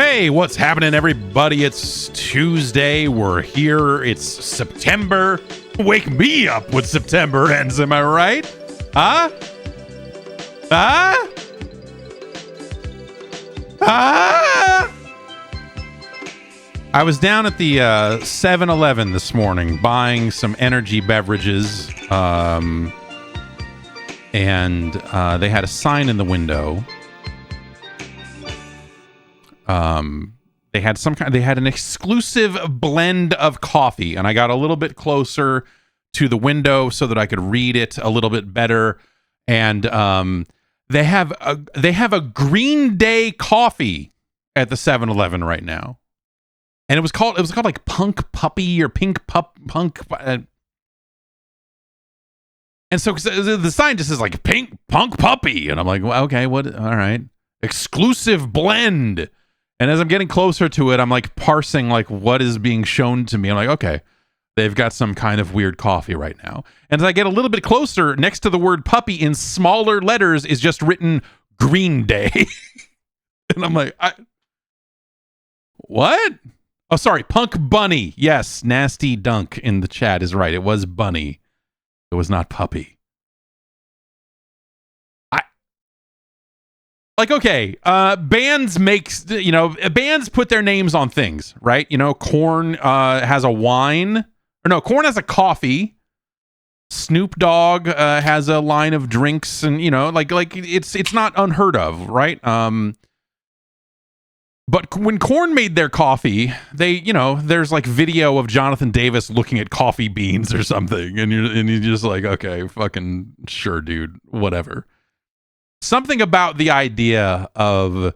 Hey, what's happening, everybody? It's Tuesday. We're here. It's September. Wake me up when September ends, am I right? Huh? I was down at the 7-Eleven this morning buying some energy beverages, and they had a sign in the window. They had an exclusive blend of coffee, and I got a little bit closer to the window so that I could read it a little bit better. And they have a Green Day coffee at the 7-Eleven right now, and it was called like Punk Puppy or Pink Punk. And so the sign just says like Punk Puppy, and I'm like, well, okay, what? All right, exclusive blend. And as I'm getting closer to it, I'm like parsing like what is being shown to me. I'm like, okay, they've got some kind of weird coffee right now. And as I get a little bit closer, next to the word puppy in smaller letters is just written Green Day. And I'm like, what? Oh, sorry, Punk Bunny. Yes, Nasty Dunk in the chat is right. It was Bunny. It was not puppy. Like, okay, bands bands put their names on things, right? You know, Korn has a wine, or no, Korn has a coffee. Snoop Dogg has a line of drinks, and like it's not unheard of, right? But when Korn made their coffee, they, there's like video of Jonathan Davis looking at coffee beans or something, and you're just like, okay, fucking sure, dude, whatever. Something about the idea of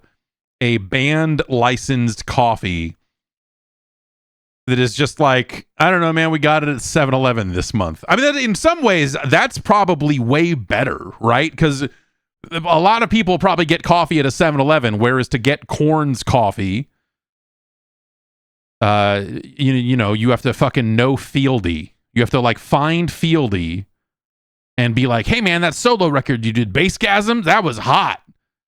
a band licensed coffee that is just like, I don't know, man, we got it at 7-Eleven this month. I mean, in some ways, that's probably way better, right? Because a lot of people probably get coffee at a 7-Eleven, whereas to get Korn's coffee, you have to fucking know Fieldy. You have to like find Fieldy and be like, hey man, that solo record you did, Bassgasm, that was hot.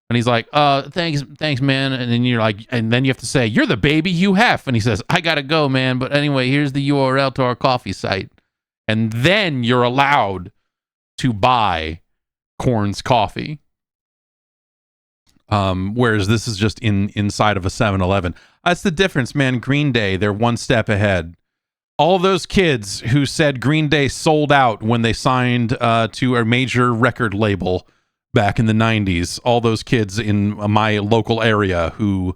And he's like, thanks man. And then you're like, and then you have to say, you're the baby Hugh Hef. And he says, I gotta go, man. But anyway, here's the URL to our coffee site. And then you're allowed to buy Korn's coffee. Whereas this is just inside of a 7-Eleven. That's the difference, man. Green Day, they're one step ahead. All those kids who said Green Day sold out when they signed to a major record label back in the 90s, all those kids in my local area who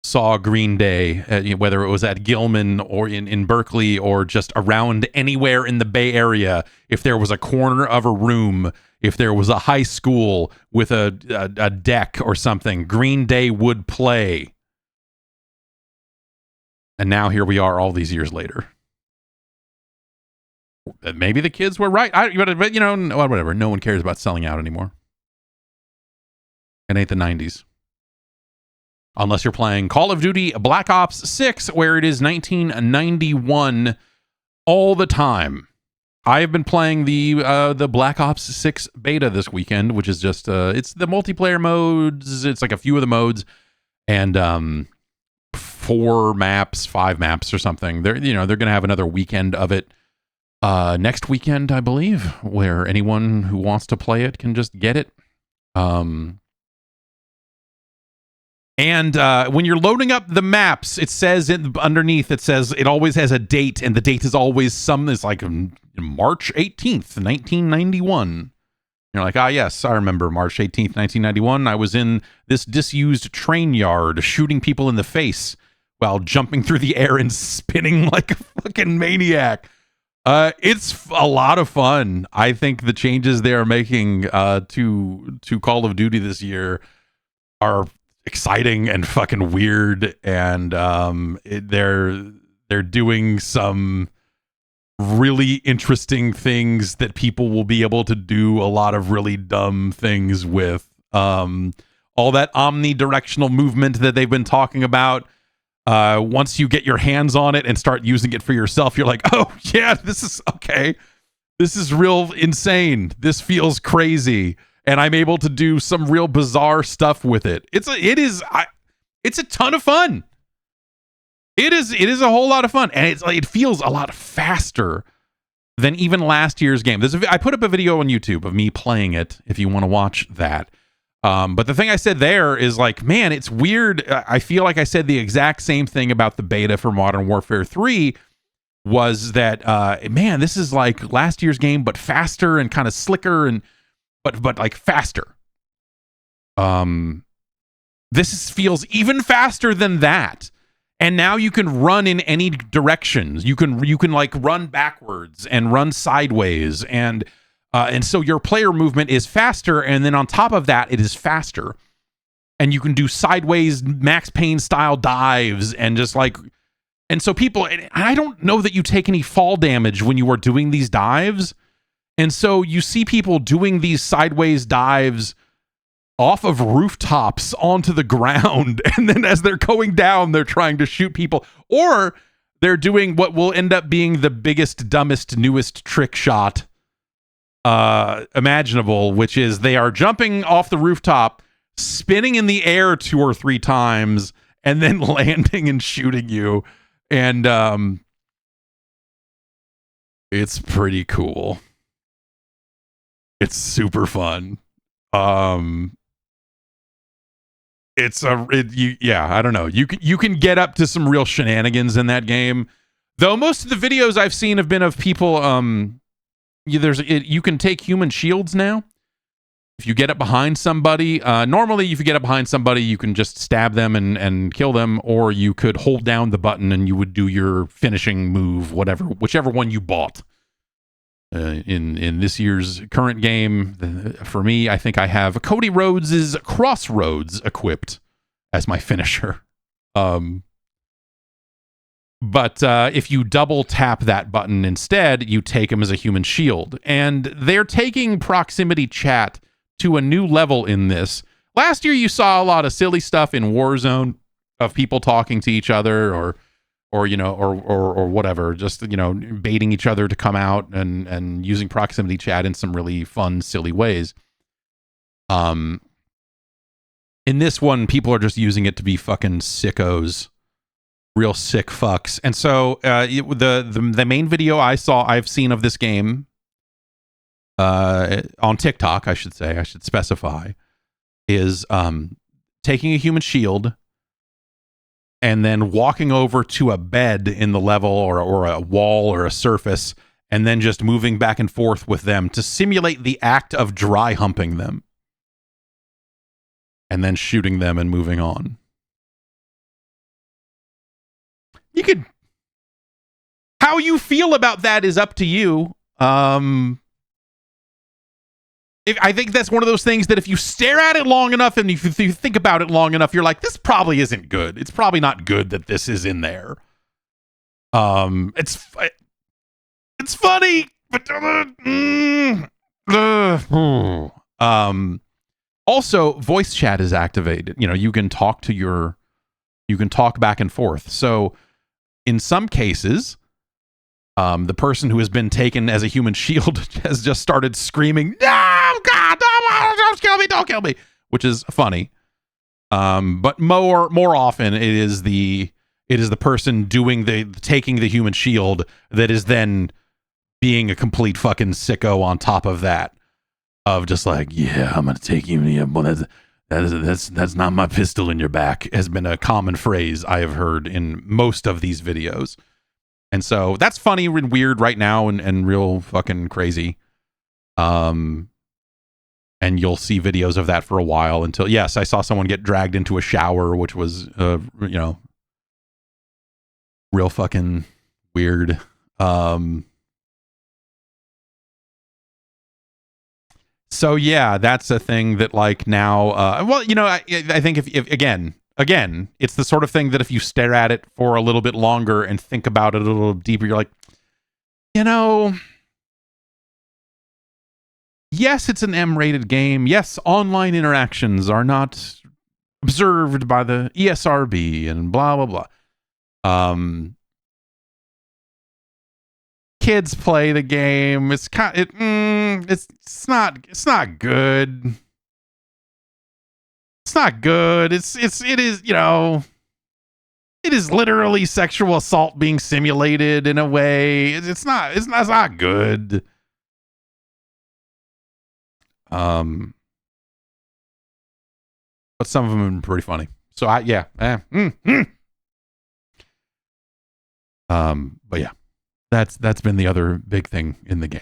saw Green Day, whether it was at Gilman or in Berkeley or just around anywhere in the Bay Area, if there was a corner of a room, if there was a high school with a deck or something, Green Day would play. And now here we are all these years later. Maybe the kids were right. But whatever. No one cares about selling out anymore. It ain't the 90s. Unless you're playing Call of Duty Black Ops 6, where it is 1991 all the time. I have been playing the Black Ops 6 beta this weekend, which is just it's the multiplayer modes. It's like a few of the modes, and 5 maps or something. They're gonna have another weekend of it next weekend, I believe, where anyone who wants to play it can just get it. And when you're loading up the maps, it says underneath, it says it always has a date, and the date is always it's like March 18th, 1991. You're like, yes, I remember March 18th, 1991. I was in this disused train yard shooting people in the face while jumping through the air and spinning like a fucking maniac. It's a lot of fun. I think the changes they are making to Call of Duty this year are exciting and fucking weird, and they're doing some really interesting things that people will be able to do a lot of really dumb things with. All that omnidirectional movement that they've been talking about. Once you get your hands on it and start using it for yourself, you're like, oh yeah, this is okay. This is real insane. This feels crazy. And I'm able to do some real bizarre stuff with it. It's a ton of fun. It is a whole lot of fun, and it feels a lot faster than even last year's game. I put up a video on YouTube of me playing it if you want to watch that. But the thing I said there is like, man, it's weird. I feel like I said the exact same thing about the beta for Modern Warfare 3, was that, man, this is like last year's game, but faster and kind of slicker, and but like faster. This feels even faster than that. And now you can run in any directions. You can like run backwards and run sideways, and so your player movement is faster. And then on top of that, it is faster, and you can do sideways Max Payne style dives, and just like, and so people. And I don't know that you take any fall damage when you are doing these dives, and so you see people doing these sideways dives off of rooftops onto the ground, and then as they're going down, they're trying to shoot people, or they're doing what will end up being the biggest, dumbest, newest trick shot imaginable, which is they are jumping off the rooftop, spinning in the air 2 or 3 times, and then landing and shooting you. And it's pretty cool. It's super fun. I don't know. You can get up to some real shenanigans in that game. Though most of the videos I've seen have been of people. You can take human shields now. If you get up behind somebody, normally if you get up behind somebody, you can just stab them and kill them, or you could hold down the button and you would do your finishing move, whichever one you bought. In this year's current game, for me, I think I have Cody Rhodes' Crossroads equipped as my finisher. But if you double tap that button instead, you take him as a human shield. And they're taking proximity chat to a new level in this. Last year, you saw a lot of silly stuff in Warzone of people talking to each other, or whatever, just, baiting each other to come out and using proximity chat in some really fun, silly ways. In this one, people are just using it to be fucking sickos, real sick fucks. And so the main video I've seen of this game on TikTok, I should specify, is taking a human shield and then walking over to a bed in the level, or a wall or a surface, and then just moving back and forth with them to simulate the act of dry humping them, and then shooting them and moving on. How you feel about that is up to you. I think that's one of those things that if you stare at it long enough and if you think about it long enough, you're like, this probably isn't good. It's probably not good that this is in there. It's funny, but also voice chat is activated. You can talk back and forth. So in some cases, the person who has been taken as a human shield has just started screaming, "No, God, no, don't kill me," which is funny. But more often, it is the person taking the human shield that is then being a complete fucking sicko on top of that, of just like, yeah, I'm gonna take you. Yeah, well, that's not my pistol in your back, has been a common phrase I have heard in most of these videos. And so that's funny and weird right now, and real fucking crazy. And you'll see videos of that for a while until, yes, I saw someone get dragged into a shower, which was, real fucking weird. So yeah, that's a thing that like now, I think if again, it's the sort of thing that if you stare at it for a little bit longer and think about it a little deeper, you're like, yes, it's an M-rated game. Yes, online interactions are not observed by the ESRB and blah, blah, blah. Kids play the game. It's it's not good. It's not good. It is, you know, it is literally sexual assault being simulated in a way. It's not good. But some of them have been pretty funny. So but yeah, that's been the other big thing in the game.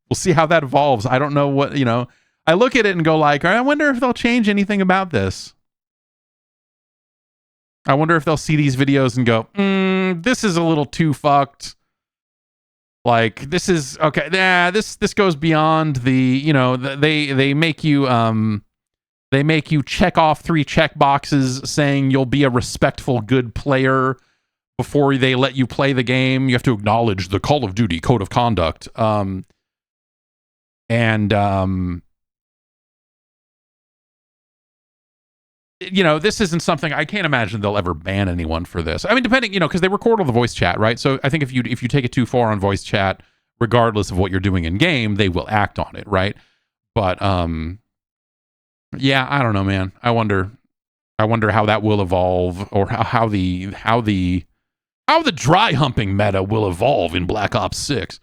We'll see how that evolves. I don't know what, you know, I look at it and go like, I wonder if they'll change anything about this. I wonder if they'll see these videos and go, this is a little too fucked. Like, this is okay. Yeah, this goes beyond the, you know, they make you check off 3 check boxes saying you'll be a respectful, good player before they let you play the game. You have to acknowledge the Call of Duty code of conduct. You know, this isn't something, I can't imagine they'll ever ban anyone for this. I mean, depending, you know, because they record all the voice chat, right? So I think if you take it too far on voice chat, regardless of what you're doing in game, they will act on it, right? But yeah, I don't know, man. I wonder how that will evolve, or how the dry humping meta will evolve in Black Ops 6.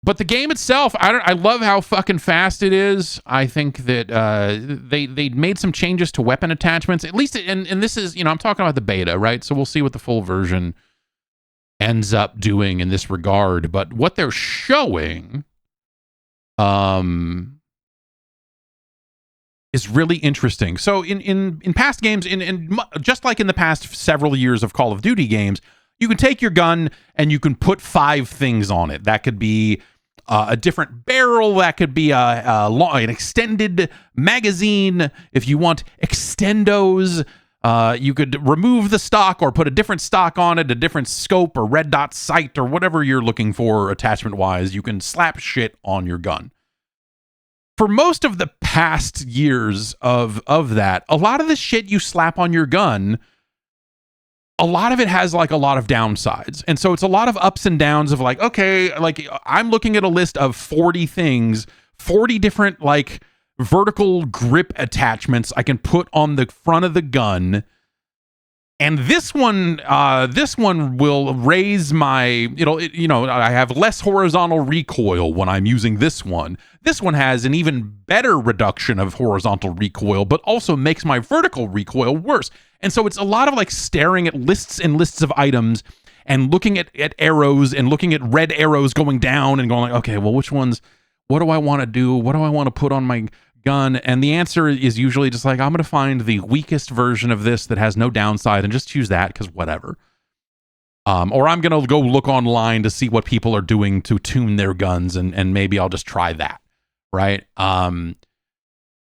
But the game itself, I love how fucking fast it is. I think that they made some changes to weapon attachments, at least, and this is, you know, I'm talking about the beta, right? So we'll see what the full version ends up doing in this regard. But what they're showing is really interesting. So in past games, in just like in the past several years of Call of Duty games, you can take your gun and you can put 5 things on it. That could be a different barrel. That could be an extended magazine. If you want extendos, you could remove the stock or put a different stock on it, a different scope or red dot sight or whatever you're looking for attachment-wise. You can slap shit on your gun. For most of the past years of that, a lot of the shit you slap on your gun, a lot of it has like a lot of downsides. And so it's a lot of ups and downs of like, okay, like I'm looking at a list of 40 things, 40 different like vertical grip attachments I can put on the front of the gun. And this one will raise my, I have less horizontal recoil when I'm using this one. This one has an even better reduction of horizontal recoil, but also makes my vertical recoil worse. And so it's a lot of like staring at lists and lists of items and looking at arrows and looking at red arrows going down and going like, okay, well, which ones, what do I want to do? What do I want to put on my gun? And the answer is usually just like, I'm going to find the weakest version of this that has no downside and just choose that because whatever. Or I'm going to go look online to see what people are doing to tune their guns and maybe I'll just try that, right?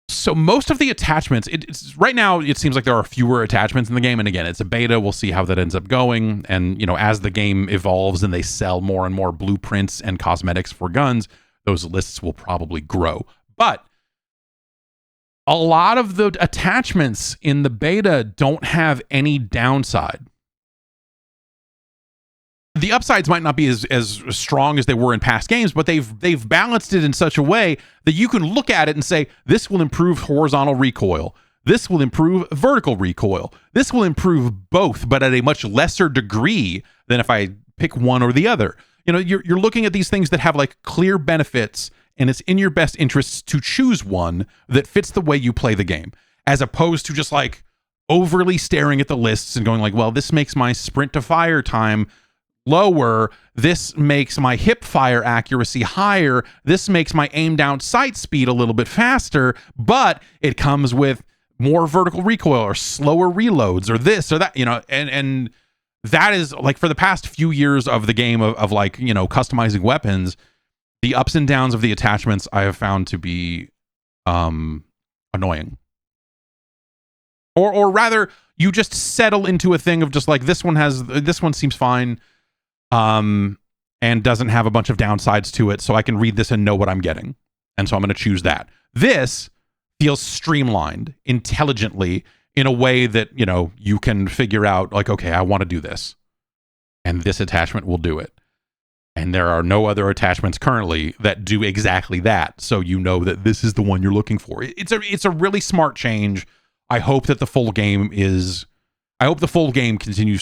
So most of the attachments, it's right now it seems like there are fewer attachments in the game, and again, it's a beta. We'll see how that ends up going, and as the game evolves and they sell more and more blueprints and cosmetics for guns, those lists will probably grow. But a lot of the attachments in the beta don't have any downside. The upsides might not be as strong as they were in past games, but they've balanced it in such a way that you can look at it and say, this will improve horizontal recoil. This will improve vertical recoil. This will improve both, but at a much lesser degree than if I pick one or the other. You're looking at these things that have like clear benefits, and it's in your best interests to choose one that fits the way you play the game, as opposed to just like overly staring at the lists and going like, well, this makes my sprint to fire time lower, this makes my hip fire accuracy higher, this makes my aim down sight speed a little bit faster, but it comes with more vertical recoil or slower reloads or this or that, and that is like for the past few years of the game of like, customizing weapons, the ups and downs of the attachments I have found to be annoying. Or rather, you just settle into a thing of just like, this one seems fine, and doesn't have a bunch of downsides to it, so I can read this and know what I'm getting. And so I'm going to choose that. This feels streamlined intelligently in a way that, you can figure out like, okay, I want to do this, and this attachment will do it. And there are no other attachments currently that do exactly that. So you know that this is the one you're looking for. It's a really smart change. I hope that the full game continues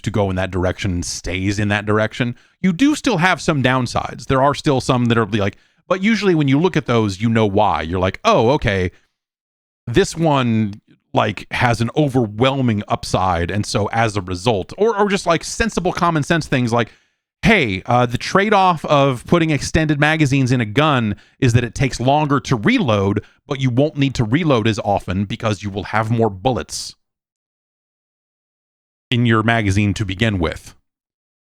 to go in that direction and stays in that direction. You do still have some downsides. There are still some that are like, but usually when you look at those, you know why. You're like, oh, okay, this one like has an overwhelming upside. And so as a result, or just like sensible common sense things like, hey, the trade-off of putting extended magazines in a gun is that it takes longer to reload, but you won't need to reload as often because you will have more bullets in your magazine to begin with.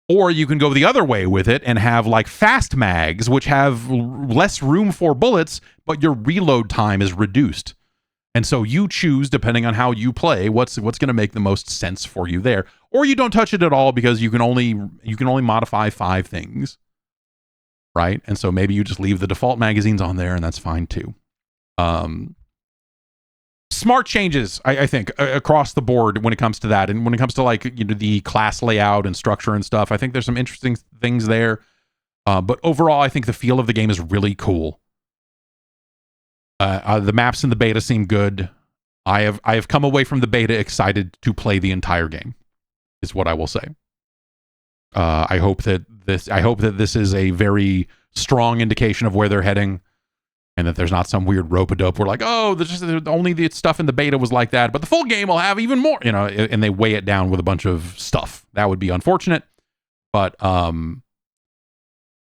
Or you can go the other way with it and have like fast mags, which have less room for bullets, but your reload time is reduced. And so you choose, depending on how you play, what's going to make the most sense for you there. Or you don't touch it at all because you can only modify 5 things, right? And so maybe you just leave the default magazines on there, and that's fine too. Smart changes, I think, across the board when it comes to that, and when it comes to like the class layout and structure and stuff. I think there's some interesting things there. But overall, I think the feel of the game is really cool. The maps in the beta seem good. I have come away from the beta excited to play the entire game, is what I will say. I hope that this is a very strong indication of where they're heading, and that there's not some weird rope-a-dope where like, oh, only the stuff in the beta was like that, but the full game will have even more, and they weigh it down with a bunch of stuff. That would be unfortunate, but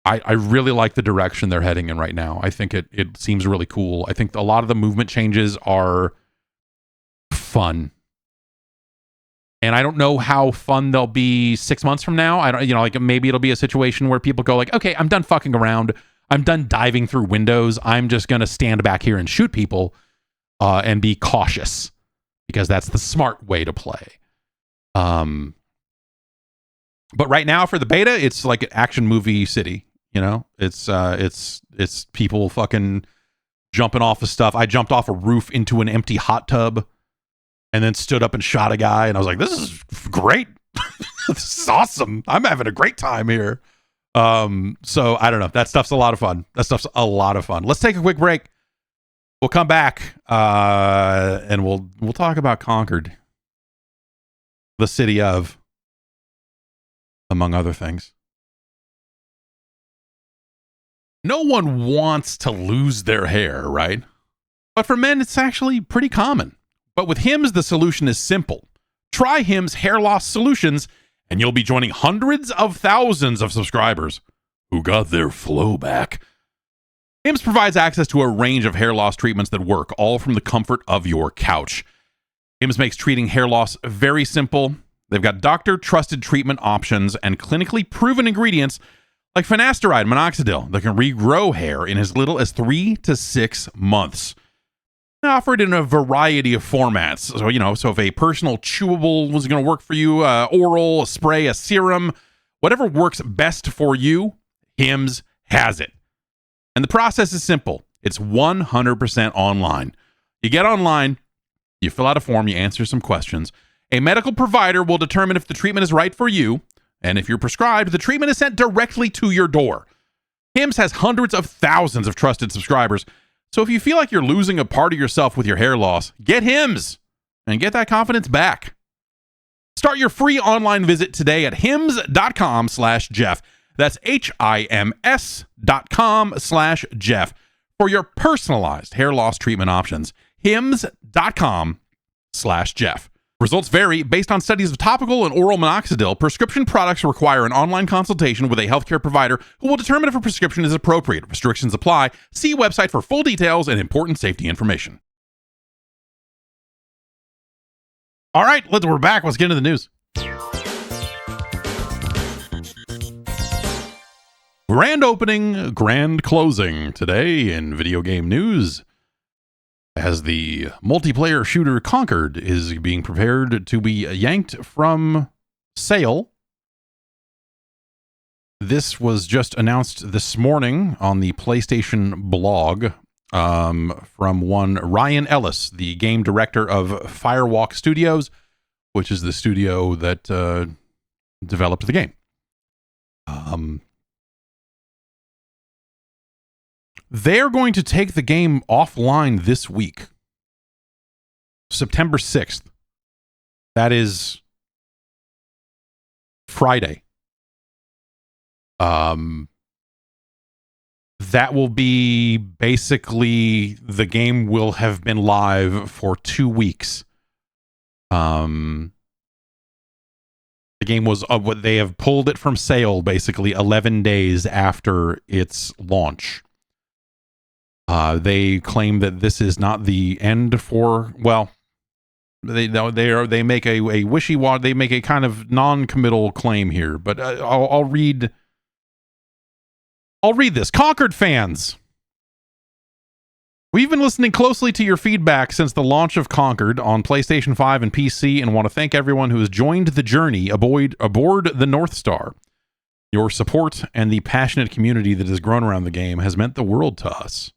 I really like the direction they're heading in right now. I think it seems really cool. I think a lot of the movement changes are fun. And I don't know how fun they'll be 6 months from now. I don't, like maybe it'll be a situation where people go like, okay, I'm done fucking around. I'm done diving through windows. I'm just going to stand back here and shoot people and be cautious because that's the smart way to play. But right now for the beta, it's like an action movie city. It's people fucking jumping off of stuff. I jumped off a roof into an empty hot tub and then stood up and shot a guy. And I was like, this is great. This is awesome. I'm having a great time here. So I don't know. That stuff's a lot of fun. Let's take a quick break. We'll come back and we'll talk about Concord, the city of, among other things. No one wants to lose their hair, right? But for men, it's actually pretty common. But with Hims, the solution is simple. Try Hims hair loss solutions, and you'll be joining hundreds of thousands of subscribers who got their flow back. Hims provides access to a range of hair loss treatments that work, all from the comfort of your couch. Hims makes treating hair loss very simple. They've got doctor-trusted treatment options and clinically proven ingredients like finasteride minoxidil that can regrow hair in as little as 3 to 6 months. They're offered in a variety of formats. So if a personal chewable was going to work for you, oral, a spray, a serum, whatever works best for you, Hims has it. And the process is simple. It's 100% online. You get online, you fill out a form, you answer some questions. A medical provider will determine if the treatment is right for you. And if you're prescribed, the treatment is sent directly to your door. Hims has hundreds of thousands of trusted subscribers. So if you feel like you're losing a part of yourself with your hair loss, get Hims and get that confidence back. Start your free online visit today at hims.com/Jeff. That's HIMS.com/Jeff for your personalized hair loss treatment options. hims.com/Jeff. Results vary based on studies of topical and oral minoxidil. Prescription products require an online consultation with a healthcare provider who will determine if a prescription is appropriate. Restrictions apply. See website for full details and important safety information. All right, we're back. Let's get into the news. Grand opening, grand closing today in video game news, as the multiplayer shooter Concord is being prepared to be yanked from sale. This was just announced this morning on the PlayStation blog from one Ryan Ellis, the game director of Firewalk Studios, which is the studio that developed the game. They're going to take the game offline this week, September 6th. That is Friday. That will be basically, the game will have been live for 2 weeks. The game was, they have pulled it from sale basically 11 days after its launch. They claim that this is not the end for, well, they make a wishy-washy, they make a kind of non-committal claim here, but I'll read this. Concord fans, we've been listening closely to your feedback since the launch of Concord on PlayStation 5 and PC, and want to thank everyone who has joined the journey aboard the North Star. Your support and the passionate community that has grown around the game has meant the world to us.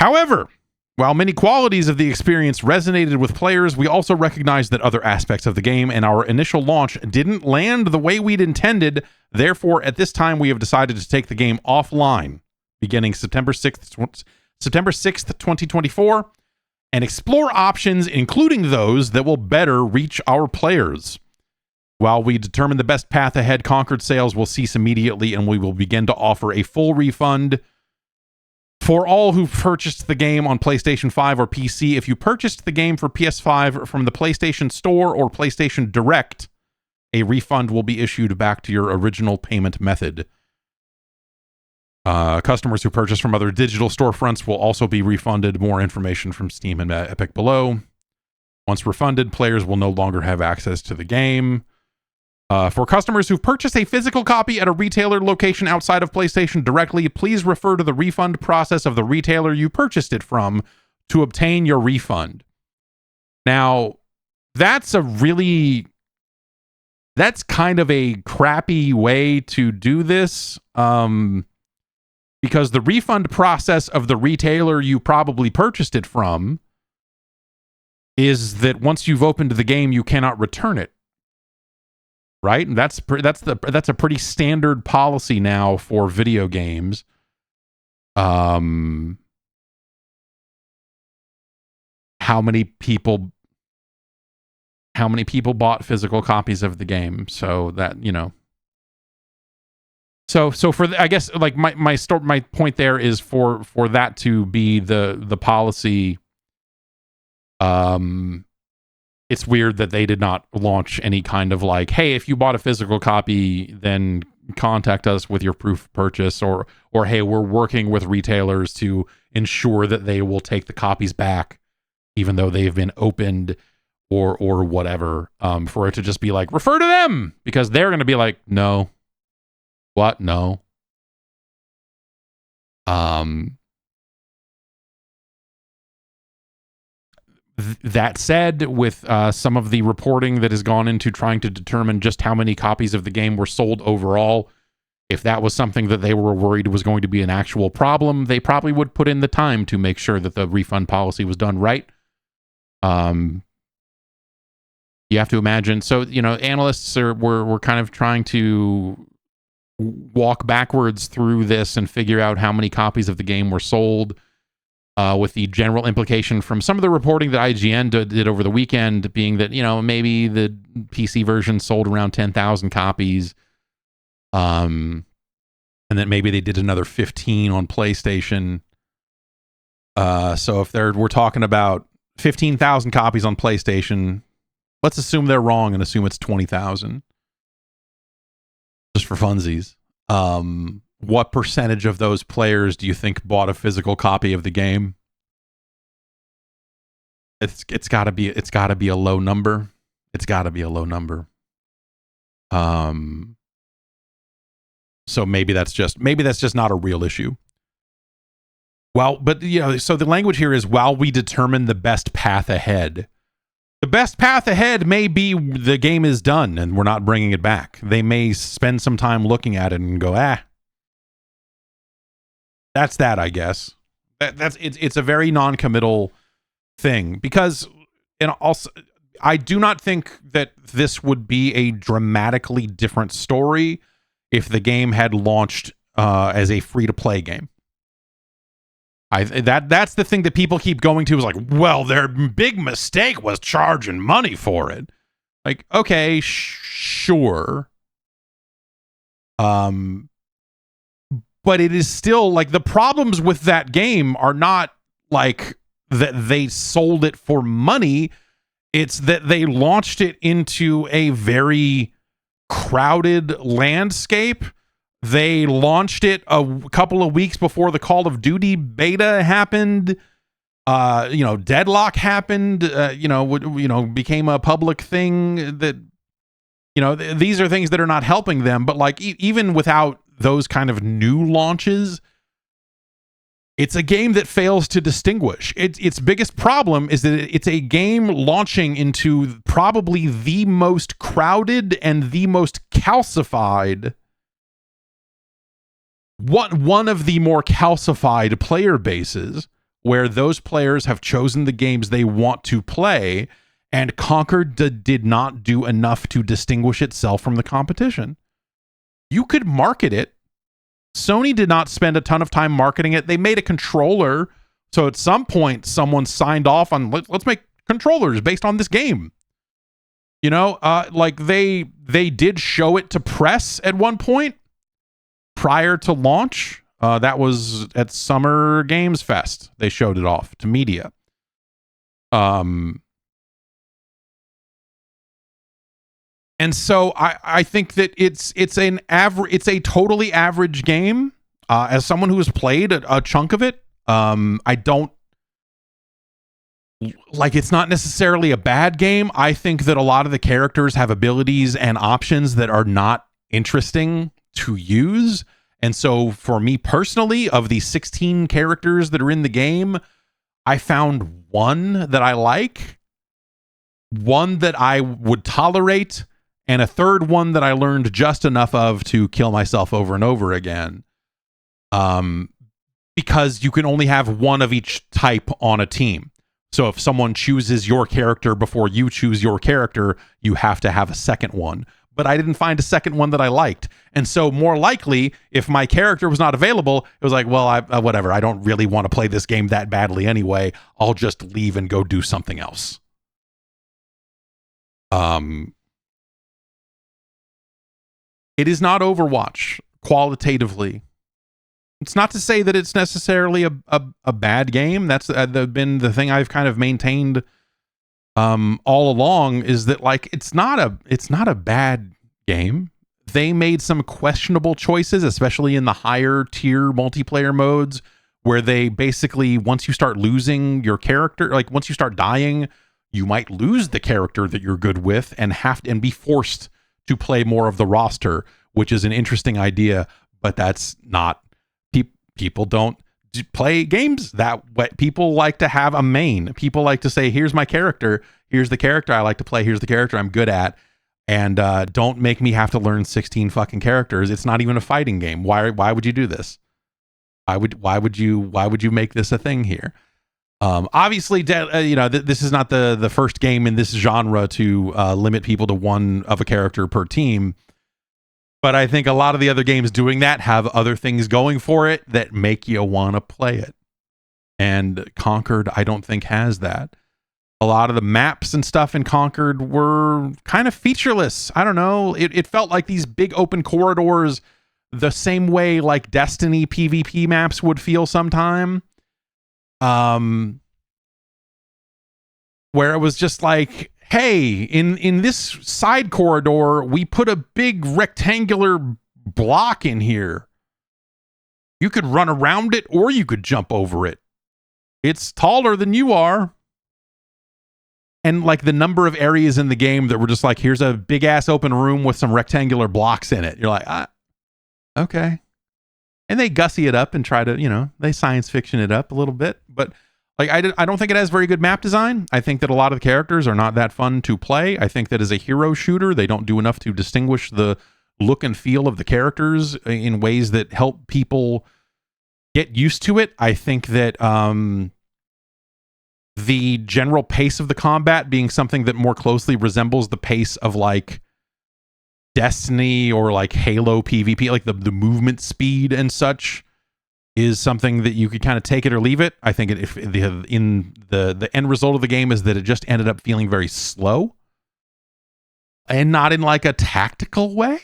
However, while many qualities of the experience resonated with players, we also recognize that other aspects of the game and our initial launch didn't land the way we'd intended. Therefore, at this time, we have decided to take the game offline beginning September 6th, 2024, and explore options, including those that will better reach our players. While we determine the best path ahead, Concord sales will cease immediately, and we will begin to offer a full refund for all who purchased the game on PlayStation 5 or PC. If you purchased the game for PS5 from the PlayStation Store or PlayStation Direct, a refund will be issued back to your original payment method. Customers who purchase from other digital storefronts will also be refunded. More information from Steam and Epic below. Once refunded, players will no longer have access to the game. For customers who've purchased a physical copy at a retailer location outside of PlayStation directly, please refer to the refund process of the retailer you purchased it from to obtain your refund. Now, that's kind of a crappy way to do this, because the refund process of the retailer you probably purchased it from is that once you've opened the game, you cannot return it. Right? And that's a pretty standard policy now for video games. How many people bought physical copies of the game? So that, you know. So for I guess like my point there is for that to be the policy. It's weird that they did not launch any kind of like, hey, if you bought a physical copy, then contact us with your proof of purchase, or hey, we're working with retailers to ensure that they will take the copies back, even though they've been opened, or whatever. For it to just be like, refer to them, because they're going to be like, no, what, no. That said, with some of the reporting that has gone into trying to determine just how many copies of the game were sold overall, if that was something that they were worried was going to be an actual problem, they probably would put in the time to make sure that the refund policy was done right. You have to imagine. So, you know, analysts were kind of trying to walk backwards through this and figure out how many copies of the game were sold. With the general implication from some of the reporting that IGN did over the weekend being that, you know, maybe the PC version sold around 10,000 copies, and then maybe they did another 15 on PlayStation. So if we're talking about 15,000 copies on PlayStation, let's assume they're wrong and assume it's 20,000, just for funsies. What percentage of those players do you think bought a physical copy of the game? It's got to be a low number. It's got to be a low number. So maybe that's just not a real issue. Well, but you know, so the language here is, while we determine the best path ahead. The best path ahead may be the game is done and we're not bringing it back. They may spend some time looking at it and go, that's that, I guess. It's a very non-committal thing, because, and also, I do not think that this would be a dramatically different story if the game had launched as a free-to-play game. That's the thing that people keep going to is like, well, their big mistake was charging money for it. Like, okay, sure. But it is still like the problems with that game are not like that they sold it for money. It's that they launched it into a very crowded landscape. They launched it a couple of weeks before the Call of Duty beta happened. Deadlock happened. Became a public thing that, these are things that are not helping them. But like even without those kind of new launches, it's a game that fails to distinguish. Its biggest problem is that it's a game launching into probably the most crowded and the most calcified, one of the more calcified player bases, where those players have chosen the games they want to play, and Concord did not do enough to distinguish itself from the competition. You could market it. Sony did not spend a ton of time marketing it. They made a controller, so at some point someone signed off on let's make controllers based on this game. They did show it to press at one point prior to launch. That was at Summer Games Fest. They showed it off to media. And so I think that it's a totally average game. As someone who has played a chunk of it, I don't like. It's not necessarily a bad game. I think that a lot of the characters have abilities and options that are not interesting to use. And so for me personally, of the 16 characters that are in the game, I found one that I like, one that I would tolerate, and a third one that I learned just enough of to kill myself over and over again. Because you can only have one of each type on a team. So if someone chooses your character before you choose your character, you have to have a second one. But I didn't find a second one that I liked. And so more likely, if my character was not available, it was like, well, whatever. I don't really want to play this game that badly anyway. I'll just leave and go do something else. It is not Overwatch qualitatively. It's not to say that it's necessarily a bad game. That's been the thing I've kind of maintained all along, is that like it's not a bad game. They made some questionable choices, especially in the higher tier multiplayer modes, where they basically, once you start losing your character, like once you start dying, you might lose the character that you're good with and be forced to play more of the roster, which is an interesting idea, but that's not, people don't play games that way. People like to have a main. People like to say, here's my character, here's the character I like to play, here's the character I'm good at, and don't make me have to learn 16 fucking characters. It's not even a fighting game. Why would you do this? Why would you make this a thing here? Obviously, this is not the first game in this genre to limit people to one of a character per team. But I think a lot of the other games doing that have other things going for it that make you want to play it. And Concord, I don't think, has that. A lot of the maps and stuff in Concord were kind of featureless. I don't know. It felt like these big open corridors, the same way like Destiny PvP maps would feel sometime. Where it was just like, hey, in this side corridor, we put a big rectangular block in here. You could run around it or you could jump over it. It's taller than you are. And like the number of areas in the game that were just like, here's a big ass open room with some rectangular blocks in it. You're like, okay. And they gussy it up and try to, they science fiction it up a little bit. But like, I don't think it has very good map design. I think that a lot of the characters are not that fun to play. I think that as a hero shooter, they don't do enough to distinguish the look and feel of the characters in ways that help people get used to it. I think that the general pace of the combat being something that more closely resembles the pace of like Destiny or like Halo PvP, like the movement speed and such, is something that you could kind of take it or leave it. I think if the end result of the game is that it just ended up feeling very slow, and not in like a tactical way.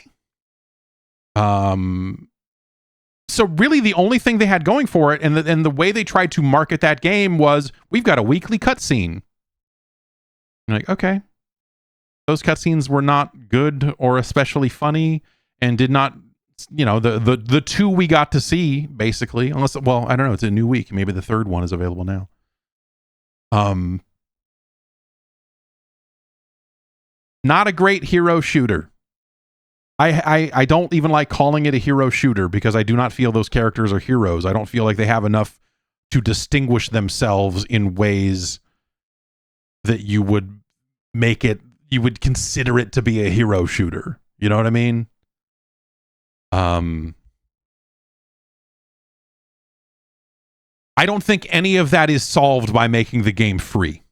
So really the only thing they had going for it, and the way they tried to market that game was, we've got a weekly cutscene. Like, okay. Those cutscenes were not good or especially funny, and did not, the two we got to see, basically, unless, well, I don't know, it's a new week. Maybe the third one is available now. Not a great hero shooter. I don't even like calling it a hero shooter, because I do not feel those characters are heroes. I don't feel like they have enough to distinguish themselves in ways that you would consider it to be a hero shooter. You know what I mean? I don't think any of that is solved by making the game free.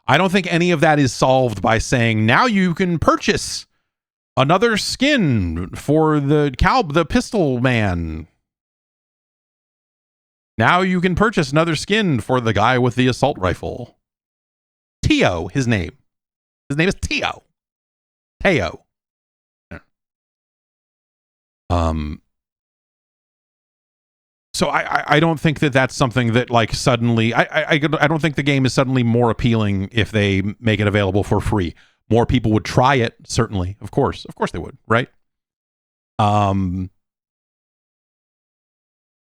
I don't think any of that is solved by saying, now you can purchase another skin for the pistol man. Now you can purchase another skin for the guy with the assault rifle. Teo, his name. His name is Teo. Teo. So I don't think that that's something that, like, suddenly I don't think the game is suddenly more appealing if they make it available for free. More people would try it, certainly. Of course they would, right?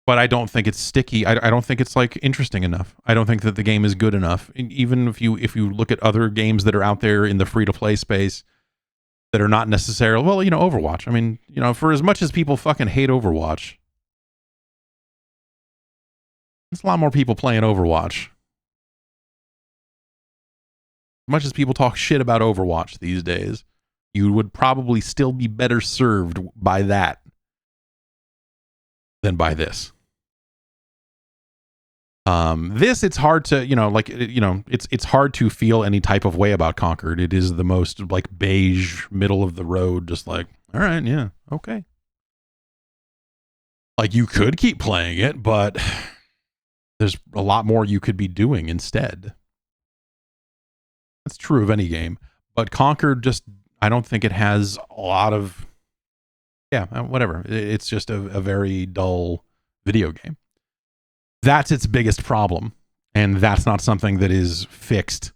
But I don't think it's sticky. I don't think it's like interesting enough. I don't think that the game is good enough. And even if you look at other games that are out there in the free to play space that are not necessarily, well, Overwatch. I mean, for as much as people fucking hate Overwatch, there's a lot more people playing Overwatch. As much as people talk shit about Overwatch these days, you would probably still be better served by that than by this. This, it's hard to, it's hard to feel any type of way about Concord. It is the most like beige, middle of the road, just like, all right, yeah, okay. Like, you could keep playing it, but there's a lot more you could be doing instead. That's true of any game, but Concord just, I don't think it has a lot of, whatever. It's just a very dull video game. That's its biggest problem, and that's not something that is fixed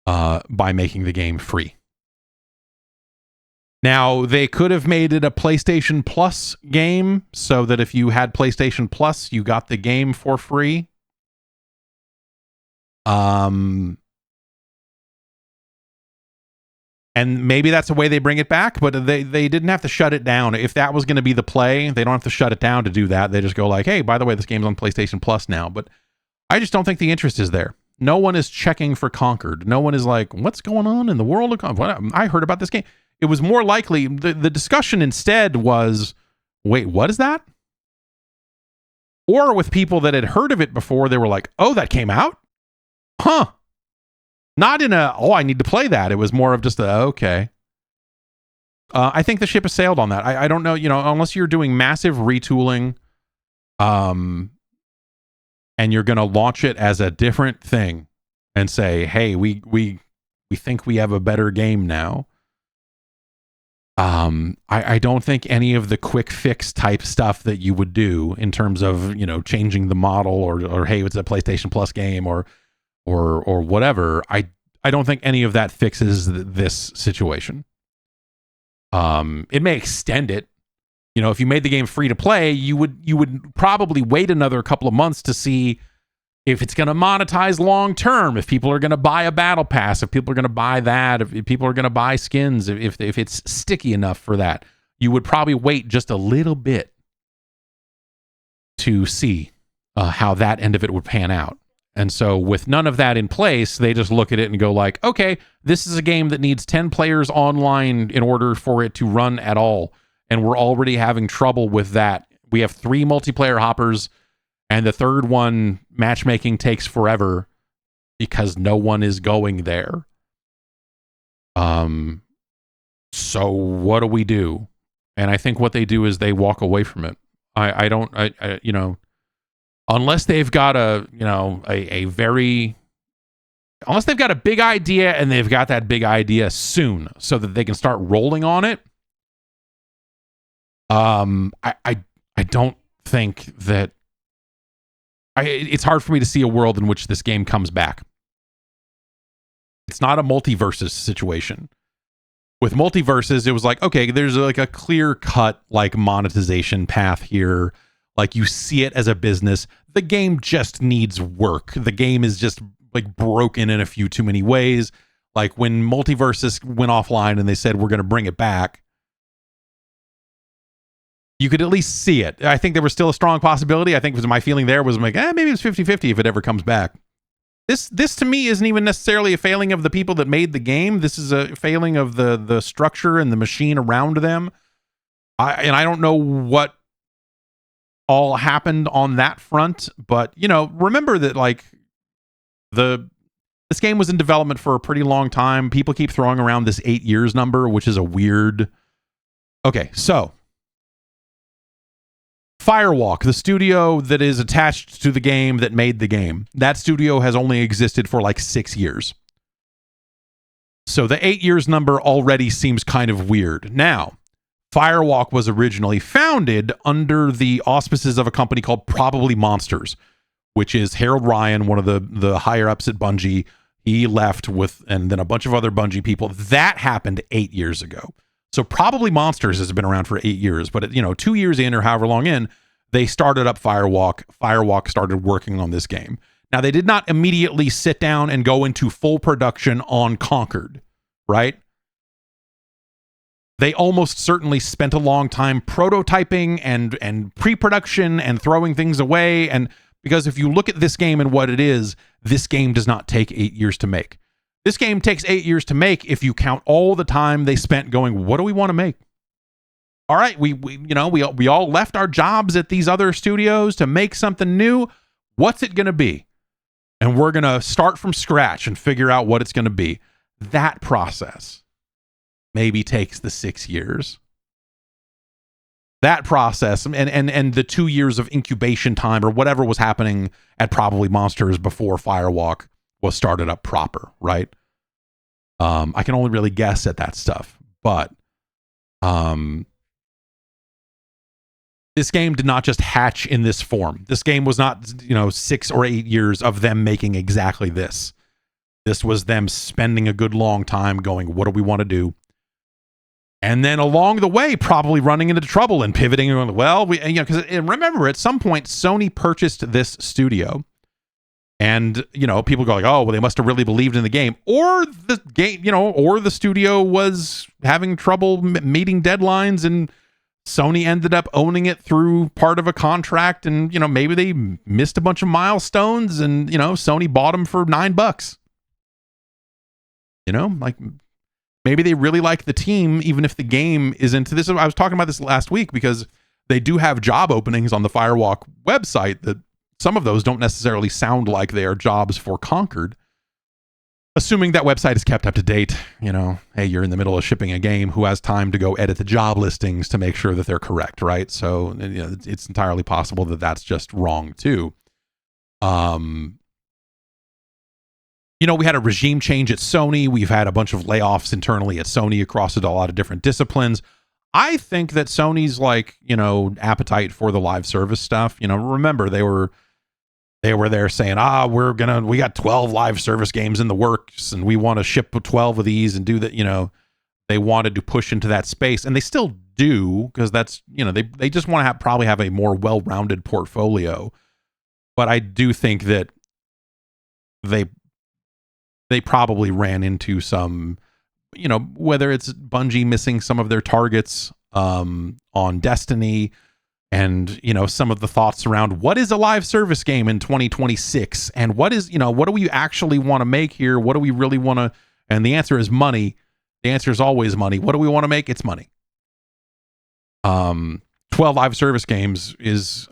by making the game free. Now, they could have made it a PlayStation Plus game, so that if you had PlayStation Plus, you got the game for free. And maybe that's the way they bring it back, but they didn't have to shut it down. If that was going to be the play, they don't have to shut it down to do that. They just go like, hey, by the way, this game's on PlayStation Plus now. But I just don't think the interest is there. No one is checking for Concord. No one is like, what's going on in the world of Concord? I heard about this game. It was more likely, the discussion instead was, wait, what is that? Or with people that had heard of it before, they were like, oh, that came out? Huh. Not in a, oh, I need to play that. It was more of just a, okay. I think the ship has sailed on that. I don't know, unless you're doing massive retooling, and you're going to launch it as a different thing and say, hey, we think we have a better game now. I don't think any of the quick fix type stuff that you would do in terms of, changing the model or hey, it's a PlayStation Plus game or whatever. I don't think any of that fixes this situation. It may extend it. If you made the game free to play, you would probably wait another couple of months to see if it's going to monetize long term, if people are going to buy a battle pass, if people are going to buy that, if people are going to buy skins, if it's sticky enough for that. You would probably wait just a little bit to see how that end of it would pan out. And so with none of that in place, they just look at it and go like, okay, this is a game that needs 10 players online in order for it to run at all. And we're already having trouble with that. We have 3 multiplayer hoppers, and the third one, matchmaking takes forever because no one is going there. So what do we do? And I think what they do is they walk away from it. I don't, you know, unless they've got unless they've got a big idea and they've got that big idea soon so that they can start rolling on it. I don't think that it's hard for me to see a world in which this game comes back. It's not a multiverses situation. With multiverses, it was like, okay, there's like a clear cut like monetization path here. Like you see it as a business. The game just needs work. The game is just like broken in a few too many ways. Like when multiverses went offline and they said, we're going to bring it back, you could at least see it. I think there was still a strong possibility. I think my feeling there was like, maybe it's 50-50 if it ever comes back. This to me isn't even necessarily a failing of the people that made the game. This is a failing of the structure and the machine around them. I don't know what all happened on that front, but you know, remember that like this game was in development for a pretty long time. People keep throwing around this 8 years number, which is a weird. Okay, so Firewalk, the studio that is attached to the game that made the game, that studio has only existed for like 6 years. So the 8 years number already seems kind of weird. Now, Firewalk was originally founded under the auspices of a company called Probably Monsters, which is Harold Ryan, one of the higher ups at Bungie. He left and then a bunch of other Bungie people. That happened 8 years ago. So Probably Monsters has been around for 8 years, but 2 years in or however long in, they started up Firewalk. Firewalk started working on this game. Now, they did not immediately sit down and go into full production on Concord, right? They almost certainly spent a long time prototyping and pre-production and throwing things away. And because if you look at this game and what it is, this game does not take 8 years to make. This game takes 8 years to make if you count all the time they spent going, what do we want to make? All right, we all left our jobs at these other studios to make something new. What's it going to be? And we're going to start from scratch and figure out what it's going to be. That process maybe takes the 6 years. That process and the 2 years of incubation time or whatever was happening at Probably Monsters before Firewalk was started up proper, right? I can only really guess at that stuff, but this game did not just hatch in this form. This game was not 6 or 8 years of them making exactly this. This was them spending a good long time going, what do we want to do? And then along the way, probably running into trouble and pivoting. Well, because remember, at some point, Sony purchased this studio. And, people go like, oh, well, they must have really believed in the game. Or the game, or the studio was having trouble meeting deadlines and Sony ended up owning it through part of a contract. And, maybe they missed a bunch of milestones and, Sony bought them for $9. Like maybe they really like the team, even if the game isn't. This. I was talking about this last week because they do have job openings on the Firewalk website that some of those don't necessarily sound like they are jobs for Concord. Assuming that website is kept up to date, hey, you're in the middle of shipping a game. Who has time to go edit the job listings to make sure that they're correct, right? So it's entirely possible that that's just wrong too. We had a regime change at Sony. We've had a bunch of layoffs internally at Sony across a lot of different disciplines. I think that Sony's appetite for the live service stuff, remember they were there saying, we got 12 live service games in the works and we want to ship 12 of these and do that. They wanted to push into that space and they still do because that's, they just want to probably have a more well-rounded portfolio. But I do think that they probably ran into some, whether it's Bungie missing some of their targets on Destiny and, some of the thoughts around what is a live service game in 2026 and what do we actually want to make here? What do we really want to, and the answer is money. The answer is always money. What do we want to make? It's money. 12 live service games is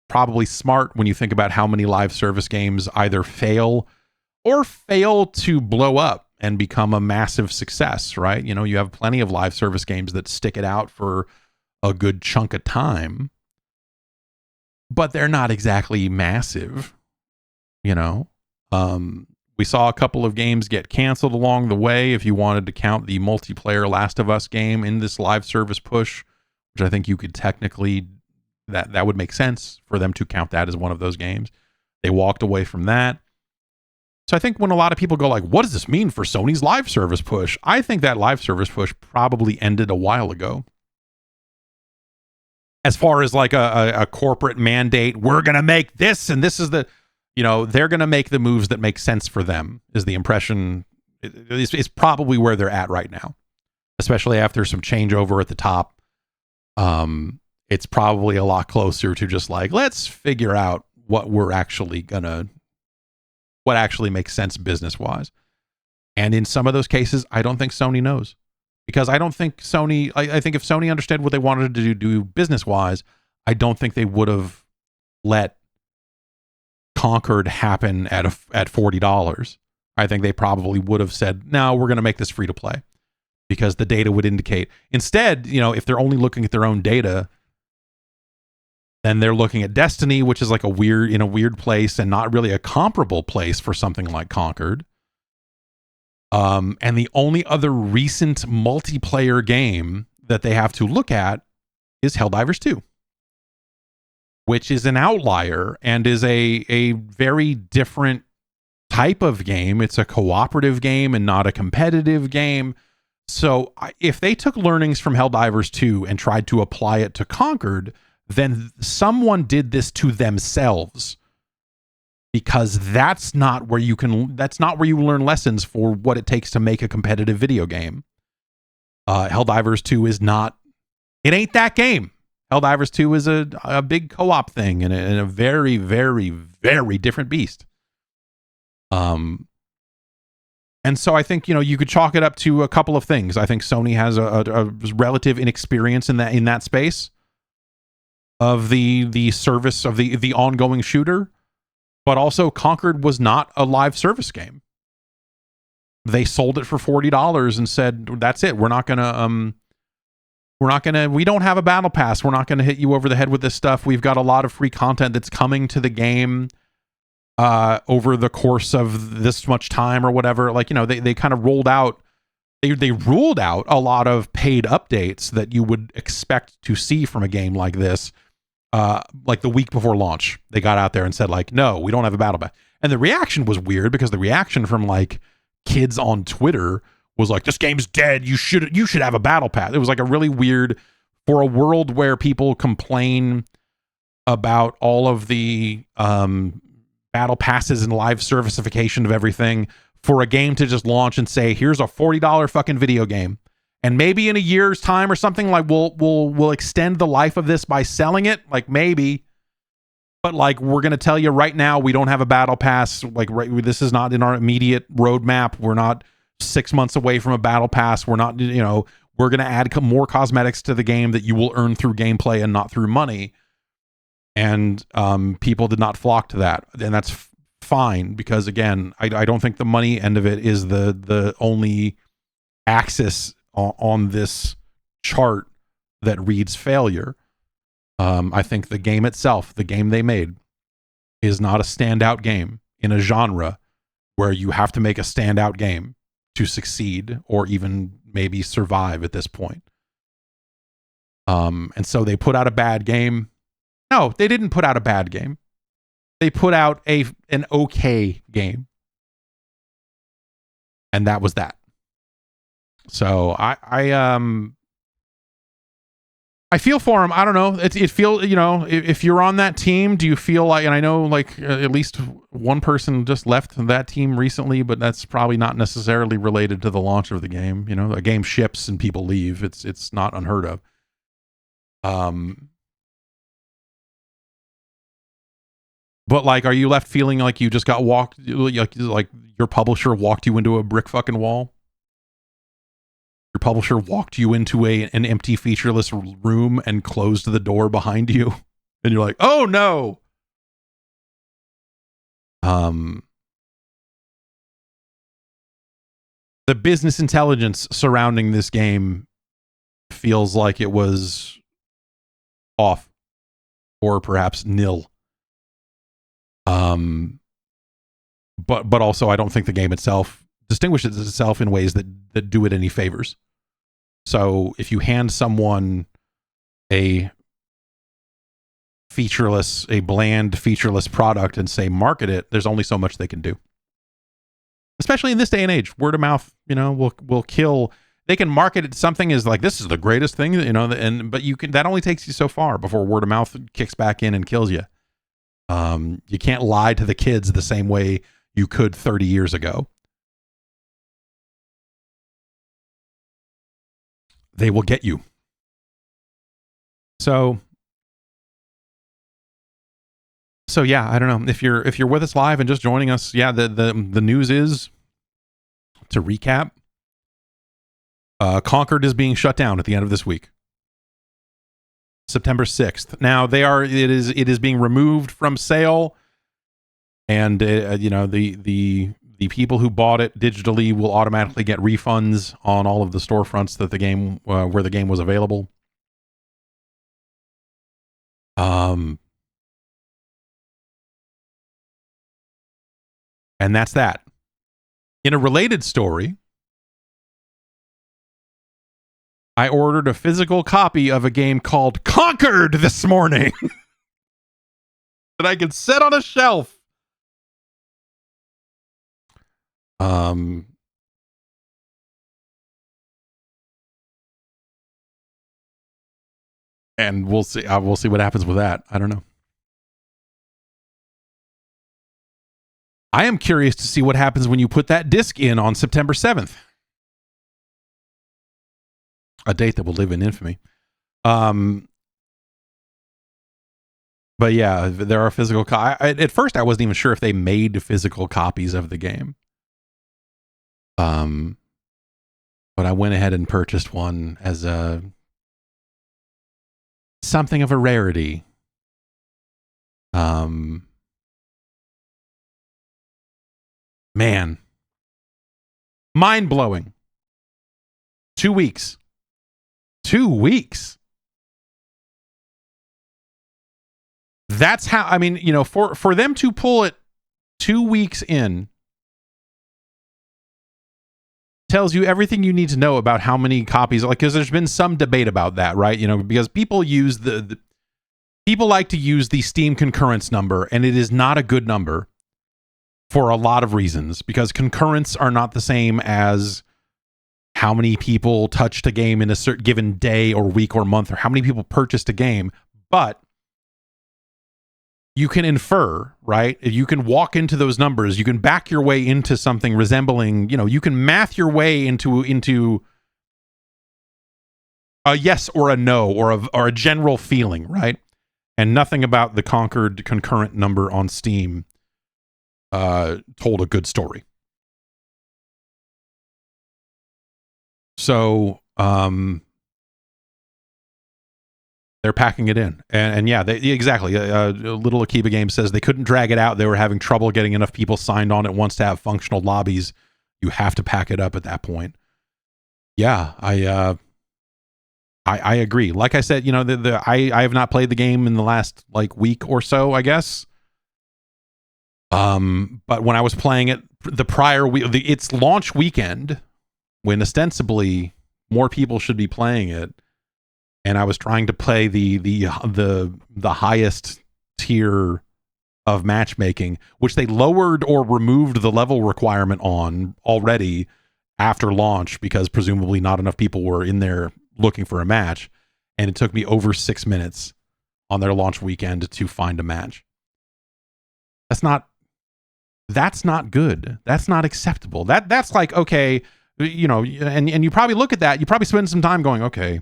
probably smart when you think about how many live service games either fail or fail to blow up and become a massive success, right? You have plenty of live service games that stick it out for a good chunk of time, but they're not exactly massive, you know. We saw a couple of games get canceled along the way. If you wanted to count the multiplayer Last of Us game in this live service push, which I think you could technically, that would make sense for them to count that as one of those games. They walked away from that. So I think when a lot of people go like, what does this mean for Sony's live service push? I think that live service push probably ended a while ago. As far as like a corporate mandate, we're going to make this, and this is the, you know, they're going to make the moves that make sense for them, is the impression. It's probably where they're at right now, especially after some changeover at the top. It's probably a lot closer to just like, let's figure out what we're actually what actually makes sense business-wise. And in some of those cases, I don't think Sony knows. Because I don't think Sony, I think if Sony understood what they wanted to do business-wise, I don't think they would have let Concord happen at $40. I think they probably would have said, no, we're going to make this free to play. Because the data would indicate. Instead, you know, if they're only looking at their own data, then they're looking at Destiny, which is like a weird place and not really a comparable place for something like Concord. And the only other recent multiplayer game that they have to look at is Helldivers 2, which is an outlier and is a very different type of game. It's a cooperative game and not a competitive game. So if they took learnings from Helldivers 2 and tried to apply it to Concord, then someone did this to themselves, because that's not where you learn lessons for what it takes to make a competitive video game. Helldivers 2 is not, it ain't that game. Helldivers 2 is a big co-op thing and a very, very, very different beast. And so I think, you know, you could chalk it up to a couple of things. I think Sony has a relative inexperience in that space of the service of the ongoing shooter, but also Concord was not a live service game. They sold it for $40 and said, that's it. We don't have a battle pass. We're not going to hit you over the head with this stuff. We've got a lot of free content that's coming to the game over the course of this much time or whatever. Like, you know, they kind of rolled out, they ruled out a lot of paid updates that you would expect to see from a game like this. Like the week before launch, they got out there and said like, no, we don't have a battle pass. And the reaction was weird, because the reaction from like kids on Twitter was like, this game's dead. You should have a battle pass. It was like a really weird, for a world where people complain about all of the battle passes and live servicification of everything, for a game to just launch and say, here's a $40 fucking video game. And maybe in a year's time or something, like we'll extend the life of this by selling it, like maybe. But like, we're gonna tell you right now, we don't have a battle pass. Like, this is not in our immediate roadmap. We're not 6 months away from a battle pass. We're not, you know, we're gonna add more cosmetics to the game that you will earn through gameplay and not through money. And people did not flock to that, and that's fine, because again, I don't think the money end of it is the only axis on this chart that reads failure. I think the game itself, the game they made, is not a standout game in a genre where you have to make a standout game to succeed or even maybe survive at this point. And so they put out a bad game. No, they didn't put out a bad game. They put out an okay game. And that was that. So I feel for him. I don't know. It feel, you know, if you're on that team, do you feel like, and I know like at least one person just left that team recently, but that's probably not necessarily related to the launch of the game. You know, a game ships and people leave. It's not unheard of. But like, are you left feeling like you just got walked, like your publisher walked you into a brick fucking wall? Your publisher walked you into an empty featureless room and closed the door behind you, and you're like, oh no. The business intelligence surrounding this game feels like it was off, or perhaps nil. But also I don't think the game itself distinguishes itself in ways that do it any favors. So if you hand someone a bland featureless product and say market it, there's only so much they can do. Especially in this day and age, word of mouth, will kill. They can market it something as like, this is the greatest thing, but that only takes you so far before word of mouth kicks back in and kills you. You can't lie to the kids the same way you could 30 years ago. They will get you. So yeah, I don't know if you're with us live and just joining us. Yeah, the news is, to recap, Concord is being shut down at the end of this week, September 6th. Now it is being removed from sale, and the people who bought it digitally will automatically get refunds on all of the storefronts that the game where the game was available. And that's that. In a related story, I ordered a physical copy of a game called Concord this morning that I can set on a shelf. And we'll see. We'll see what happens with that. I don't know. I am curious to see what happens when you put that disc in on September 7th. A date that will live in infamy. But yeah, there are physical at first I wasn't even sure if they made physical copies of the game. But I went ahead and purchased one as something of a rarity. Man. Mind-blowing. 2 weeks. 2 weeks. That's how, I mean, for them to pull it 2 weeks in tells you everything you need to know about how many copies, like, because there's been some debate about that, right? Because people use people like to use the Steam concurrence number, and it is not a good number for a lot of reasons, because concurrents are not the same as how many people touched a game in a certain given day or week or month, or how many people purchased a game. But you can infer, right? You can walk into those numbers. You can back your way into something resembling, you can math your way into a yes or a no, or a general feeling, right? And nothing about the Concord concurrent number on Steam told a good story. So they're packing it in, and yeah, exactly. Little Akiba Games says they couldn't drag it out. They were having trouble getting enough people signed on at once to have functional lobbies. You have to pack it up at that point. Yeah, I agree. Like I said, I have not played the game in the last week or so, I guess. But when I was playing it the prior week, its launch weekend, when ostensibly more people should be playing it, and I was trying to play the highest tier of matchmaking, which they lowered or removed the level requirement on already after launch, because presumably not enough people were in there looking for a match, and it took me over 6 minutes on their launch weekend to find a match. That's not good. That's not acceptable. That's like, okay, and you probably look at that, you probably spend some time going, okay,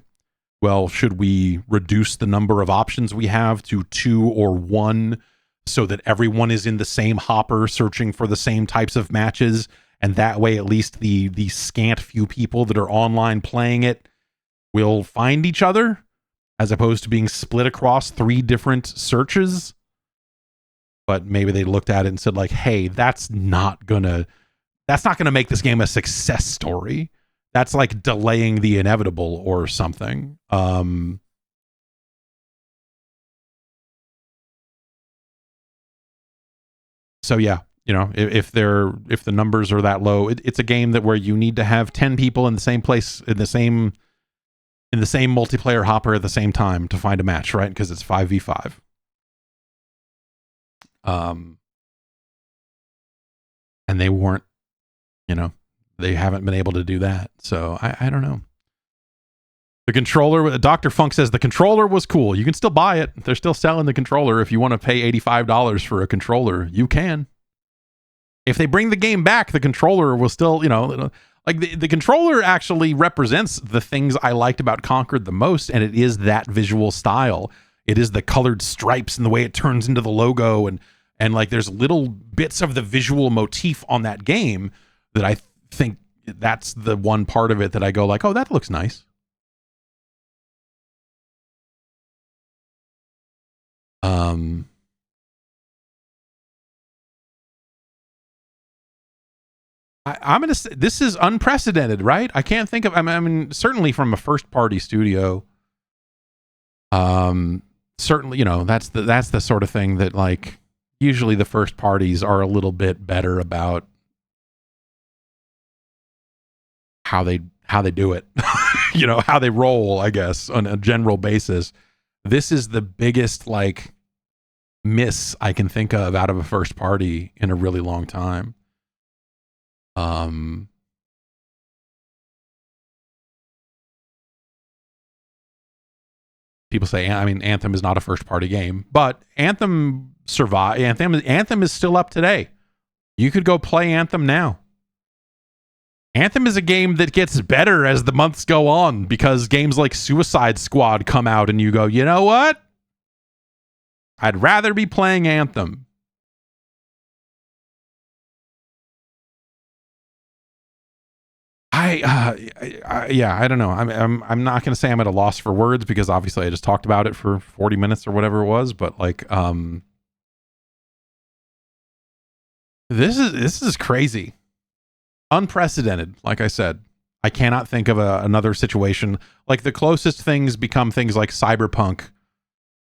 well, should we reduce the number of options we have to 2 or 1 so that everyone is in the same hopper searching for the same types of matches, and that way at least the scant few people that are online playing it will find each other, as opposed to being split across 3 different searches? But maybe they looked at it and said, hey, that's not gonna make this game a success story. That's like delaying the inevitable or something. So yeah, if the numbers are that low, it's a game that where you need to have 10 people in the same place in the same multiplayer hopper at the same time to find a match, right? Because it's 5v5. And they weren't, they haven't been able to do that. So I don't know. The controller, Dr. Funk says the controller was cool. You can still buy it. They're still selling the controller. If you want to pay $85 for a controller, you can. If they bring the game back, the controller will still, like the controller actually represents the things I liked about Concord the most, and it is that visual style. It is the colored stripes and the way it turns into the logo, and like there's little bits of the visual motif on that game that I think that's the one part of it that I go like, oh, that looks nice. I'm going to say this is unprecedented, right? I can't think of, I mean, certainly from a first party studio. Certainly, that's the sort of thing that like usually the first parties are a little bit better about how they do it, how they roll, I guess, on a general basis. This is the biggest like miss I can think of out of a first party in a really long time. People say, I mean, Anthem is not a first party game, but Anthem survived. Anthem is still up today. You could go play Anthem now. Anthem is a game that gets better as the months go on because games like Suicide Squad come out and you go, you know what? I'd rather be playing Anthem. I don't know. I'm not going to say I'm at a loss for words because obviously I just talked about it for 40 minutes or whatever it was, but like this is crazy. Unprecedented, like I said. I cannot think of another situation. Like the closest things become things like Cyberpunk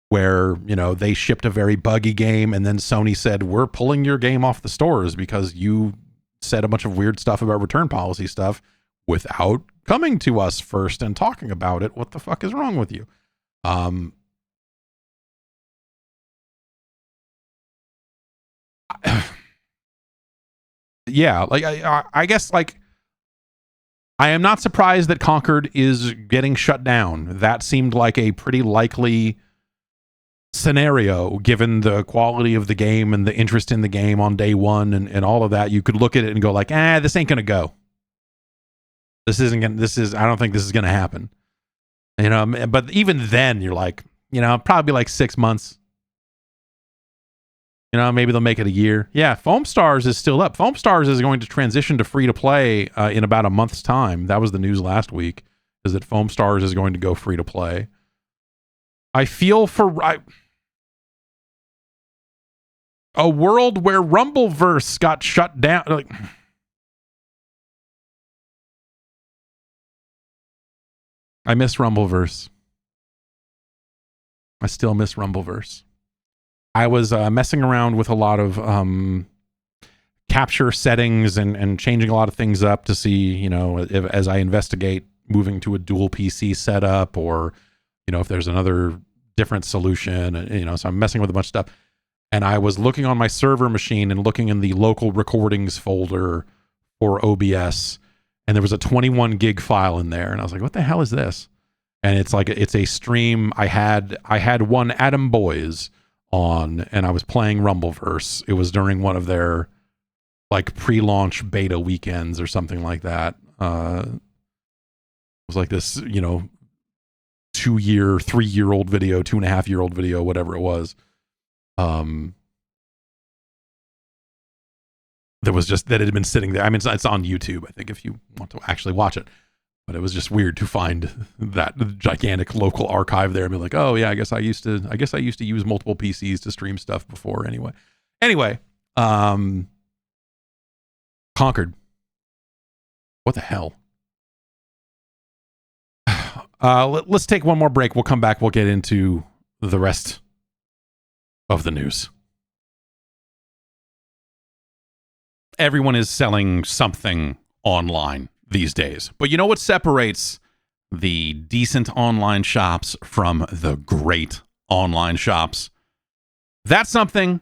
where, they shipped a very buggy game and then Sony said, "We're pulling your game off the stores because you said a bunch of weird stuff about return policy stuff without coming to us first and talking about it. What the fuck is wrong with you?" Yeah, like I guess like I am not surprised that Concord is getting shut down. That seemed like a pretty likely scenario given the quality of the game and the interest in the game on day one and all of that. You could look at it and go like, this ain't gonna go. I don't think this is gonna happen. But even then you're like, probably like 6 months. Maybe they'll make it a year. Yeah, Foam Stars is still up. Foam Stars is going to transition to free to play in about a month's time. That was the news last week, is that Foam Stars is going to go free to play. I feel for a world where Rumbleverse got shut down. Like, I miss Rumbleverse. I still miss Rumbleverse. I was messing around with a lot of capture settings and changing a lot of things up to see, as I investigate moving to a dual PC setup or, if there's another different solution, so I'm messing with a bunch of stuff. And I was looking on my server machine and looking in the local recordings folder for OBS, and there was a 21 gig file in there. And I was like, what the hell is this? And it's like, it's a stream. I had one Atom Boys on and I was playing Rumbleverse. It was during one of their like pre-launch beta weekends or something like that. It was like this, 3-year-old video, 2.5-year-old video, whatever it was. There was just that it had been sitting there. I mean, it's on YouTube, I think, if you want to actually watch it. But it was just weird to find that gigantic local archive there and be like, oh yeah, I guess I used to use multiple PCs to stream stuff before anyway. Concord. What the hell? Let's take one more break. We'll come back. We'll get into the rest of the news. everyone is selling something online these days. But you know what separates the decent online shops from the great online shops? That something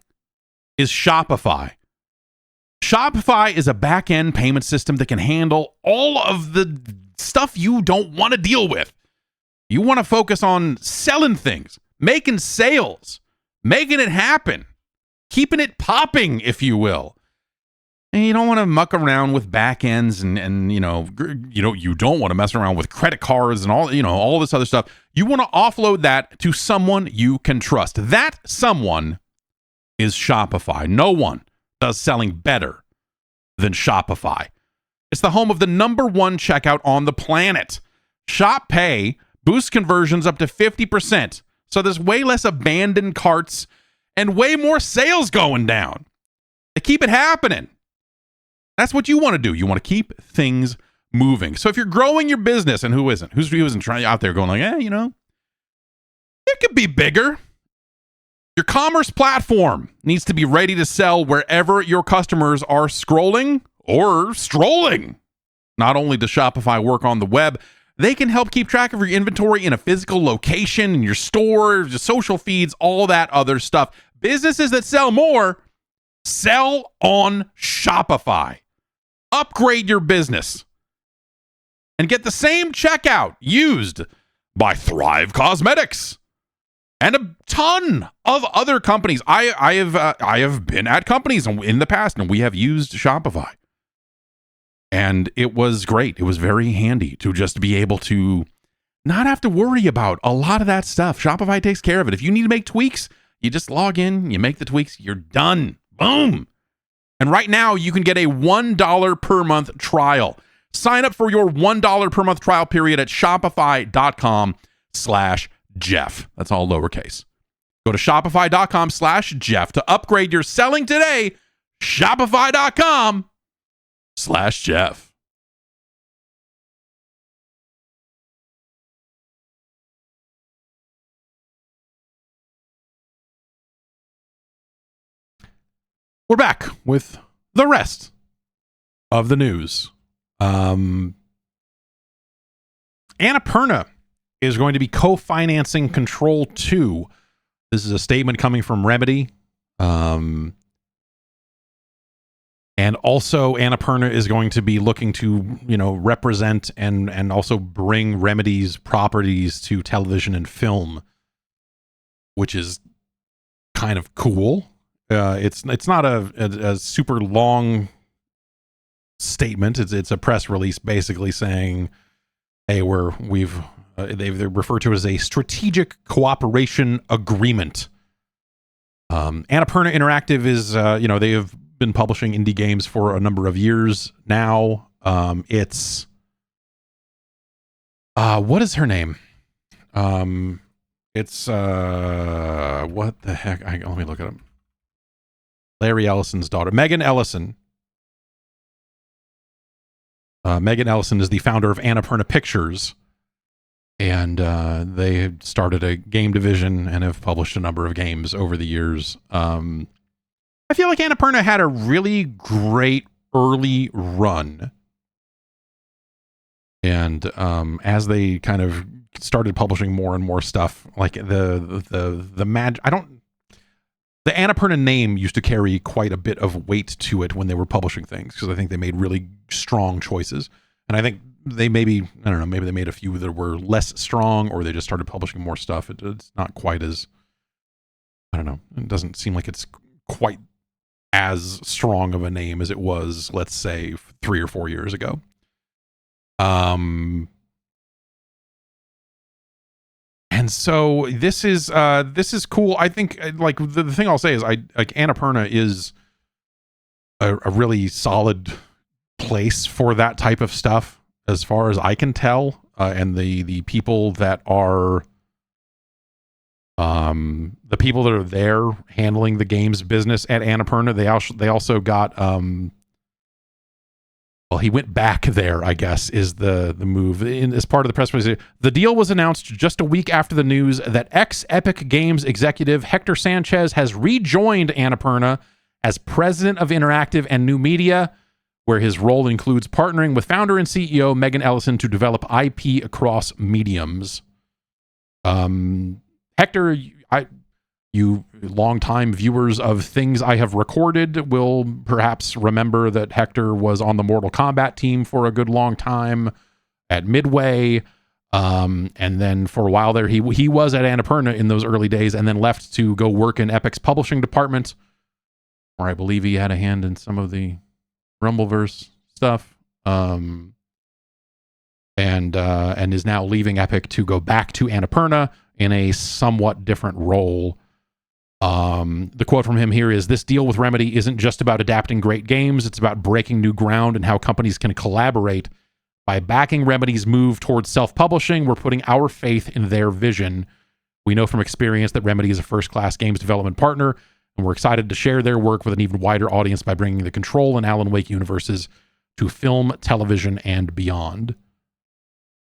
is Shopify. Shopify is a back-end payment system that can handle all of the stuff you don't want to deal with. You want to focus on selling things, making sales, making it happen, keeping it popping, if you will. And you don't want to muck around with back ends and you don't want to mess around with credit cards and all this other stuff. You want to offload that to someone you can trust. That someone is Shopify. No one does selling better than Shopify. It's the home of the #1 checkout on the planet. Shop Pay boosts conversions up to 50%. So there's way less abandoned carts and way more sales going down. They keep it happening. That's what you want to do. You want to keep things moving. So if you're growing your business, and who isn't trying out there going like, it could be bigger. Your commerce platform needs to be ready to sell wherever your customers are scrolling or strolling. Not only does Shopify work on the web, they can help keep track of your inventory in a physical location, in your store, your social feeds, all that other stuff. Businesses that sell more sell on Shopify. Upgrade your business and get the same checkout used by Thrive Cosmetics and a ton of other companies. I have been at companies in the past, and we have used Shopify. And it was great. It was very handy to just be able to not have to worry about a lot of that stuff. Shopify takes care of it. If you need to make tweaks, you just log in, you make the tweaks, you're done. Boom. And right now, you can get a $1 per month trial. Sign up for your $1 per month trial period at shopify.com/Jeff. That's all lowercase. Go to shopify.com/Jeff to upgrade your selling today. Shopify.com/Jeff. We're back with the rest of the news. Annapurna is going to be co-financing Control 2. This is a statement coming from Remedy. And also Annapurna is going to be looking to, represent and also bring Remedy's properties to television and film, which is kind of cool. It's not a super long statement. It's a press release basically saying, hey, they refer to it as a strategic cooperation agreement. Annapurna Interactive is, they have been publishing indie games for a number of years now. It's what is her name? It's what the heck? Let me look it up. Larry Ellison's daughter, Megan Ellison. Megan Ellison is the founder of Annapurna Pictures, and they started a game division and have published a number of games over the years. I feel like Annapurna had a really great early run, and as they kind of started publishing more and more stuff, like the Annapurna name used to carry quite a bit of weight to it when they were publishing things, because I think they made really strong choices. And I think they maybe they made a few that were less strong, or they just started publishing more stuff. It's not quite as, it doesn't seem like it's quite as strong of a name as it was, let's say, 3 or 4 years ago. And so this is cool. I think like the thing I'll say is Annapurna is a really solid place for that type of stuff, as far as I can tell. And the people that are there handling the games business at Annapurna, they also got he went back there, I guess, is the move. As part of the press release, the deal was announced just a week after the news that ex-Epic Games executive Hector Sanchez has rejoined Annapurna as president of Interactive and New Media, where his role includes partnering with founder and CEO Megan Ellison to develop IP across mediums. Hector, you longtime viewers of things I have recorded will perhaps remember that Hector was on the Mortal Kombat team for a good long time at Midway. And then for a while there, he was at Annapurna in those early days and then left to go work in Epic's publishing department, where I believe he had a hand in some of the Rumbleverse stuff. And is now leaving Epic to go back to Annapurna in a somewhat different role. The quote from him here is, "This deal with Remedy isn't just about adapting great games. It's about breaking new ground and how companies can collaborate. By backing Remedy's move towards self-publishing, we're putting our faith in their vision. We know from experience that Remedy is a first-class games development partner, and we're excited to share their work with an even wider audience by bringing the Control and Alan Wake universes to film, television, and beyond."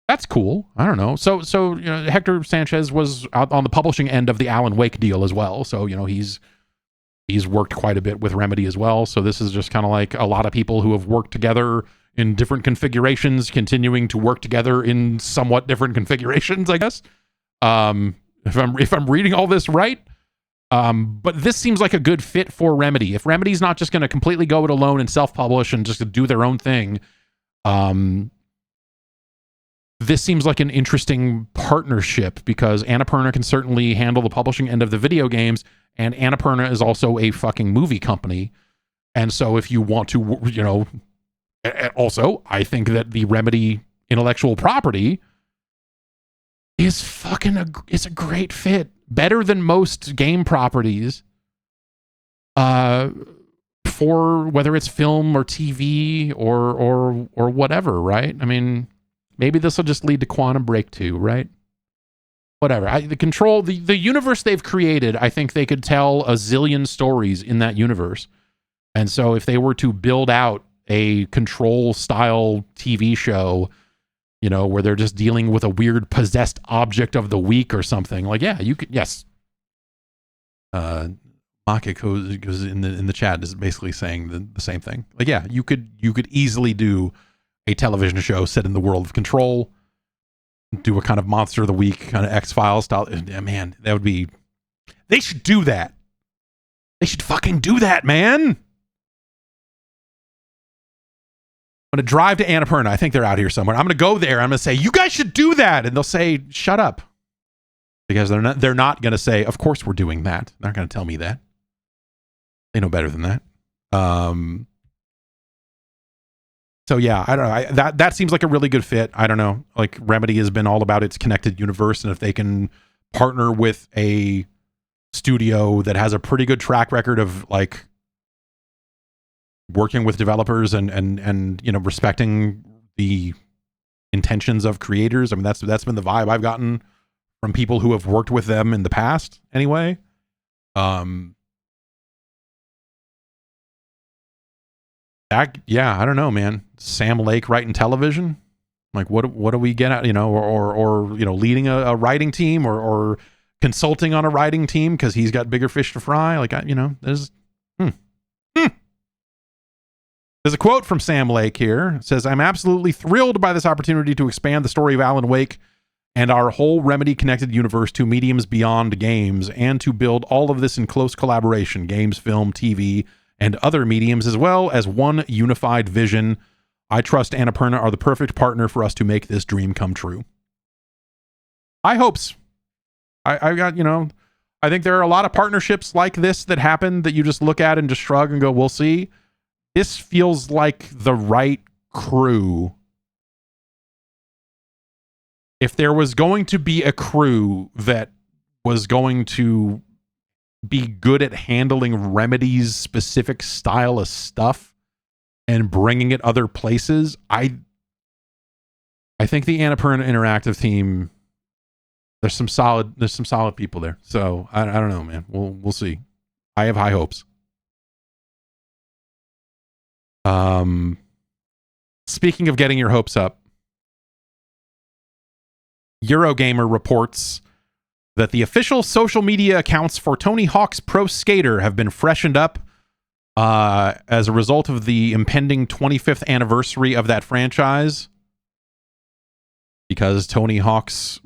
That's cool. I don't know. So you know, Hector Sanchez was out on the publishing end of the Alan Wake deal as well. So, you know, he's worked quite a bit with Remedy as well. So this is just kind of like a lot of people who have worked together in different configurations, continuing to work together in somewhat different configurations, I guess. If I'm reading all this right. But this seems like a good fit for Remedy. If Remedy's not just going to completely go it alone and self-publish and just do their own thing, this seems like an interesting partnership because Annapurna can certainly handle the publishing end of the video games, and Annapurna is also a fucking movie company. And so if you want to, you know, also, I think that the Remedy intellectual property is it's a great fit. Better than most game properties for whether it's film or TV or whatever, right? I mean, maybe this will just lead to Quantum Break 2, right? Whatever. The universe they've created, I think they could tell a zillion stories in that universe. And so if they were to build out a Control style TV show, you know, where they're just dealing with a weird possessed object of the week or something, like, yeah, you could, yes. Maka goes in the chat is basically saying the same thing. Like, yeah, you could easily do a television show set in the world of Control, do a kind of Monster of the Week, kind of X-Files style. Yeah, man, that would be... They should do that. They should fucking do that, man. I'm going to drive to Annapurna. I think they're out here somewhere. I'm going to go there. I'm going to say, you guys should do that. And they'll say, shut up. Because they're not going to say, of course we're doing that. They're not going to tell me that. They know better than that. So yeah, I don't know. That seems like a really good fit. I don't know. Like, Remedy has been all about its connected universe, and if they can partner with a studio that has a pretty good track record of like working with developers and you know, respecting the intentions of creators. I mean, that's been the vibe I've gotten from people who have worked with them in the past anyway. Yeah, I don't know, man. Sam Lake writing television, like what do we get at, you know, or you know, leading a writing team or consulting on a writing team because he's got bigger fish to fry. Like, you know, there's a quote from Sam Lake here. It says, "I'm absolutely thrilled by this opportunity to expand the story of Alan Wake and our whole Remedy connected universe to mediums beyond games, and to build all of this in close collaboration, games, film, TV, and other mediums, as well as one unified vision. I trust Annapurna are the perfect partner for us to make this dream come true." High hopes. I got, you know, I think there are a lot of partnerships like this that happen that you just look at and just shrug and go, we'll see. This feels like the right crew. If there was going to be a crew that was going to be good at handling Remedy's specific style of stuff and bringing it other places, I think the Annapurna Interactive team, there's some solid people there. So I don't know, man. We'll see. I have high hopes. Speaking of getting your hopes up, Eurogamer reports that the official social media accounts for Tony Hawk's Pro Skater have been freshened up As a result of the impending 25th anniversary of that franchise, because Tony Hawk's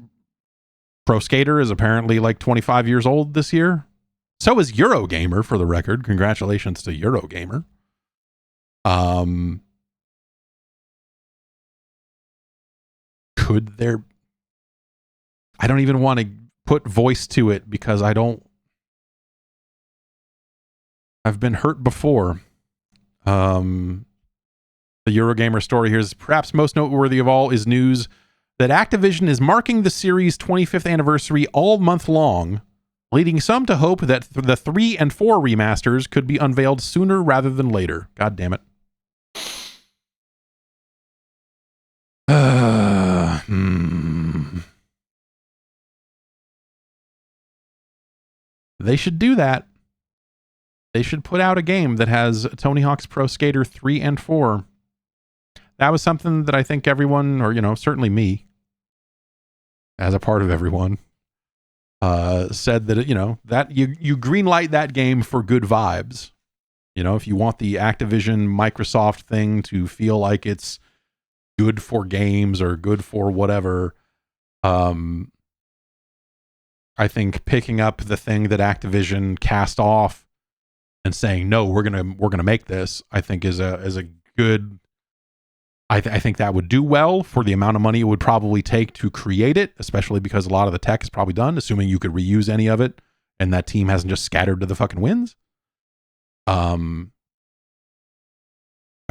Pro Skater is apparently like 25 years old this year. So is Eurogamer, for the record. Congratulations to Eurogamer. Could there... I don't even want to put voice to it because I've been hurt before. The Eurogamer story here is perhaps most noteworthy of all is news that Activision is marking the series' 25th anniversary all month long, leading some to hope that the 3 and 4 remasters could be unveiled sooner rather than later. God damn it. They should do that. They should put out a game that has Tony Hawk's Pro Skater 3 and 4. That was something that I think everyone, or, certainly me, as a part of everyone, said that, that you greenlight that game for good vibes. If you want the Activision Microsoft thing to feel like it's good for games or good for whatever, I think picking up the thing that Activision cast off and saying, no, we're gonna make this, I think is a good. I think that would do well for the amount of money it would probably take to create it, especially because a lot of the tech is probably done, assuming you could reuse any of it and that team hasn't just scattered to the fucking winds. I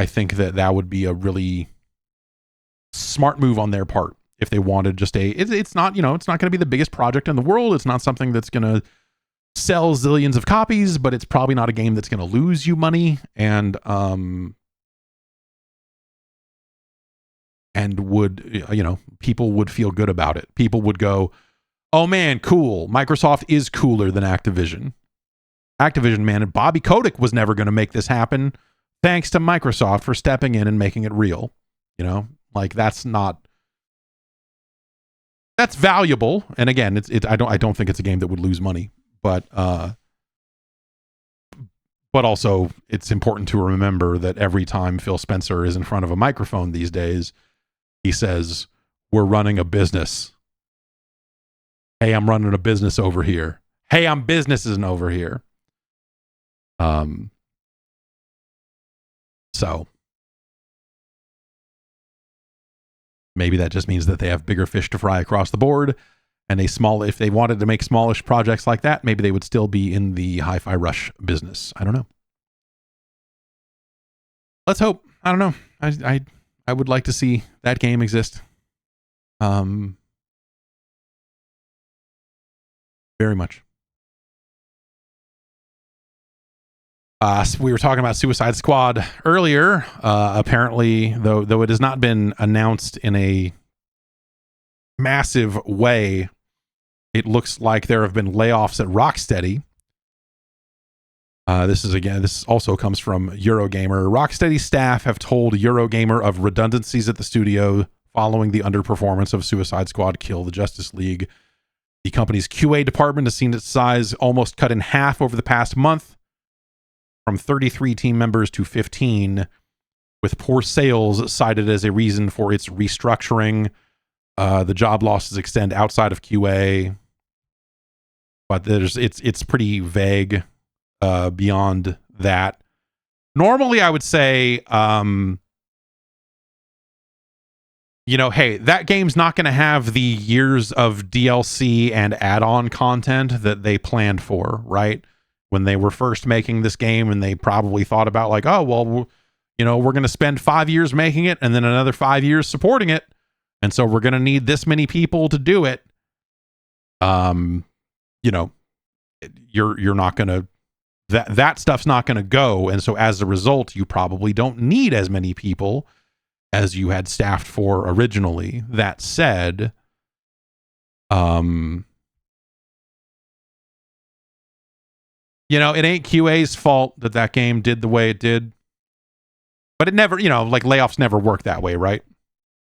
think that would be a really smart move on their part if they wanted just it's not, it's not going to be the biggest project in the world. It's not something that's going to sell zillions of copies, but it's probably not a game that's going to lose you money and would, people would feel good about it. People would go, oh man, cool. Microsoft is cooler than Activision. Activision, man, and Bobby Kotick was never going to make this happen. Thanks to Microsoft for stepping in and making it real. That's valuable. And again, I don't think it's a game that would lose money, but also it's important to remember that every time Phil Spencer is in front of a microphone these days, he says, we're running a business. Hey, I'm running a business over here. Hey, I'm businessing over here. So maybe that just means that they have bigger fish to fry across the board, and if they wanted to make smallish projects like that, maybe they would still be in the Hi-Fi Rush business. I don't know. Let's hope. I don't know. I would like to see that game exist. Very much. We were talking about Suicide Squad earlier. Apparently, though it has not been announced in a massive way, it looks like there have been layoffs at Rocksteady. This also comes from Eurogamer. Rocksteady staff have told Eurogamer of redundancies at the studio following the underperformance of Suicide Squad Kill the Justice League. The company's QA department has seen its size almost cut in half over the past month, from 33 team members to 15, with poor sales cited as a reason for its restructuring. The job losses extend outside of QA, but it's pretty vague beyond that. Normally, I would say, hey, that game's not going to have the years of DLC and add-on content that they planned for, right? When they were first making this game, and they probably thought about like, oh, well, we're going to spend 5 years making it and then another 5 years supporting it. And so we're going to need this many people to do it. You're not going to, that stuff's not going to go. And so as a result, you probably don't need as many people as you had staffed for originally. That said, it ain't QA's fault that game did the way it did. But it never, layoffs never work that way, right?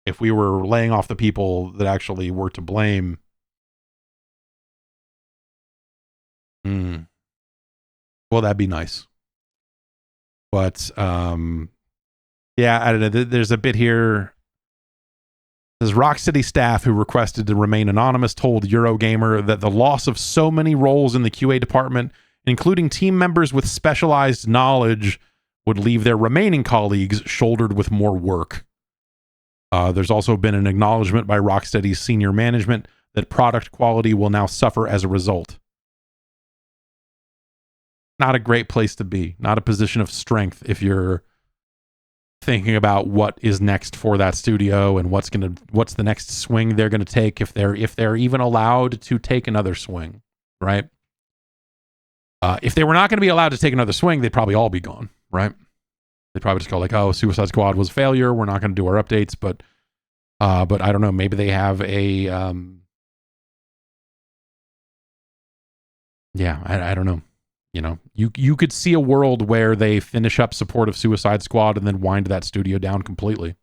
If we were laying off the people that actually were to blame. Well, that'd be nice. But yeah, I don't know. There's a bit here. There's Rocksteady staff who requested to remain anonymous told Eurogamer that the loss of so many roles in the QA department, including team members with specialized knowledge, would leave their remaining colleagues shouldered with more work. There's also been an acknowledgement by Rocksteady's senior management that product quality will now suffer as a result. Not a great place to be. Not a position of strength if you're thinking about what is next for that studio and what's the next swing they're gonna take, if they're even allowed to take another swing, right? If they were not going to be allowed to take another swing, they'd probably all be gone, right? They'd probably just go like, "Oh, Suicide Squad was a failure. We're not going to do our updates." But I don't know. Maybe they have a yeah. I don't know. You know, you could see a world where they finish up support of Suicide Squad and then wind that studio down completely.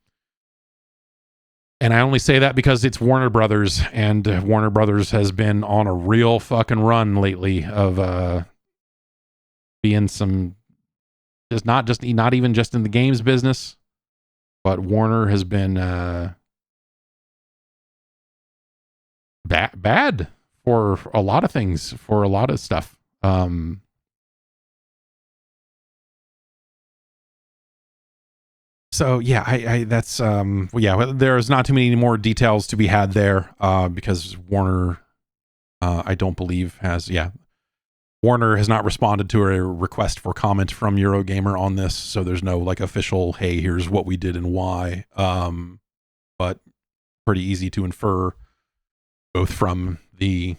And I only say that because it's Warner Brothers, and Warner Brothers has been on a real fucking run lately of being some, not even just in the games business, but Warner has been bad for a lot of things, for a lot of stuff. So yeah, I that's well, yeah, there's not too many more details to be had there because Warner, I don't believe Warner has not responded to a request for comment from Eurogamer on this, so there's no like official, hey, here's what we did and why. But pretty easy to infer both from the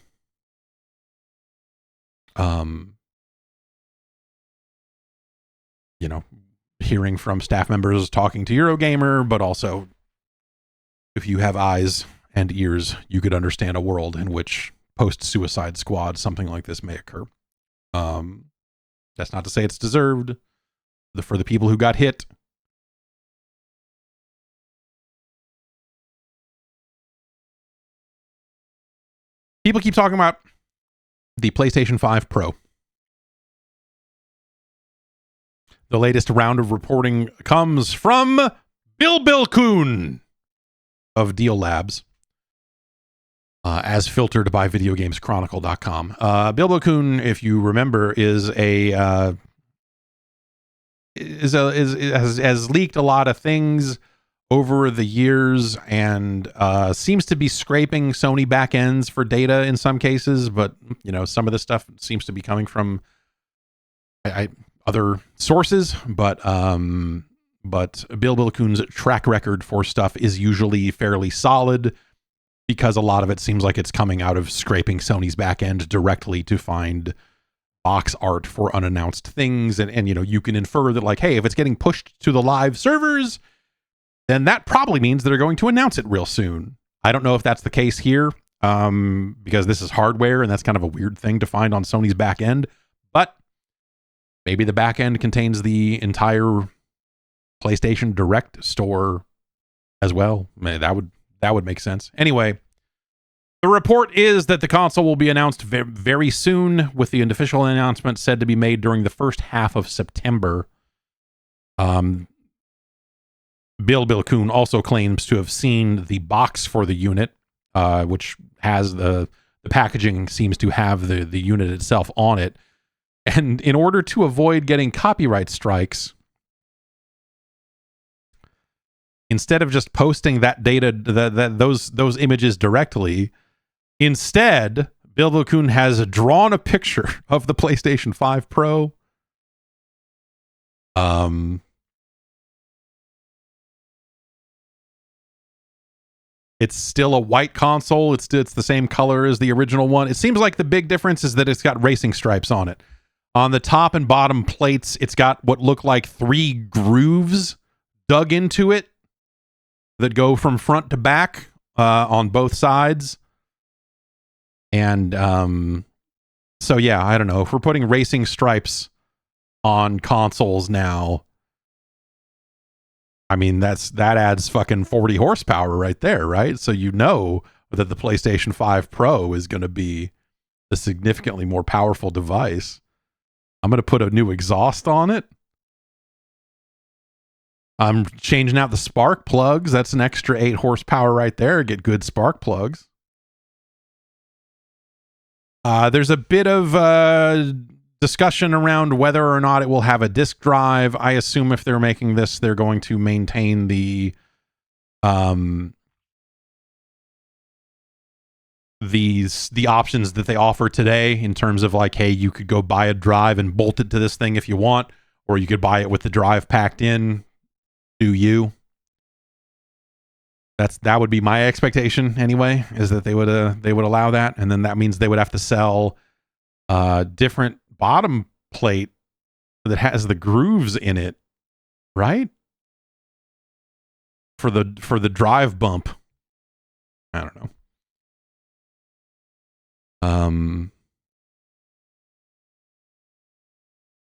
you know, hearing from staff members talking to Eurogamer, but also if you have eyes and ears, you could understand a world in which post-Suicide Squad something like this may occur. That's not to say it's deserved for the people who got hit. People keep talking about the PlayStation 5 Pro. The latest round of reporting comes from Bill Kuhn of Deal Labs, as filtered by VideoGamesChronicle.com. Bill Kuhn, if you remember, has leaked a lot of things over the years and seems to be scraping Sony backends for data in some cases, but you know, some of this stuff seems to be coming from other sources, but Bill Kuhn's track record for stuff is usually fairly solid because a lot of it seems like it's coming out of scraping Sony's back end directly to find box art for unannounced things. And you know, you can infer that like, hey, if it's getting pushed to the live servers, then that probably means they're going to announce it real soon. I don't know if that's the case here, because this is hardware and that's kind of a weird thing to find on Sony's back end, but maybe the back end contains the entire PlayStation Direct store as well. That would make sense. Anyway, the report is that the console will be announced very soon, with the official announcement said to be made during the first half of September. Bill Kuhn also claims to have seen the box for the unit, which has the packaging seems to have the unit itself on it. And in order to avoid getting copyright strikes, instead of just posting that data, those images directly, instead, Bill Kuhn has drawn a picture of the PlayStation 5 Pro. It's still a white console. It's the same color as the original one. It seems like the big difference is that it's got racing stripes on it. On the top and bottom plates, it's got what look like 3 grooves dug into it that go from front to back on both sides. And so, yeah, I don't know. If we're putting racing stripes on consoles now, I mean, that adds fucking 40 horsepower right there, right? So you know that the PlayStation 5 Pro is going to be a significantly more powerful device. I'm going to put a new exhaust on it. I'm changing out the spark plugs. That's an extra 8 horsepower right there. Get good spark plugs. There's a bit of discussion around whether or not it will have a disk drive. I assume if they're making this, they're going to maintain the options that they offer today in terms of like, hey, you could go buy a drive and bolt it to this thing if you want, or you could buy it with the drive packed in. Do you? That would be my expectation anyway, is that they would allow that, and then that means they would have to sell different bottom plate that has the grooves in it, right? For the drive bump. I don't know.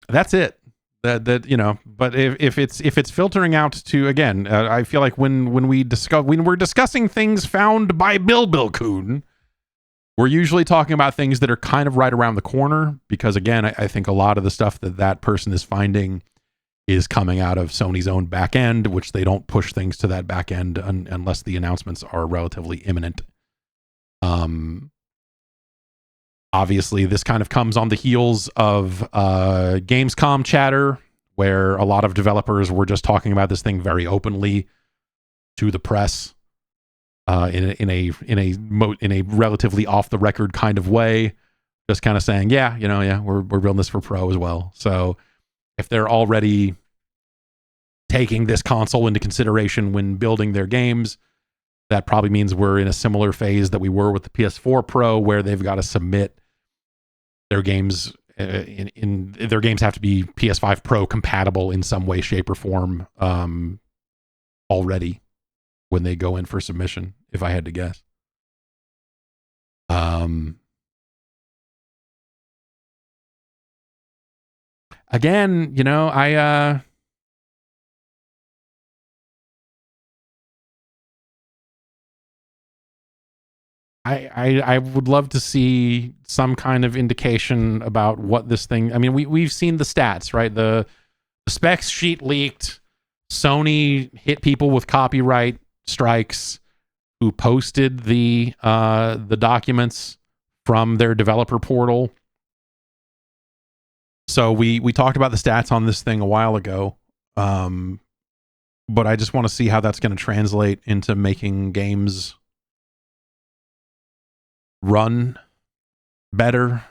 That's it. That you know, but if it's filtering out to, again, I feel like when we're discussing things found by Bill Coon, we're usually talking about things that are kind of right around the corner, because again, I think a lot of the stuff that person is finding is coming out of Sony's own back end, which they don't push things to that back end unless the announcements are relatively imminent. Obviously, this kind of comes on the heels of Gamescom chatter, where a lot of developers were just talking about this thing very openly to the press, in a relatively off the record kind of way, just kind of saying, we're building this for Pro as well. So if they're already taking this console into consideration when building their games, that probably means we're in a similar phase that we were with the PS4 Pro, where they've got to submit their games their games have to be PS5 Pro compatible in some way, shape, or form already when they go in for submission, if I had to guess. Again, I would love to see some kind of indication about what this thing. I mean, we've seen the stats, right? The specs sheet leaked. Sony hit people with copyright strikes who posted the documents from their developer portal. So we talked about the stats on this thing a while ago, but I just want to see how that's going to translate into making games run better,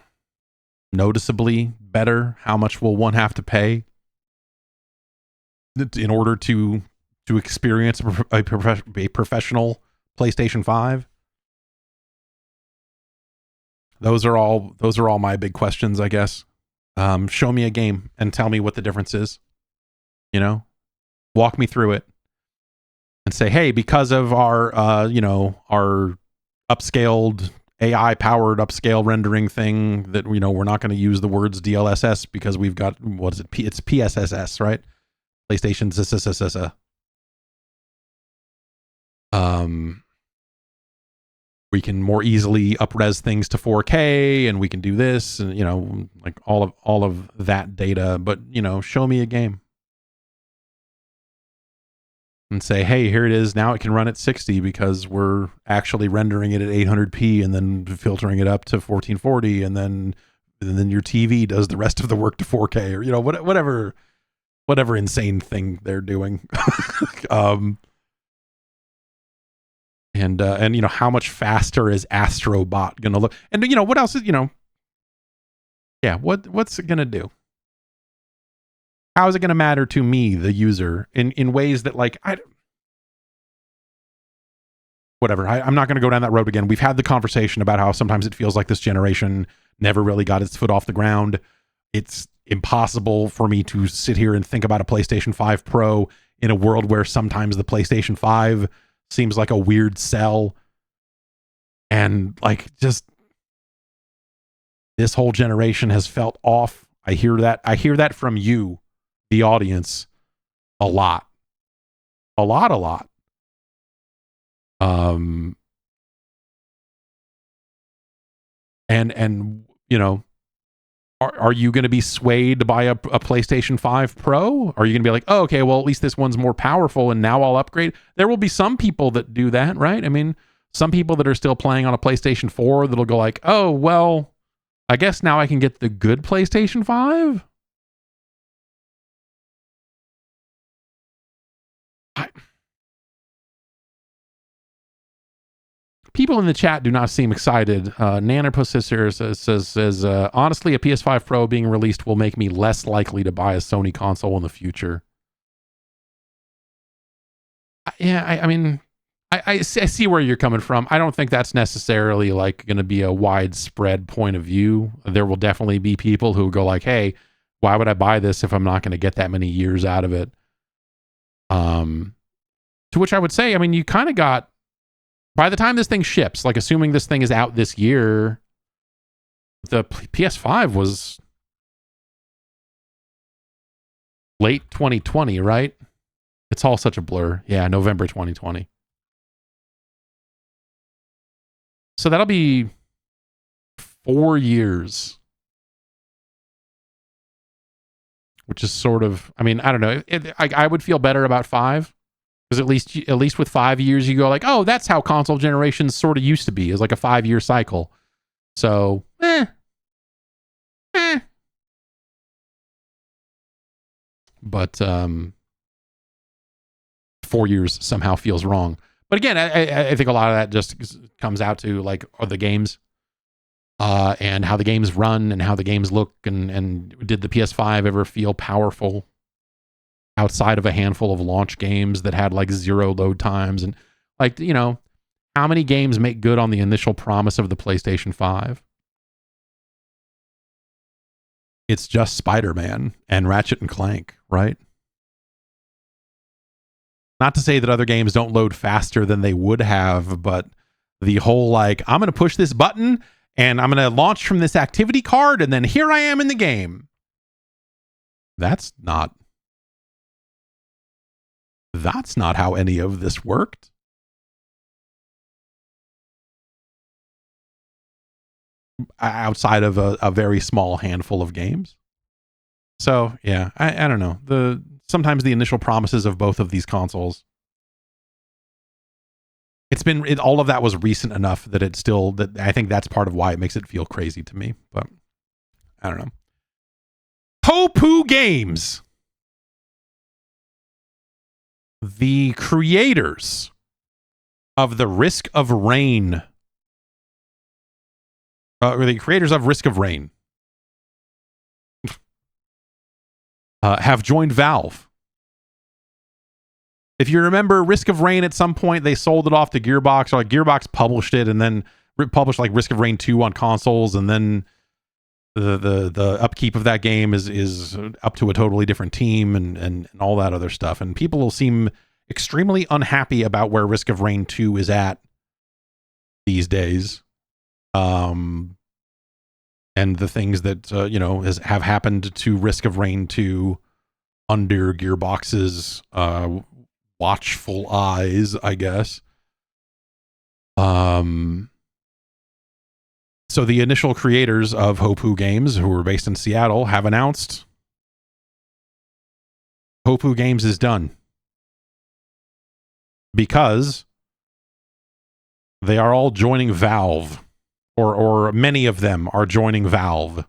noticeably better. How much will one have to pay in order to experience a professional PlayStation 5? Those are all my big questions, I guess. Show me a game and tell me what the difference is. Walk me through it and say, hey, because of our our upscaled AI powered upscale rendering thing that we're not going to use the words DLSS because we've got, what is it? It's PSSS, right? PlayStation's SSSS. We can more easily up-res things to 4K, and we can do this, and like all of that data. But show me a game and say, hey, here it is. Now it can run at 60 because we're actually rendering it at 800p and then filtering it up to 1440, and then your TV does the rest of the work to 4K, or whatever insane thing they're doing. And how much faster is Astrobot gonna look? And what else is what's it gonna do? How is it gonna matter to me, the user, in ways that, like, whatever. I'm not gonna go down that road again. We've had the conversation about how sometimes it feels like this generation never really got its foot off the ground. It's impossible for me to sit here and think about a PlayStation 5 Pro in a world where sometimes the PlayStation 5 seems like a weird sell, and like, just this whole generation has felt off. I hear that from you, the audience, a lot. And Are you going to be swayed by a PlayStation 5 Pro? Are you going to be like, oh, okay, well, at least this one's more powerful and now I'll upgrade? There will be some people that do that, right? I mean, some people that are still playing on a PlayStation 4 that'll go like, oh, well, I guess now I can get the good PlayStation 5? People in the chat do not seem excited. Nanopus says, honestly, a PS5 Pro being released will make me less likely to buy a Sony console in the future. I mean, I see where you're coming from. I don't think that's necessarily like going to be a widespread point of view. There will definitely be people who go like, hey, why would I buy this if I'm not going to get that many years out of it? To which I would say, I mean, you kind of got, by the time this thing ships, like assuming this thing is out this year, the PS5 was late 2020, right? It's all such a blur. Yeah, November 2020. So that'll be 4 years. Which is sort of, I mean, I don't know. I would feel better about 5. Because at least with 5 years, you go like, oh, that's how console generations sort of used to be, is like a 5-year cycle. So, But 4 years somehow feels wrong. But again, I think a lot of that just comes out to like, are the games and how the games run and how the games look, and did the PS5 ever feel powerful outside of a handful of launch games that had like 0 load times, and like, you know, how many games make good on the initial promise of the PlayStation 5? It's just Spider-Man and Ratchet and Clank, right? Not to say that other games don't load faster than they would have, but the whole like, I'm going to push this button and I'm going to launch from this activity card and then here I am in the game. That's not how any of this worked. Outside of a very small handful of games. So yeah, I don't know. Sometimes the initial promises of both of these consoles, all of that was recent enough that that I think that's part of why it makes it feel crazy to me. But I don't know. Hopoo Games, the creators of the Risk of Rain, or the creators of Risk of Rain, have joined Valve. If you remember, Risk of Rain, at some point they sold it off to Gearbox, or like Gearbox published it and then published like Risk of Rain 2 on consoles, and then the upkeep of that game is up to a totally different team and all that other stuff. And people will seem extremely unhappy about where Risk of Rain 2 is at these days. And the things that, have happened to Risk of Rain 2 under Gearbox's watchful eyes, I guess. So the initial creators of Hopoo Games, who were based in Seattle, have announced Hopoo Games is done. Because they are all joining Valve. Or many of them are joining Valve.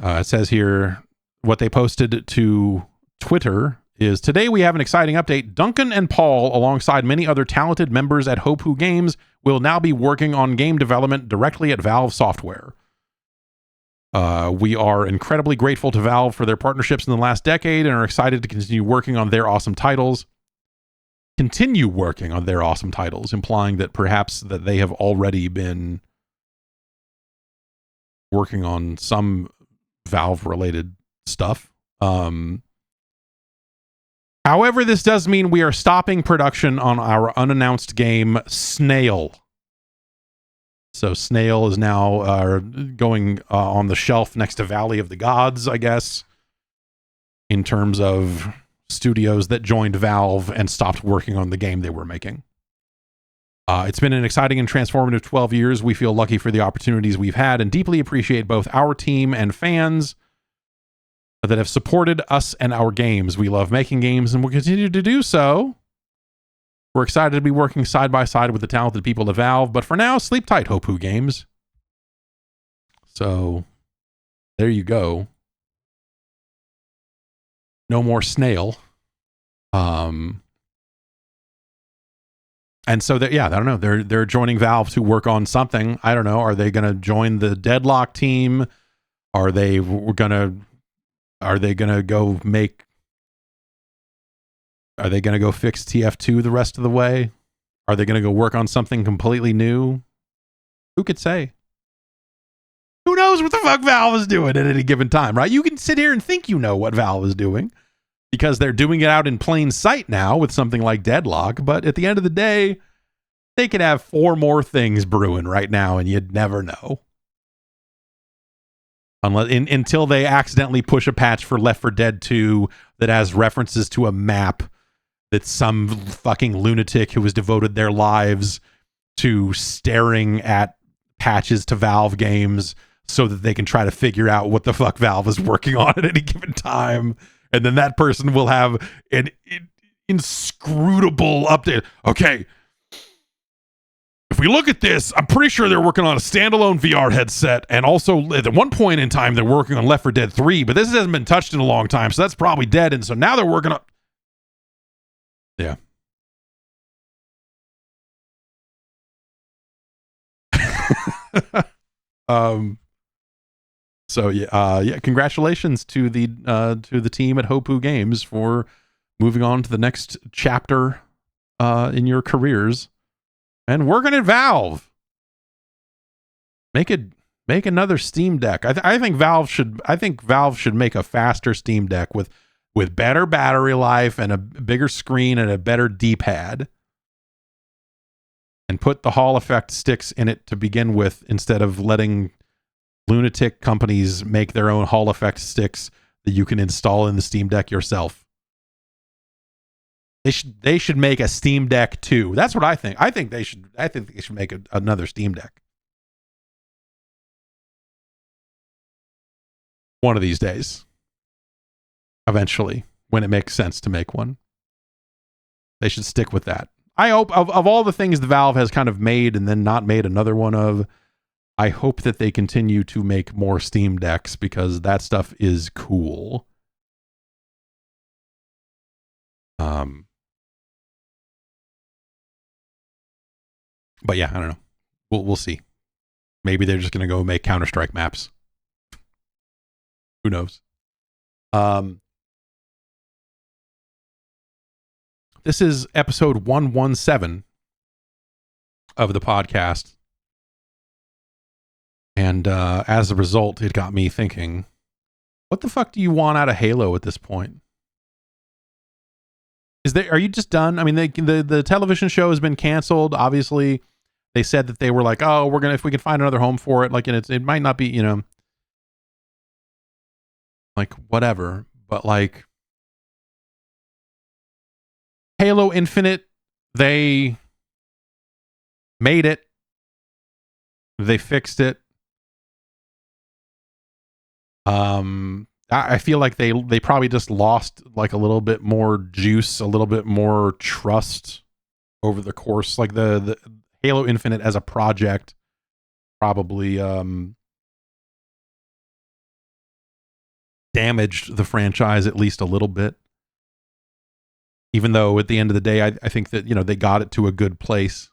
It says here, what they posted to Twitter is, today we have an exciting update. Duncan and Paul, alongside many other talented members at Hopoo Games, will now be working on game development directly at Valve Software. We are incredibly grateful to Valve for their partnerships in the last decade and are excited to continue working on their awesome titles. Implying that perhaps that they have already been working on some Valve-related stuff. However, this does mean we are stopping production on our unannounced game, Snail. So Snail is now going on the shelf next to Valley of the Gods, I guess, in terms of studios that joined Valve and stopped working on the game they were making. It's been an exciting and transformative 12 years. We feel lucky for the opportunities we've had and deeply appreciate both our team and fans that have supported us and our games. We love making games and will continue to do so. We're excited to be working side by side with the talented people of Valve, but for now, sleep tight, Hopoo Games. So, there you go. No more snail. And so that, yeah, I don't know. They're joining Valve to work on something. I don't know. Are they going to join the Deadlock team? Are they gonna go fix TF2 the rest of the way? Are they gonna go work on something completely new? Who could say? Who knows what the fuck Valve is doing at any given time, right? You can sit here and think you know what Valve is doing because they're doing it out in plain sight now with something like Deadlock, but at the end of the day, they could have 4 more things brewing right now and you'd never know. Until they accidentally push a patch for Left 4 Dead 2 that has references to a map that some fucking lunatic who has devoted their lives to staring at patches to Valve games so that they can try to figure out what the fuck Valve is working on at any given time. And then that person will have an inscrutable update. Okay, if we look at this, I'm pretty sure they're working on a standalone VR headset, and also at one point in time they're working on Left 4 Dead 3, but this hasn't been touched in a long time, so that's probably dead, and so now they're working on... Yeah. So yeah, congratulations to the team at Hopoo Games for moving on to the next chapter in your careers. And working at Valve. Make another Steam Deck. I think Valve should make a faster Steam Deck with better battery life and a bigger screen and a better D-pad. And put the Hall effect sticks in it to begin with instead of letting lunatic companies make their own Hall effect sticks that you can install in the Steam Deck yourself. They should make a Steam Deck 2. That's what I think. I think they should make another Steam Deck. One of these days. Eventually, when it makes sense to make one. They should stick with that. I hope of all the things the Valve has kind of made and then not made another one of, I hope that they continue to make more Steam Decks because that stuff is cool. But yeah, I don't know. We'll see. Maybe they're just going to go make Counter-Strike maps. Who knows? This is episode 117 of the podcast. And as a result, it got me thinking, what the fuck do you want out of Halo at this point? Are you just done? I mean, the television show has been canceled. Obviously, they said that they were like, oh, we're gonna, if we can find another home for it, like, and it might not be, you know, like whatever, but like Halo Infinite, they made it, they fixed it. I feel like they probably just lost like a little bit more juice, a little bit more trust over the course. Like the Halo Infinite as a project probably damaged the franchise at least a little bit. Even though at the end of the day, I think that, you know, they got it to a good place.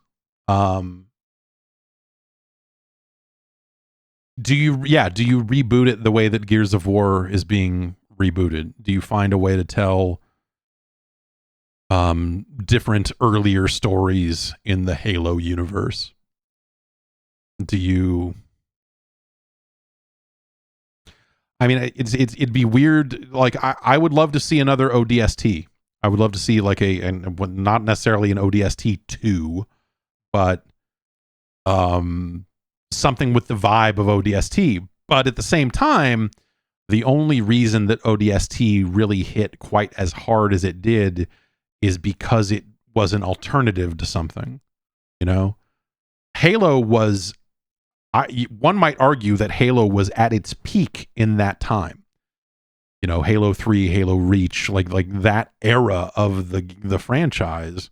Do you reboot it the way that Gears of War is being rebooted? Do you find a way to tell different earlier stories in the Halo universe? Do you... I mean, it'd be weird. Like, I would love to see another ODST. I would love to see like not necessarily an ODST 2, but something with the vibe of ODST. But at the same time, the only reason that ODST really hit quite as hard as it did is because it was an alternative to something. You know, Halo was, one might argue that Halo was at its peak in that time. You know, Halo 3, Halo Reach, like that era of the franchise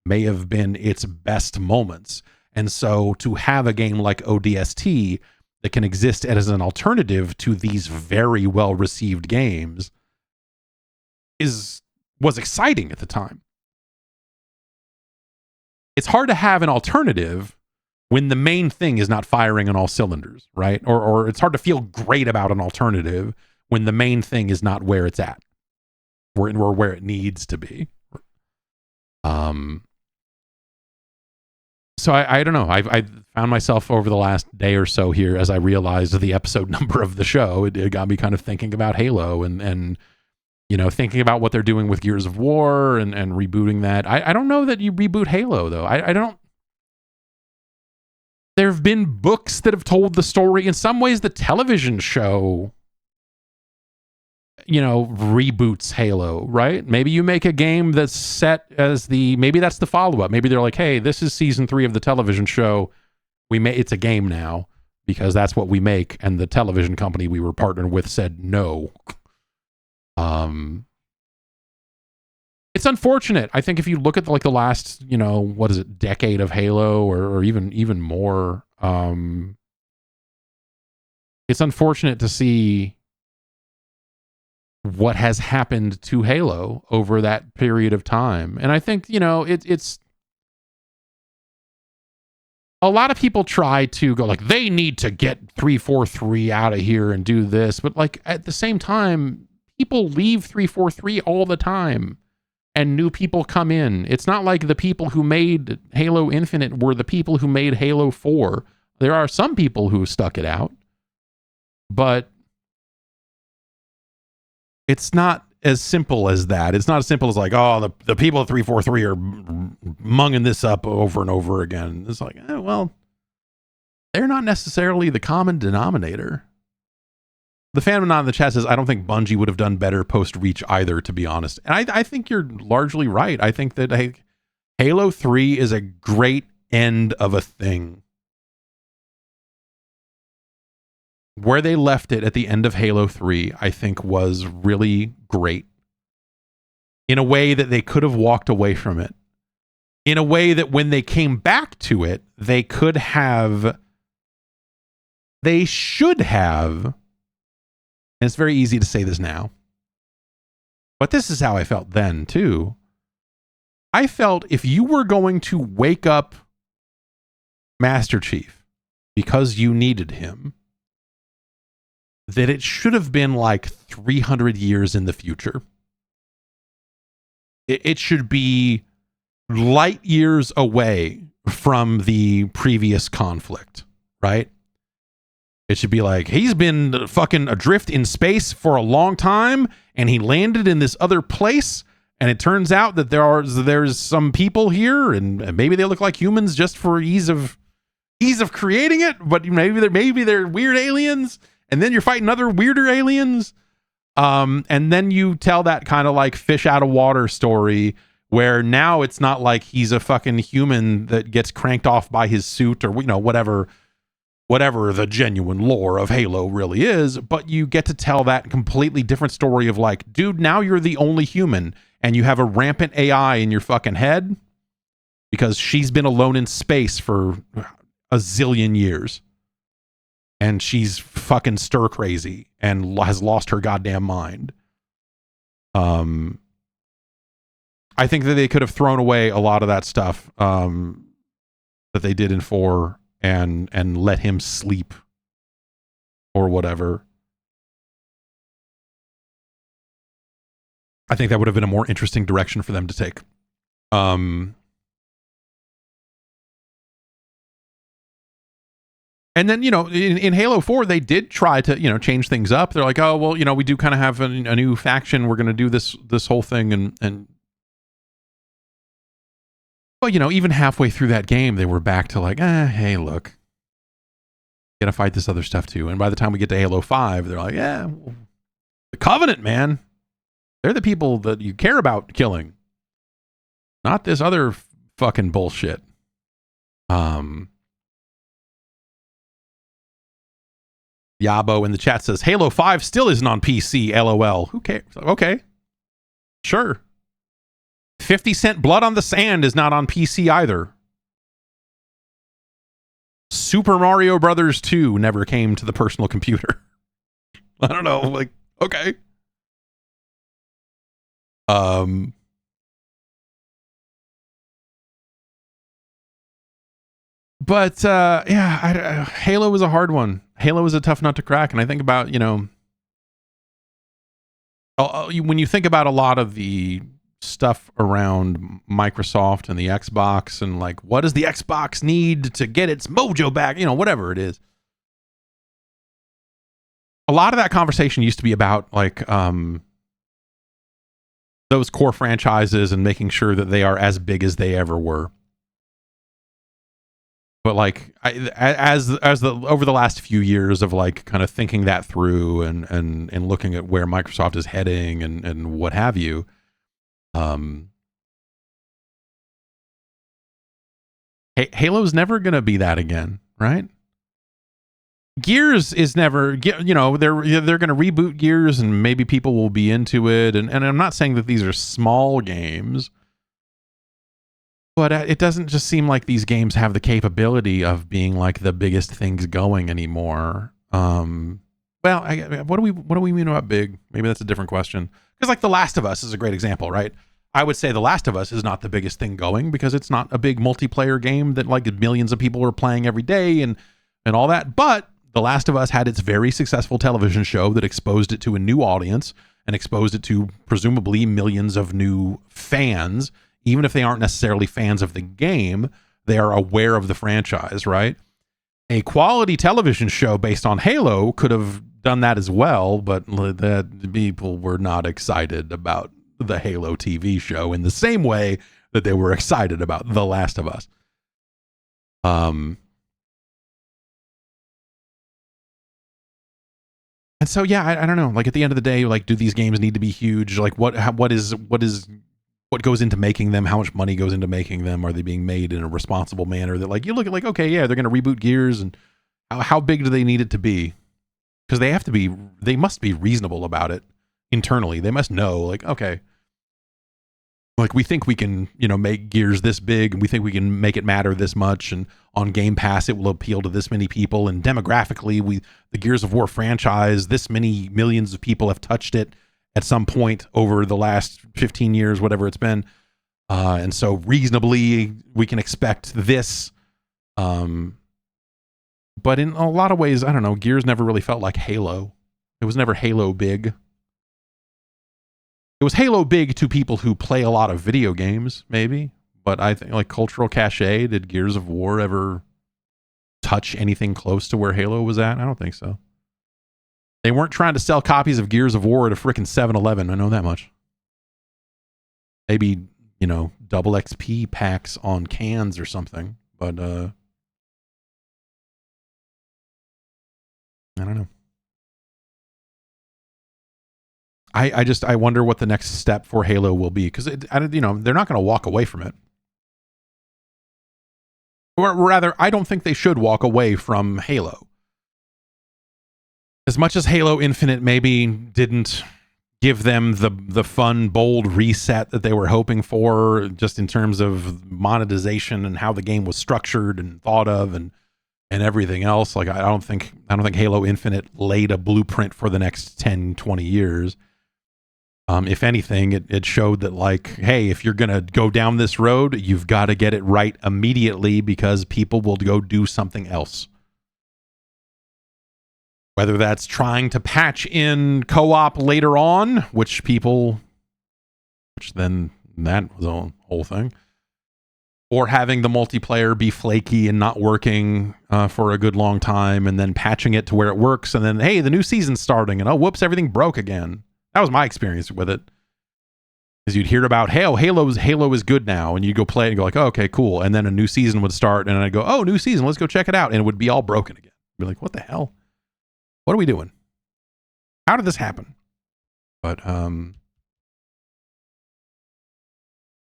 may have been its best moments. And so to have a game like ODST that can exist as an alternative to these very well received games was exciting at the time. It's hard to have an alternative when the main thing is not firing on all cylinders, right? Or it's hard to feel great about an alternative when the main thing is not where it's at, or where it needs to be. So I don't know. I found myself over the last day or so here, as I realized the episode number of the show, it got me kind of thinking about Halo and you know, thinking about what they're doing with Gears of War and rebooting that. I don't know that you reboot Halo, though. I don't. There have been books that have told the story. In some ways, the television show, you know, reboots Halo, right? Maybe you make a game that's set as maybe that's the follow-up. Maybe they're like, hey, this is season 3 of the television show. It's a game now because that's what we make. And the television company we were partnered with said no. It's unfortunate. I think if you look at the last, you know, what is it, decade of Halo or even more, it's unfortunate to see what has happened to Halo over that period of time. And I think, you know, it's a lot of people try to go like, they need to get 343 out of here and do this. But like at the same time, people leave 343 all the time and new people come in. It's not like the people who made Halo Infinite were the people who made Halo 4. There are some people who stuck it out, but it's not as simple as that. It's not as simple as like, oh, the people at 343 are munging this up over and over again. It's like, well, they're not necessarily the common denominator. The Phenomenon in the chat says, I don't think Bungie would have done better post-Reach either, to be honest. And I think you're largely right. I think that Halo 3 is a great end of a thing. Where they left it at the end of Halo 3, I think was really great. In a way that they could have walked away from it. In a way that when they came back to it, they should have, and it's very easy to say this now, but this is how I felt then too. I felt if you were going to wake up Master Chief because you needed him, that it should have been like 300 years in the future. It should be light years away from the previous conflict, right? It should be like, he's been fucking adrift in space for a long time, and he landed in this other place, and it turns out that there's some people here, and maybe they look like humans just for ease of creating it, but maybe they're weird aliens, and then you're fighting other weirder aliens. And then you tell that kind of like fish out of water story where now it's not like he's a fucking human that gets cranked off by his suit or, you know, whatever the genuine lore of Halo really is, but you get to tell that completely different story of like, dude, now you're the only human and you have a rampant AI in your fucking head because she's been alone in space for a zillion years. And she's fucking stir crazy and has lost her goddamn mind. I think that they could have thrown away a lot of that stuff that they did in 4 and let him sleep or whatever. I think that would have been a more interesting direction for them to take. And then, you know, in Halo 4, they did try to, you know, change things up. They're like, oh, well, you know, we do kind of have a new faction. We're going to do this whole thing. And well, you know, even halfway through that game, they were back to like, hey, look, got to fight this other stuff too. And by the time we get to Halo 5, they're like, yeah, well, the Covenant, man. They're the people that you care about killing. Not this other fucking bullshit. Yabo in the chat says Halo 5 still isn't on PC. LOL. Who cares? Okay, sure. 50 Cent Blood on the Sand is not on PC either. Super Mario Brothers 2 never came to the personal computer. I don't know, like, okay. But yeah, Halo was a hard one. Halo was a tough nut to crack, and I think about, you know, when you think about a lot of the stuff around Microsoft and the Xbox, and like, what does the Xbox need to get its mojo back? You know, whatever it is. A lot of that conversation used to be about like those core franchises and making sure that they are as big as they ever were. But like, over the last few years of like kind of thinking that through and looking at where Microsoft is heading and what have you, Halo's never gonna be that again, right? Gears is never, you know, they're gonna reboot Gears and maybe people will be into it, and I'm not saying that these are small games. But it doesn't just seem like these games have the capability of being like the biggest things going anymore. Well, what do we mean about big? Maybe that's a different question. Because like The Last of Us is a great example, right? I would say The Last of Us is not the biggest thing going because it's not a big multiplayer game that like millions of people are playing every day and all that. But The Last of Us had its very successful television show that exposed it to a new audience and exposed it to presumably millions of new fans. Even if they aren't necessarily fans of the game, they are aware of the franchise, right? A quality television show based on Halo could have done that as well, but that people were not excited about the Halo TV show in the same way that they were excited about The Last of Us. And so, yeah, I don't know. Like at the end of the day, like, do these games need to be huge? Like, what goes into making them? How much money goes into making them? Are they being made in a responsible manner? That like you look at like, okay, yeah, they're going to reboot Gears, and how big do they need it to be? Because they must be reasonable about it internally. They must know like, okay, like we think we can, you know, make Gears this big, and we think we can make it matter this much, and on Game Pass it will appeal to this many people, and demographically the Gears of War franchise, this many millions of people have touched it at some point over the last 15 years, whatever it's been. And so reasonably we can expect this. But in a lot of ways, I don't know, Gears never really felt like Halo. It was never Halo big. It was Halo big to people who play a lot of video games, maybe. But I think like cultural cachet, did Gears of War ever touch anything close to where Halo was at? I don't think so. They weren't trying to sell copies of Gears of War at a frickin' 7-Eleven. I know that much. Maybe, you know, double XP packs on cans or something. But, I don't know. I wonder what the next step for Halo will be. Because, you know, they're not going to walk away from it. Or rather, I don't think they should walk away from Halo. As much as Halo Infinite maybe didn't give them the fun, bold reset that they were hoping for, just in terms of monetization and how the game was structured and thought of and everything else, like I don't think Halo Infinite laid a blueprint for the next 10, 20 years. If anything, it showed that like, hey, if you're gonna go down this road, you've got to get it right immediately because people will go do something else. Whether that's trying to patch in co-op later on, which then that was a whole thing, or having the multiplayer be flaky and not working for a good long time, and then patching it to where it works, and then, hey, the new season's starting, and oh, whoops, everything broke again. That was my experience with it. Because you'd hear about, hey, Halo is good now, and you'd go play it and go like, oh, okay, cool, and then a new season would start, and I'd go, oh, new season, let's go check it out, and it would be all broken again. I'd be like, what the hell? What are we doing? How did this happen? But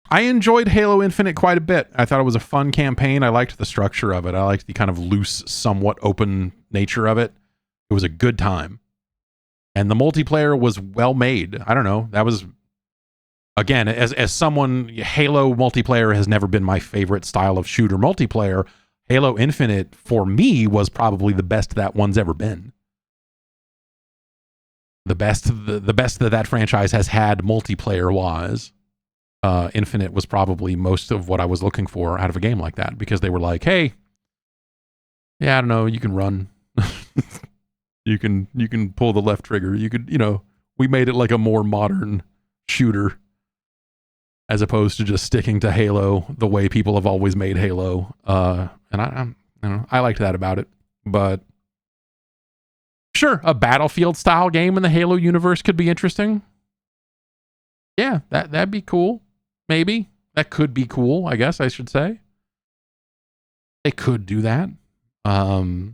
I I enjoyed Halo Infinite quite a bit. I thought it was a fun campaign. I liked the structure of it. I liked the kind of loose, somewhat open nature of it. It was a good time. And the multiplayer was well made. I don't know. That was, again, as someone, Halo multiplayer has never been my favorite style of shooter multiplayer. Halo Infinite, for me, was probably the best that one's ever been. The best that franchise has had multiplayer-wise. Infinite was probably most of what I was looking for out of a game like that, because they were like, hey, yeah, I don't know, you can run. you can pull the left trigger. You could, we made it like a more modern shooter as opposed to just sticking to Halo the way people have always made Halo. And I don't know, I liked that about it. But sure, a Battlefield style game in the Halo universe could be interesting. Yeah, that'd be cool. Maybe. That could be cool, I guess I should say. They could do that. The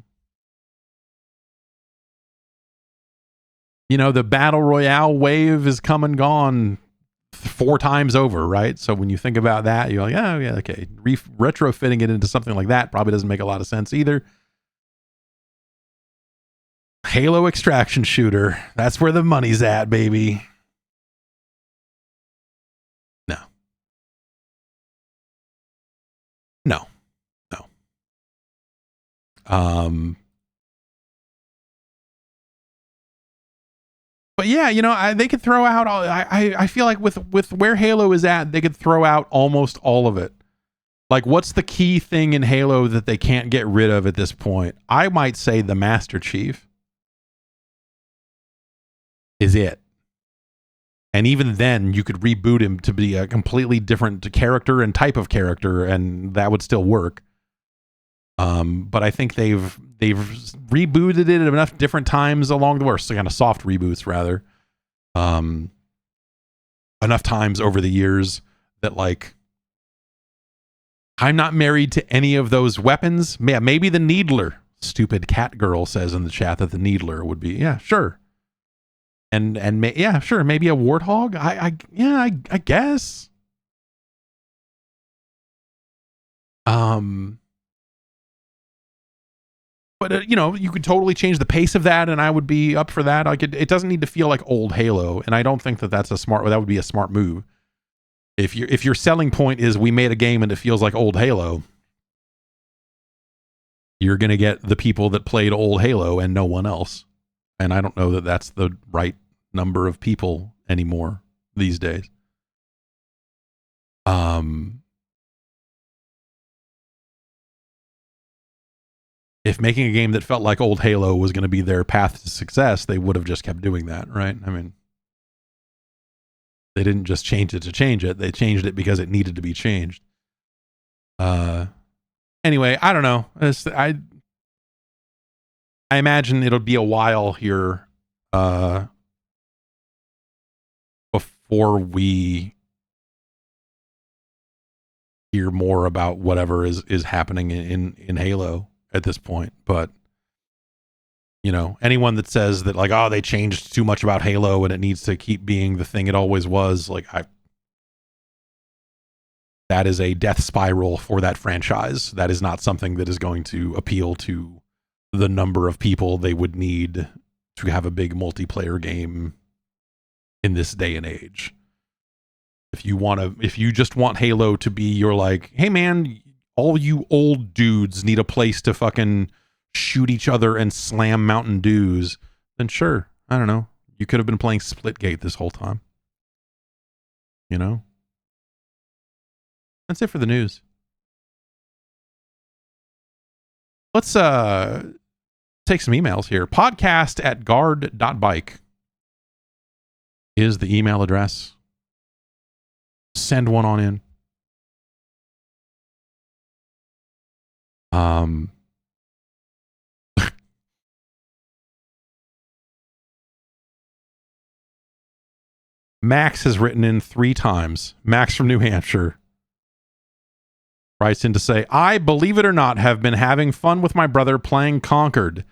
Battle Royale wave is come and gone 4 times over, right? So when you think about that, you're like, oh, yeah, okay. Retrofitting it into something like that probably doesn't make a lot of sense either. Halo extraction shooter. That's where the money's at, baby. No. But yeah, they could throw out all. I feel like with where Halo is at, they could throw out almost all of it. Like, what's the key thing in Halo that they can't get rid of at this point? I might say the Master Chief is it. And even then, you could reboot him to be a completely different character and type of character, and that would still work. But I think they've rebooted it enough different times along the way, so kind of soft reboots rather. Enough times over the years that, like, I'm not married to any of those weapons. Yeah, maybe the Needler. Stupid cat girl says in the chat that the Needler would be. Yeah, sure. Yeah, sure. Maybe a Warthog. I guess. But you could totally change the pace of that, and I would be up for that. Like, it doesn't need to feel like old Halo, and I don't think that that would be a smart move. If your selling point is we made a game and it feels like old Halo, you're gonna get the people that played old Halo and no one else. And I don't know that that's the right number of people anymore these days. If making a game that felt like old Halo was going to be their path to success, they would have just kept doing that, right? I mean, they didn't just change it to change it. They changed it because it needed to be changed. Anyway, I don't know. I imagine it'll be a while here before we hear more about whatever is happening in Halo at this point. But anyone that says that, like, oh, they changed too much about Halo and it needs to keep being the thing it always was, like, that is a death spiral for that franchise. That is not something that is going to appeal to the number of people they would need to have a big multiplayer game in this day and age. If you just want Halo to be your, like, hey man, all you old dudes need a place to fucking shoot each other and slam Mountain Dews, then sure, I don't know. You could have been playing Splitgate this whole time. That's it for the news. Let's take some emails here. podcast@guard.bike is the email address. Send one on in. Max has written in 3 times. Max from New Hampshire writes in to say, I, believe it or not, have been having fun with my brother playing Concord.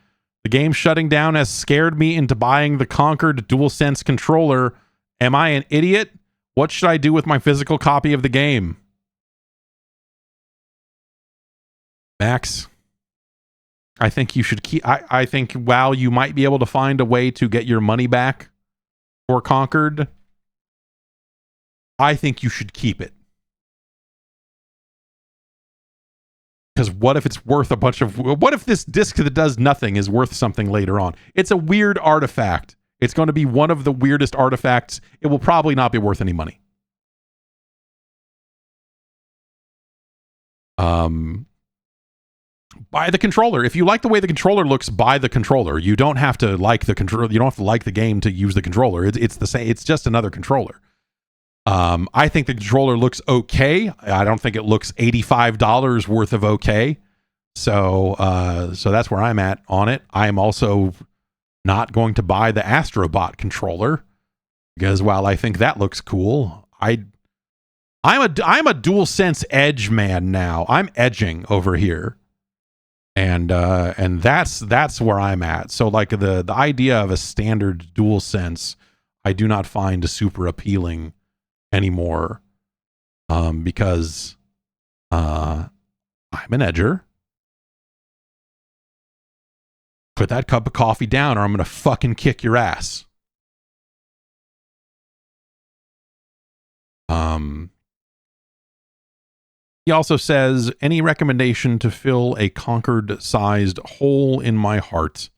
The game shutting down has scared me into buying the Concord DualSense controller. Am I an idiot? What should I do with my physical copy of the game? Max, I think you should keep... I think while you might be able to find a way to get your money back for Concord, I think you should keep it. Because what if it's worth a bunch of... What if this disc that does nothing is worth something later on? It's a weird artifact. It's going to be one of the weirdest artifacts. It will probably not be worth any money. Buy the controller. If you like the way the controller looks, buy the controller. You don't have to like the controller. You don't have to like the game to use the controller. It's the same. It's just another controller. I think the controller looks okay. I don't think it looks $85 worth of okay. So that's where I'm at on it. I am also not going to buy the Astrobot controller because while I think that looks cool, I'm a DualSense Edge man now. I'm edging over here. And that's where I'm at. So like the idea of a standard DualSense, I do not find super appealing anymore, because I'm an edger. Put that cup of coffee down or I'm gonna fucking kick your ass. He also says, any recommendation to fill a Concord-sized hole in my heart?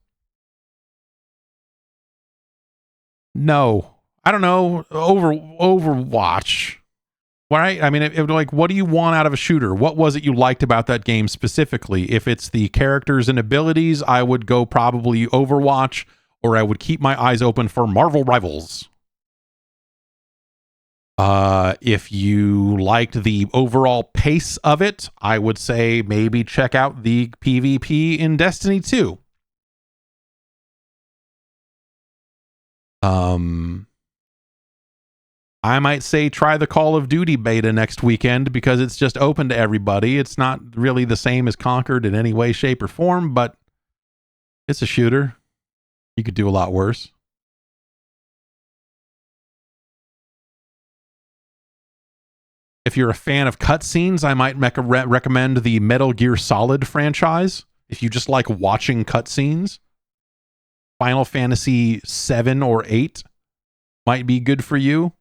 No. I don't know. Overwatch. Right? I mean, like, what do you want out of a shooter? What was it you liked about that game specifically? If it's the characters and abilities, I would go probably Overwatch, or I would keep my eyes open for Marvel Rivals. If you liked the overall pace of it, I would say maybe check out the PvP in Destiny 2. I might say try the Call of Duty beta next weekend because it's just open to everybody. It's not really the same as Concord in any way, shape, or form, but it's a shooter. You could do a lot worse. If you're a fan of cutscenes, I might recommend the Metal Gear Solid franchise. If you just like watching cutscenes, Final Fantasy 7 or 8 might be good for you.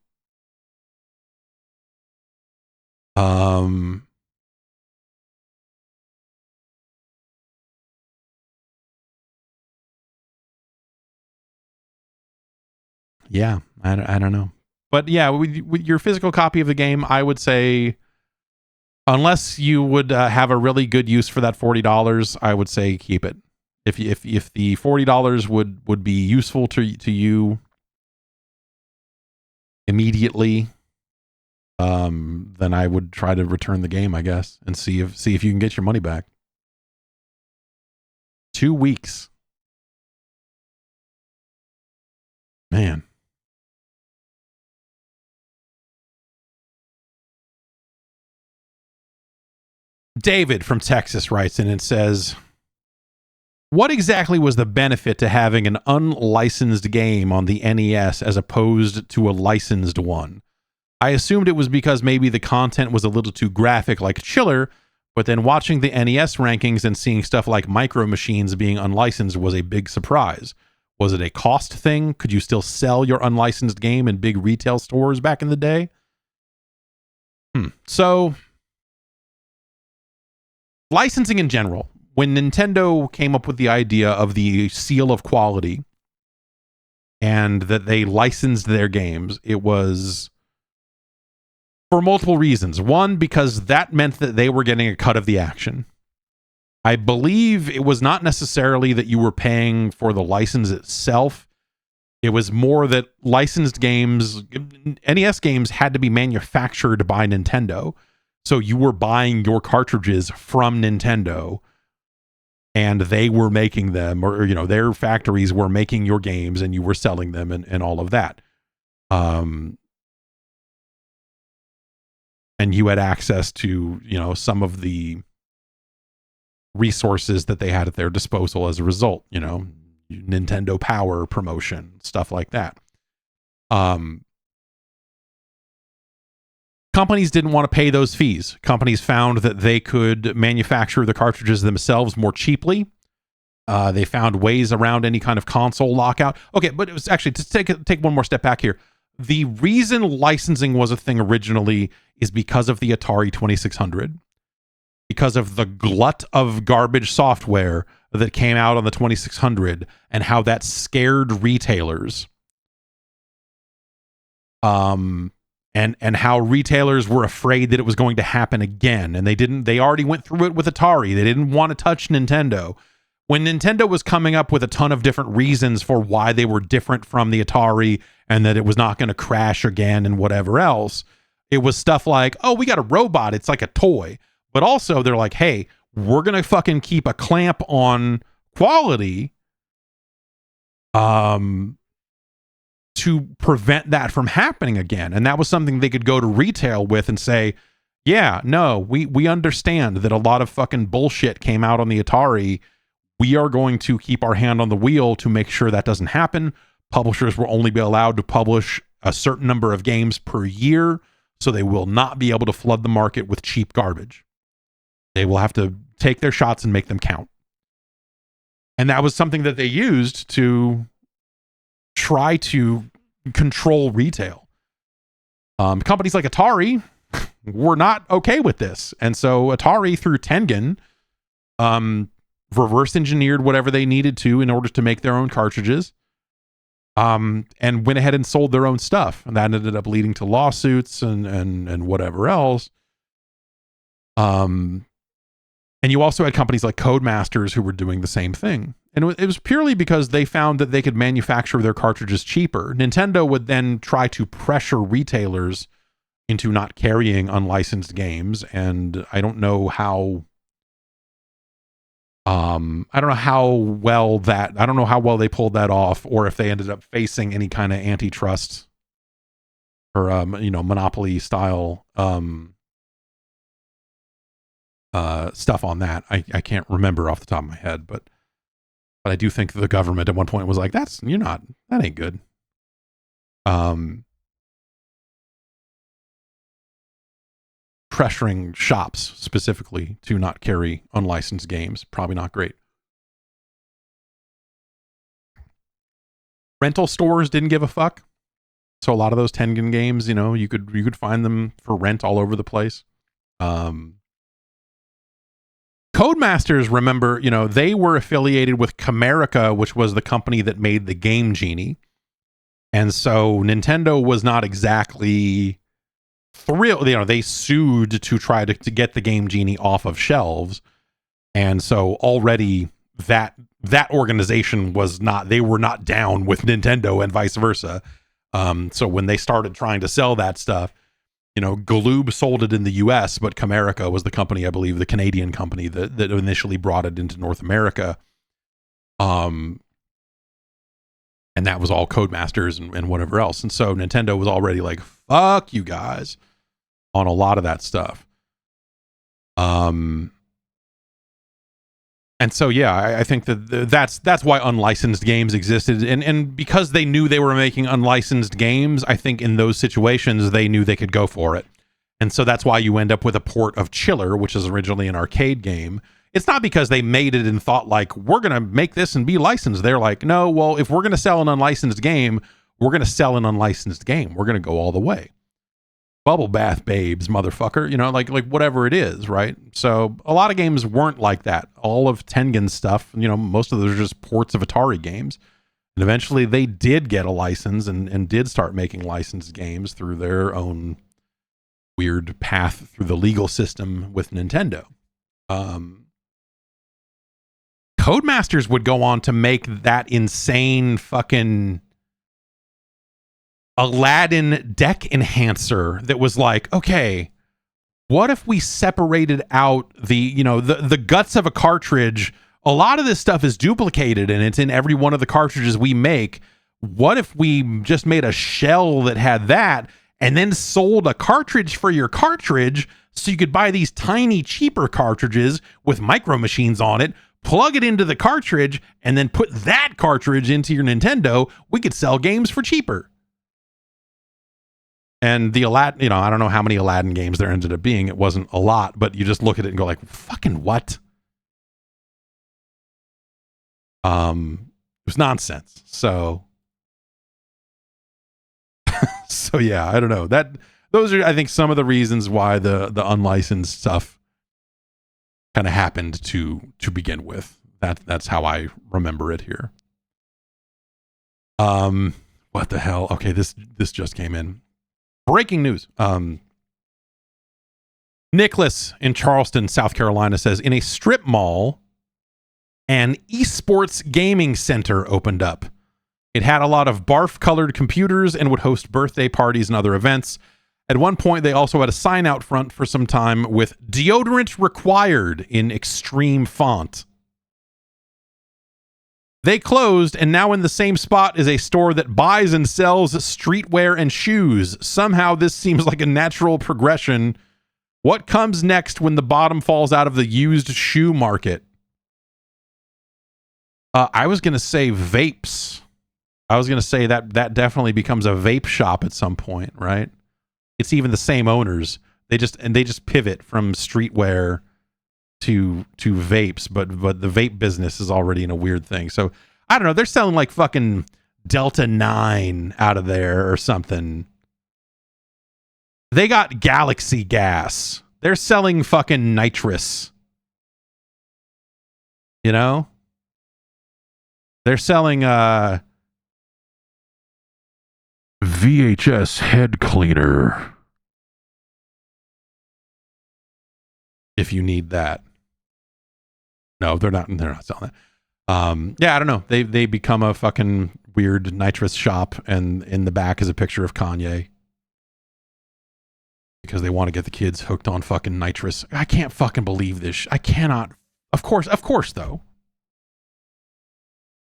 Yeah, I don't know. But yeah, with your physical copy of the game, I would say, unless you would have a really good use for that $40, I would say keep it. If the $40 would be useful to you immediately, then I would try to return the game, I guess, and see if you can get your money back. 2 weeks, man. David from Texas writes in and says, what exactly was the benefit to having an unlicensed game on the NES as opposed to a licensed one? I assumed it was because maybe the content was a little too graphic like Chiller, but then watching the NES rankings and seeing stuff like Micro Machines being unlicensed was a big surprise. Was it a cost thing? Could you still sell your unlicensed game in big retail stores back in the day? So... licensing in general, when Nintendo came up with the idea of the seal of quality and that they licensed their games, it was for multiple reasons. One, because that meant that they were getting a cut of the action. I believe it was not necessarily that you were paying for the license itself. It was more that licensed games, NES games, had to be manufactured by Nintendo. So you were buying your cartridges from Nintendo and they were making them, or, you know, their factories were making your games and you were selling them and all of that. And you had access to, you know, some of the resources that they had at their disposal as a result, you know, Nintendo Power promotion, stuff like that. companies didn't want to pay those fees. Companies found that they could manufacture the cartridges themselves more cheaply. They found ways around any kind of console lockout. Okay, but it was actually, to take one more step back here. The reason licensing was a thing originally is because of the Atari 2600. Because of the glut of garbage software that came out on the 2600 and how that scared retailers. And how retailers were afraid that it was going to happen again. And they already went through it with Atari. They didn't want to touch Nintendo. When Nintendo was coming up with a ton of different reasons for why they were different from the Atari and that it was not going to crash again and whatever else, it was stuff like, oh, we got a robot. It's like a toy. But also they're like, hey, we're going to fucking keep a clamp on quality to prevent that from happening again. And that was something they could go to retail with and say, yeah, no, we understand that a lot of fucking bullshit came out on the Atari. We are going to keep our hand on the wheel to make sure that doesn't happen. Publishers will only be allowed to publish a certain number of games per year, so they will not be able to flood the market with cheap garbage. They will have to take their shots and make them count. And that was something that they used to try to control retail. Companies like Atari were not okay with this. And so Atari, through Tengen, reverse engineered whatever they needed to in order to make their own cartridges, and went ahead and sold their own stuff. And that ended up leading to lawsuits and whatever else. And you also had companies like Codemasters who were doing the same thing. And it was purely because they found that they could manufacture their cartridges cheaper. Nintendo would then try to pressure retailers into not carrying unlicensed games. And I don't know how well they pulled that off, or if they ended up facing any kind of antitrust or monopoly style stuff on that. I can't remember off the top of my head, but I do think the government at one point was like, that ain't good. Pressuring shops specifically to not carry unlicensed games, probably not great. Rental stores didn't give a fuck. So a lot of those Tengen games, you could find them for rent all over the place. Codemasters, remember, they were affiliated with Camerica, which was the company that made the Game Genie. And so Nintendo was not exactly thrilled. They sued to try to get the Game Genie off of shelves. And so already that organization they were not down with Nintendo and vice versa. So when they started trying to sell that stuff, Galoob sold it in the US, but Camerica was the company, I believe, the Canadian company that initially brought it into North America. And that was all Codemasters and whatever else. And so Nintendo was already like, fuck you guys on a lot of that stuff. And so, yeah, I think that's why unlicensed games existed. And because they knew they were making unlicensed games, I think in those situations, they knew they could go for it. And so that's why you end up with a port of Chiller, which is originally an arcade game. It's not because they made it and thought like, we're going to make this and be licensed. They're like, no, well, if we're going to sell an unlicensed game, we're going to sell an unlicensed game. We're going to go all the way. Bubble bath babes, motherfucker, like whatever it is, right? So a lot of games weren't like that. All of Tengen's stuff, most of those are just ports of Atari games. And eventually they did get a license and did start making licensed games through their own weird path through the legal system with Nintendo. Codemasters would go on to make that insane fucking Aladdin deck enhancer that was like, okay, what if we separated out the guts of a cartridge? A lot of this stuff is duplicated and it's in every one of the cartridges we make. What if we just made a shell that had that and then sold a cartridge for your cartridge so you could buy these tiny, cheaper cartridges with micro machines on it, plug it into the cartridge, and then put that cartridge into your Nintendo? We could sell games for cheaper. And the Aladdin, you know, I don't know how many Aladdin games there ended up being. It wasn't a lot, but you just look at it and go like, fucking what? It was nonsense. So yeah, I don't know. Those are, I think, some of the reasons why the unlicensed stuff kind of happened to begin with. That's how I remember it here. What the hell? Okay, this just came in. Breaking news. Nicholas in Charleston, South Carolina says, in a strip mall, an esports gaming center opened up. It had a lot of barf-colored computers and would host birthday parties and other events. At one point, they also had a sign out front for some time with deodorant required in extreme font. They closed, and now in the same spot is a store that buys and sells streetwear and shoes. Somehow this seems like a natural progression. What comes next when the bottom falls out of the used shoe market? I was going to say vapes. I was going to say that definitely becomes a vape shop at some point, right? It's even the same owners. They just pivot from streetwear to vapes, but the vape business is already in a weird thing. So I don't know. They're selling like fucking Delta 9 out of there or something. They got Galaxy Gas. They're selling fucking nitrous. You know? They're selling VHS head cleaner. If you need that. No, they're not selling that. Yeah, I don't know. They become a fucking weird nitrous shop, and in the back is a picture of Kanye. Because they want to get the kids hooked on fucking nitrous. I can't fucking believe this. I cannot. Of course though.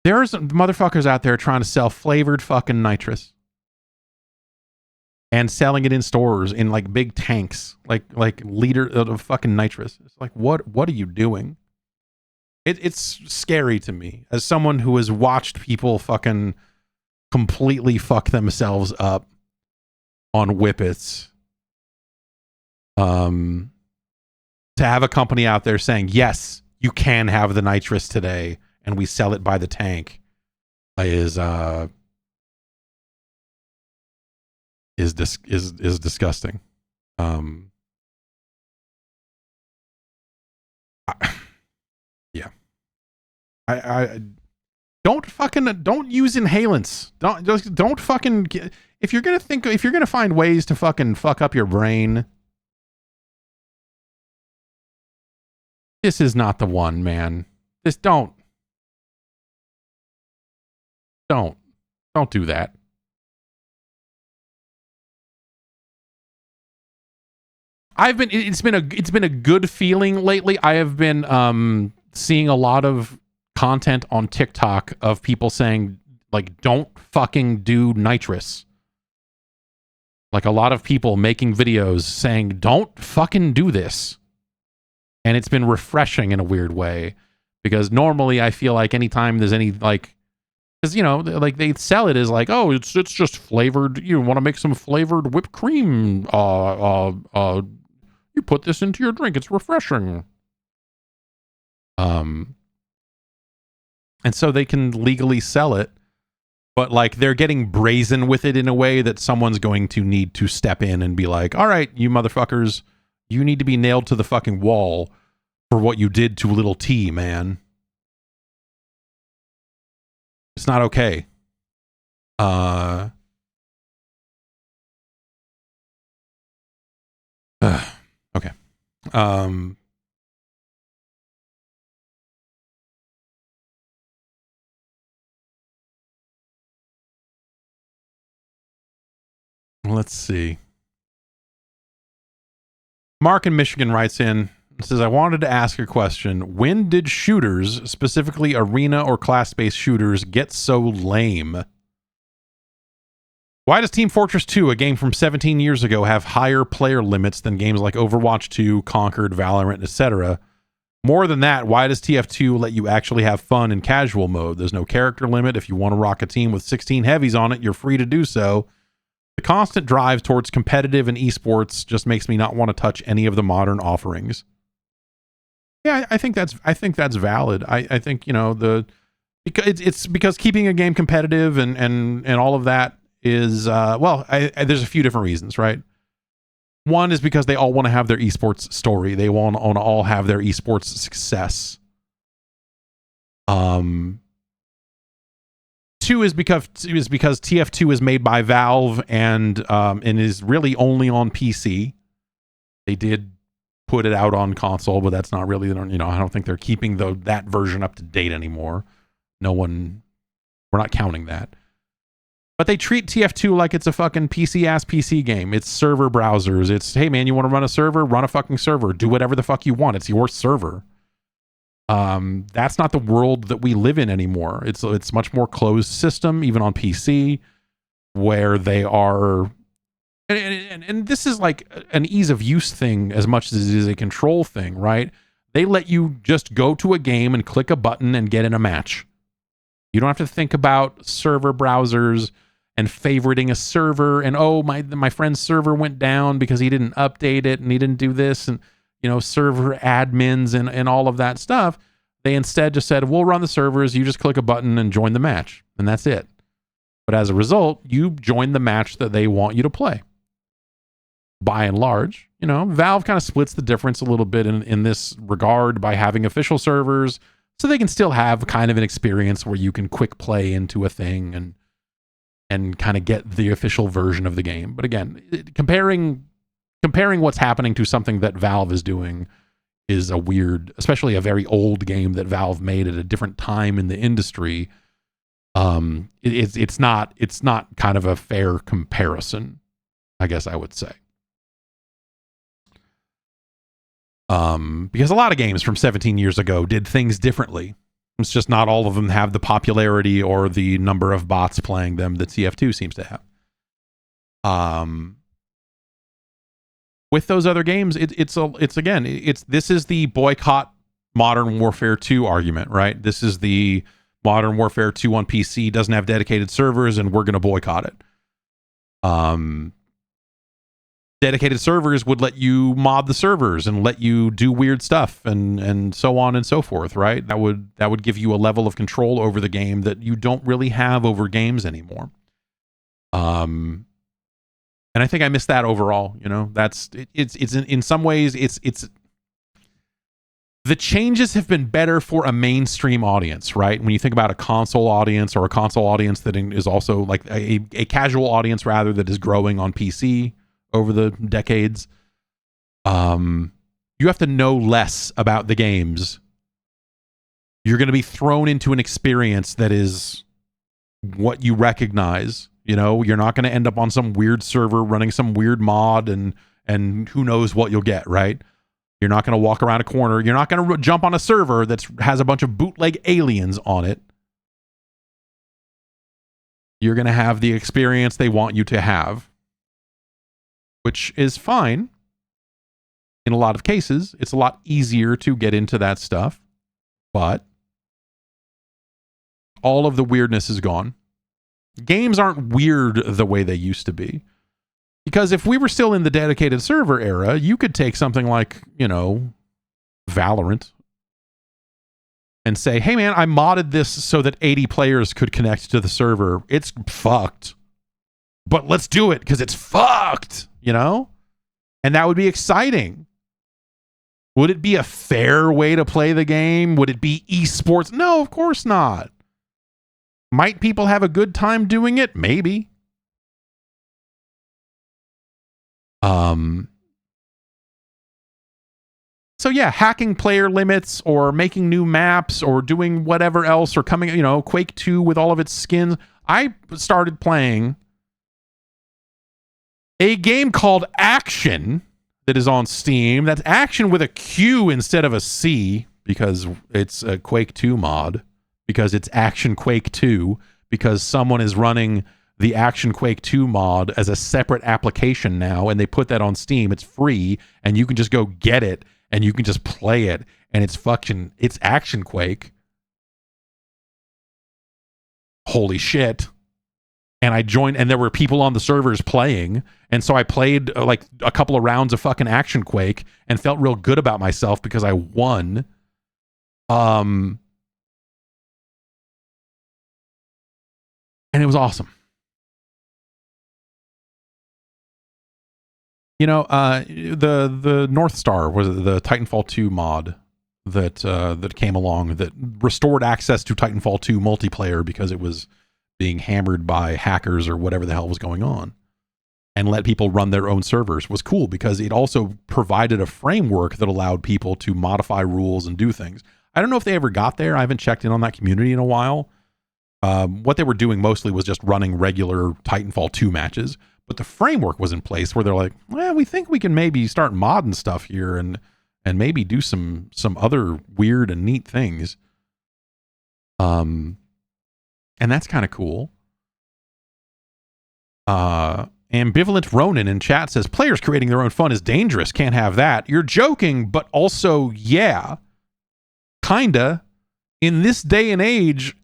There's motherfuckers out there trying to sell flavored fucking nitrous. And selling it in stores in like big tanks, like liter of fucking nitrous. It's like, what are you doing? It's scary to me as someone who has watched people fucking completely fuck themselves up on whippets. To have a company out there saying, yes, you can have the nitrous today, and we sell it by the tank is disgusting. Yeah. I don't use inhalants. Don't fucking if you're gonna find ways to fucking fuck up your brain, this is not the one, man. Don't do that. It's been a good feeling lately. I have been seeing a lot of content on TikTok of people saying, like, don't fucking do nitrous. Like, a lot of people making videos saying, don't fucking do this. And it's been refreshing in a weird way, because normally I feel like anytime there's any, like, because, you know, like, they sell it as like, oh, it's just flavored. You want to make some flavored whipped cream. You put this into your drink. It's refreshing. And so they can legally sell it, but like they're getting brazen with it in a way that someone's going to need to step in and be like, all right, you motherfuckers, you need to be nailed to the fucking wall for what you did to little T, man. It's not okay. Okay. Let's see. Mark in Michigan writes in, says, I wanted to ask a question. When did shooters, specifically arena or class-based shooters, get so lame? Why does Team Fortress 2, a game from 17 years ago, have higher player limits than games like Overwatch 2, Concord, Valorant, etc.? More than that, why does TF2 let you actually have fun in casual mode? There's no character limit. If you want to rock a team with 16 heavies on it, you're free to do so. The constant drive towards competitive and esports just makes me not want to touch any of the modern offerings. Yeah, I think that's valid. I think, you know, it's because keeping a game competitive and all of that is there's a few different reasons, right? One is because they all want to have their esports story. They want to all have their esports success. Two is because TF2 is made by Valve and is really only on PC. They did put it out on console, but that's not really, you know, I don't think they're keeping that version up to date anymore. We're not counting that. But they treat TF2 like it's a fucking PC-ass PC game. It's server browsers. It's, hey man, you want to run a server? Run a fucking server. Do whatever the fuck you want. It's your server. That's not the world that we live in anymore. It's much more closed system, even on PC, where they are, and this is like an ease of use thing as much as it is a control thing, right? They let you just go to a game and click a button and get in a match. You don't have to think about server browsers and favoriting a server and, oh, my friend's server went down because he didn't update it and he didn't do this, and, you know, server admins and all of that stuff. They instead just said, we'll run the servers, you just click a button and join the match, and that's it. But as a result, you join the match that they want you to play. By and large, you know, Valve kind of splits the difference a little bit in this regard by having official servers, so they can still have kind of an experience where you can quick play into a thing and kind of get the official version of the game. But again, comparing what's happening to something that Valve is doing is a weird, especially a very old game that Valve made at a different time in the industry. It's not kind of a fair comparison, I guess I would say. Because a lot of games from 17 years ago did things differently. It's just not all of them have the popularity or the number of bots playing them that TF2 seems to have. With those other games, this is the boycott Modern Warfare 2 argument, right? This is the Modern Warfare 2 on PC doesn't have dedicated servers and we're going to boycott it. Dedicated servers would let you mod the servers and let you do weird stuff and so on and so forth, right? That would give you a level of control over the game that you don't really have over games anymore. And I think I missed that overall. You know, it's in some ways it's the changes have been better for a mainstream audience, right? When you think about a console audience or a console audience that is also like a casual audience rather that is growing on PC over the decades, you have to know less about the games. You're going to be thrown into an experience that is what you recognize. You know, you're not going to end up on some weird server running some weird mod and who knows what you'll get, right? You're not going to walk around a corner. You're not going to jump on a server that has a bunch of bootleg aliens on it. You're going to have the experience they want you to have, which is fine. In a lot of cases, it's a lot easier to get into that stuff, but all of the weirdness is gone. Games aren't weird the way they used to be. Because if we were still in the dedicated server era, you could take something like, you know, Valorant and say, hey man, I modded this so that 80 players could connect to the server. It's fucked, but let's do it because it's fucked, you know? And that would be exciting. Would it be a fair way to play the game? Would it be esports? No, of course not. Might people have a good time doing it? Maybe. So yeah, hacking player limits or making new maps or doing whatever else or coming, you know, Quake 2 with all of its skins. I started playing a game called Action that is on Steam. That's Action with a Q instead of a C because it's a Quake 2 mod, because it's Action Quake 2, because someone is running the Action Quake 2 mod as a separate application now, and they put that on Steam. It's free, and you can just go get it, and you can just play it, and it's Action Quake. Holy shit. and I joined, and there were people on the servers playing, and so I played like a couple of rounds of fucking Action Quake and felt real good about myself because I won. And it was awesome. You know, the North Star was the Titanfall 2 mod that came along that restored access to Titanfall 2 multiplayer because it was being hammered by hackers or whatever the hell was going on, and let people run their own servers. Was cool because it also provided a framework that allowed people to modify rules and do things. I don't know if they ever got there. I haven't checked in on that community in a while. What they were doing mostly was just running regular Titanfall 2 matches, but the framework was in place where they're like, well, we think we can maybe start modding stuff here and maybe do some other weird and neat things. And that's kind of cool. Ambivalent Ronin in chat says, players creating their own fun is dangerous. Can't have that. You're joking, but also, yeah. Kinda. In this day and age,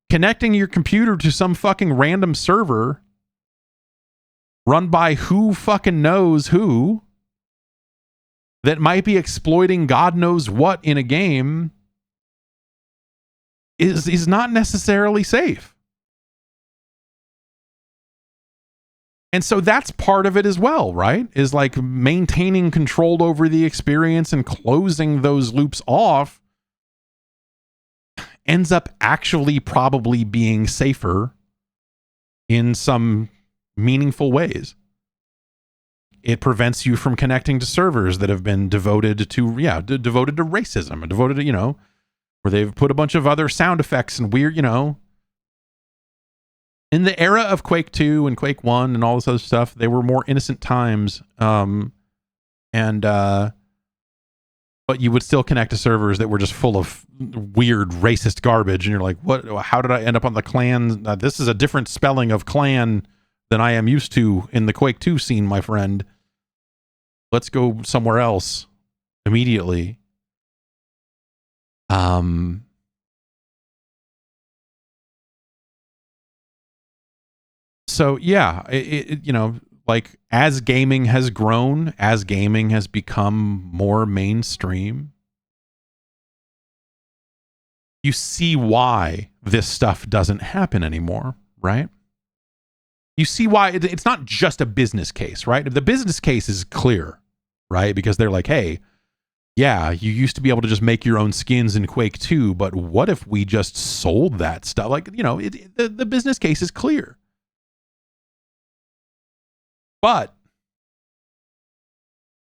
connecting your computer to some fucking random server run by who fucking knows who that might be exploiting God knows what in a game is not necessarily safe. And so that's part of it as well, right? Is like maintaining control over the experience and closing those loops off ends up actually probably being safer in some meaningful ways. It prevents you from connecting to servers that have been devoted to racism and devoted to, you know, where they've put a bunch of other sound effects and weird, you know. In the era of Quake 2 and Quake 1 and all this other stuff, they were more innocent times. But you would still connect to servers that were just full of weird racist garbage. And you're like, what? How did I end up on the clan? This is a different spelling of clan than I am used to in the Quake 2 scene, my friend. Let's go somewhere else immediately. So yeah, you know, like as gaming has grown, as gaming has become more mainstream, you see why this stuff doesn't happen anymore, right? You see why it's not just a business case, right? The business case is clear, right? Because they're like, hey, yeah, you used to be able to just make your own skins in Quake 2, but what if we just sold that stuff? Like, you know, the business case is clear. But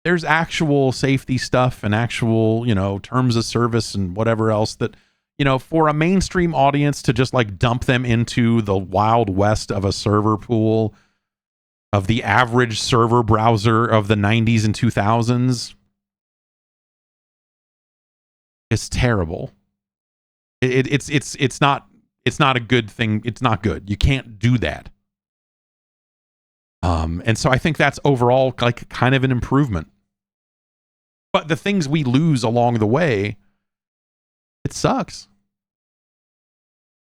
there's actual safety stuff and actual, you know, terms of service and whatever else that, you know, for a mainstream audience to just like dump them into the wild west of a server pool of the average server browser of the 90s and 2000s. It's terrible. It's not a good thing. It's not good. You can't do that. And so I think that's overall like kind of an improvement. But the things we lose along the way, it sucks.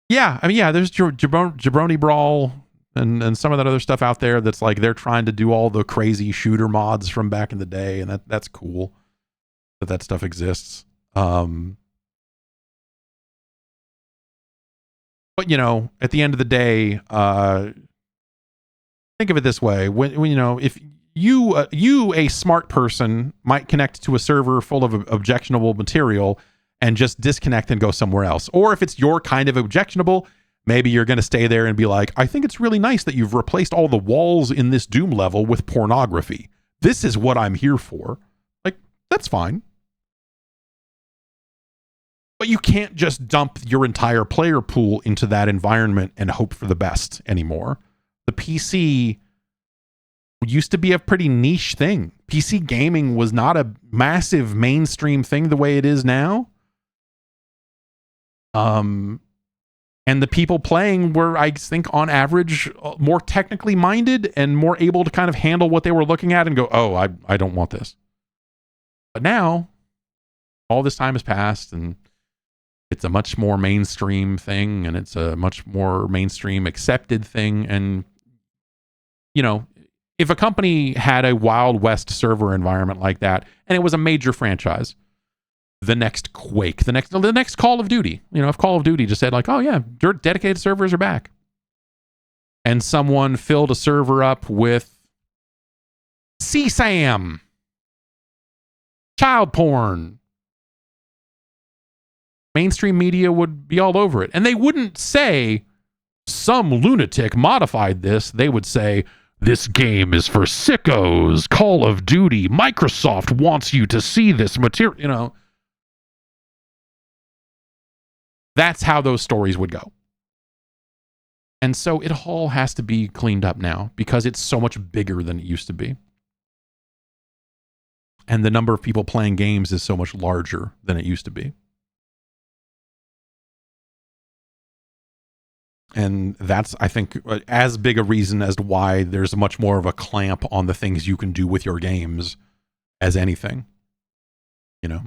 Yeah, I mean, yeah, there's Jabroni Brawl and some of that other stuff out there that's like they're trying to do all the crazy shooter mods from back in the day, and that's cool that stuff exists. But you know, at the end of the day, think of it this way: when you know, if you a smart person might connect to a server full of objectionable material and just disconnect and go somewhere else, or if it's your kind of objectionable, maybe you're going to stay there and be like, I think it's really nice that you've replaced all the walls in this Doom level with pornography. This is what I'm here for. Like, that's fine. But you can't just dump your entire player pool into that environment and hope for the best anymore. The PC used to be a pretty niche thing. PC gaming was not a massive mainstream thing the way it is now. And the people playing were, I think, on average, more technically minded and more able to kind of handle what they were looking at and go, oh, I don't want this. But now, all this time has passed and It's a much more mainstream thing, and it's a much more mainstream accepted thing. And, you know, if a company had a Wild West server environment like that, and it was a major franchise, the next Quake, the next Call of Duty, you know, if Call of Duty just said like, oh yeah, dedicated servers are back, and someone filled a server up with CSAM, child porn, mainstream media would be all over it. And they wouldn't say some lunatic modified this. They would say, this game is for sickos, Call of Duty, Microsoft wants you to see this material, you know. That's how those stories would go. And so it all has to be cleaned up now because it's so much bigger than it used to be. And the number of people playing games is so much larger than it used to be. And that's, I think, as big a reason as to why there's much more of a clamp on the things you can do with your games as anything, you know.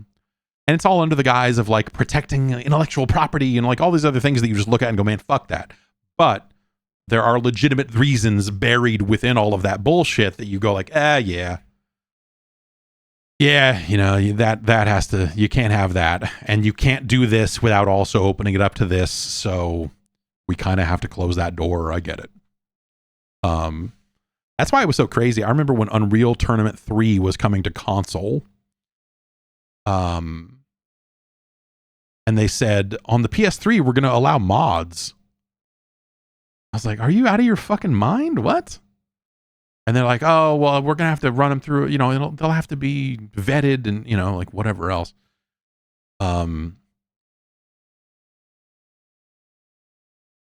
And it's all under the guise of like protecting intellectual property and like all these other things that you just look at and go, man, fuck that. But there are legitimate reasons buried within all of that bullshit that you go like, yeah, you know, that has to, you can't have that. And you can't do this without also opening it up to this. So we kind of have to close that door. I get it. That's why it was so crazy. I remember when Unreal Tournament 3 was coming to console. And they said, on the PS3, we're going to allow mods. I was like, are you out of your fucking mind? What? And they're like, oh, well, we're going to have to run them through, you know, they'll have to be vetted and, you know, like whatever else.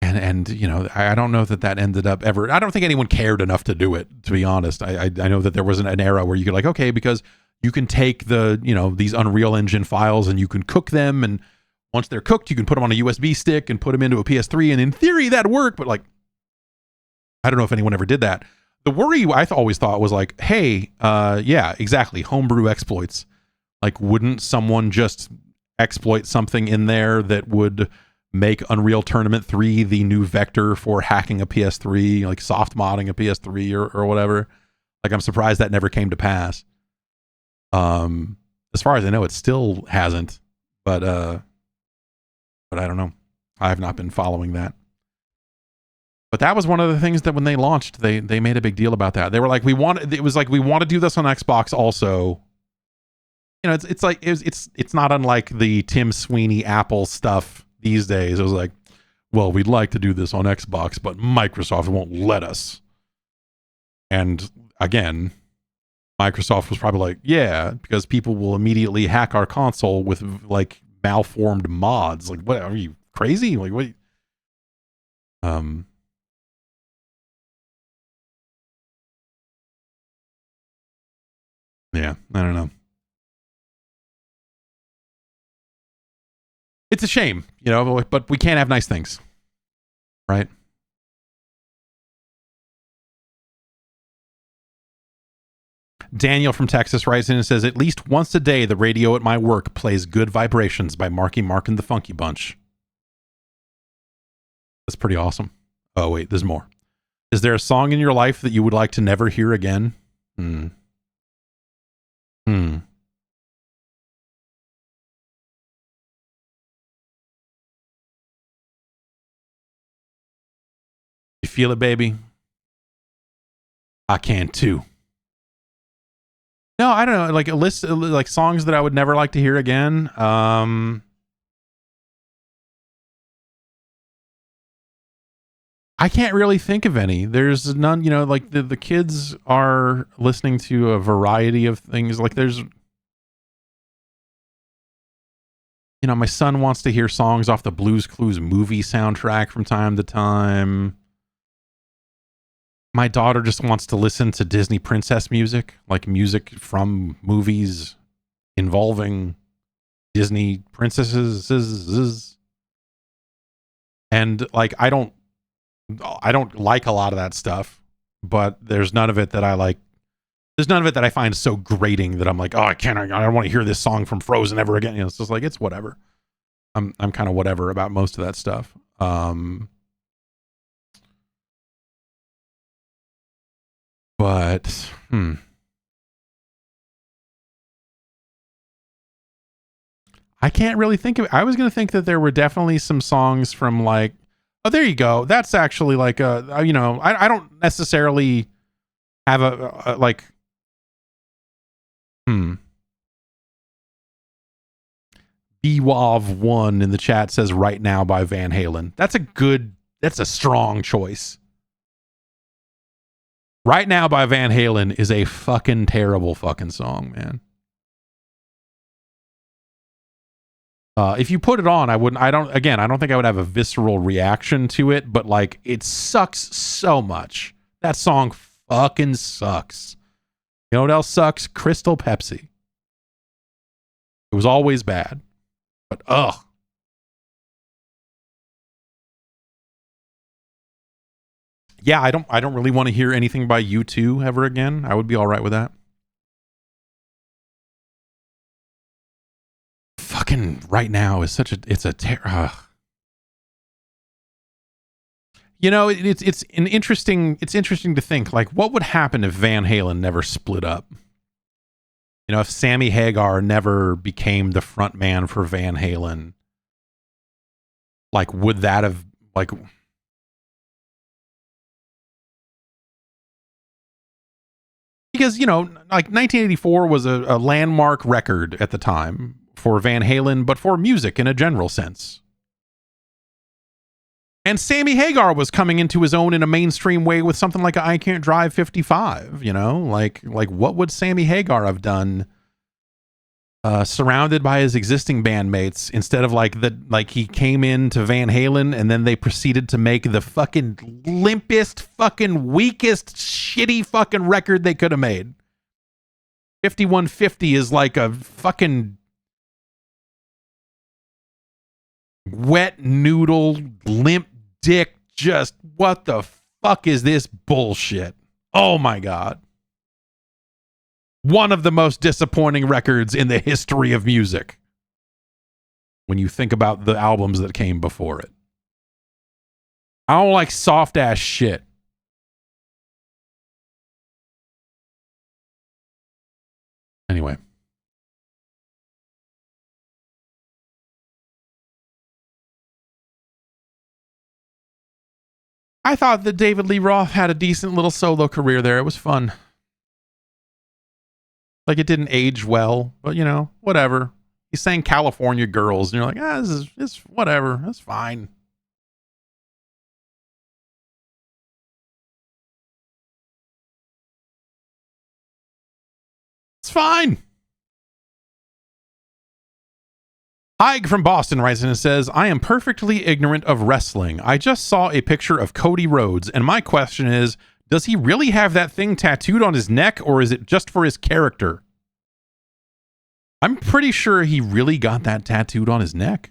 And you know, I don't know that ended up ever. I don't think anyone cared enough to do it, to be honest. I know that there wasn't an era where you could like, okay, because you can take the, you know, these Unreal Engine files and you can cook them, and once they're cooked, you can put them on a USB stick and put them into a PS3, and in theory that'd work, but like, I don't know if anyone ever did that. The worry I always thought was like, hey, yeah, exactly, homebrew exploits. Like, wouldn't someone just exploit something in there that would make Unreal Tournament 3 the new vector for hacking a PS3, like soft modding a PS3 or whatever? Like, I'm surprised that never came to pass. As far as I know, it still hasn't, but I don't know. I have not been following that. But that was one of the things that when they launched, they made a big deal about that. They were like, we want to do this on Xbox also. You know, it's not unlike the Tim Sweeney Apple stuff these days. It was like, well, we'd like to do this on Xbox, but Microsoft won't let us. And again, Microsoft was probably like, yeah, because people will immediately hack our console with like malformed mods. Like, what, are you crazy? Like, what? Yeah, I don't know. It's a shame, you know, but we can't have nice things, right? Daniel from Texas writes in and says, at least once a day, the radio at my work plays Good Vibrations by Marky Mark and the Funky Bunch. That's pretty awesome. Oh, wait, there's more. Is there a song in your life that you would like to never hear again? You feel it, baby? I can too. No, I don't know. Like a list of like songs that I would never like to hear again. I can't really think of any. There's none, you know, like the kids are listening to a variety of things. Like there's, you know, my son wants to hear songs off the Blues Clues movie soundtrack from time to time. My daughter just wants to listen to Disney princess music, like music from movies involving Disney princesses. And like, I don't like a lot of that stuff, but there's none of it that I like. There's none of it that I find so grating that I'm like, oh, I don't want to hear this song from Frozen ever again. You know, it's just like, it's whatever. I'm kind of whatever about most of that stuff. But I can't really think of it. I was going to think that there were definitely some songs from like, oh, there you go. That's actually like a, you know, I don't necessarily have a like, BWAV1 in the chat says Right Now by Van Halen. That's a strong choice. Right Now by Van Halen is a fucking terrible fucking song, man. If you put it on, I don't think I would have a visceral reaction to it, but like it sucks so much. That song fucking sucks. You know what else sucks? Crystal Pepsi. It was always bad. But yeah, I don't really want to hear anything by U2 ever again. I would be all right with that. Fucking Right Now is it's a you know, it's interesting to think like what would happen if Van Halen never split up. You know, if Sammy Hagar never became the front man for Van Halen, like would that have like because, you know, like 1984 was a landmark record at the time for Van Halen, but for music in a general sense. And Sammy Hagar was coming into his own in a mainstream way with something like I Can't Drive 55, you know? Like what would Sammy Hagar have done surrounded by his existing bandmates instead of like he came into Van Halen and then they proceeded to make the fucking limpest, fucking weakest, shitty fucking record they could have made. 5150 is like a fucking wet noodle, limp dick, just what the fuck is this bullshit? Oh my God. One of the most disappointing records in the history of music when you think about the albums that came before it. I don't like soft ass shit. Anyway. I thought that David Lee Roth had a decent little solo career there. It was fun. Like it didn't age well, but you know, whatever. He sang California Girls, and you're like, it's whatever. That's fine. It's fine. Haig from Boston writes in and says, I am perfectly ignorant of wrestling. I just saw a picture of Cody Rhodes, and my question is, does he really have that thing tattooed on his neck, or is it just for his character? I'm pretty sure he really got that tattooed on his neck.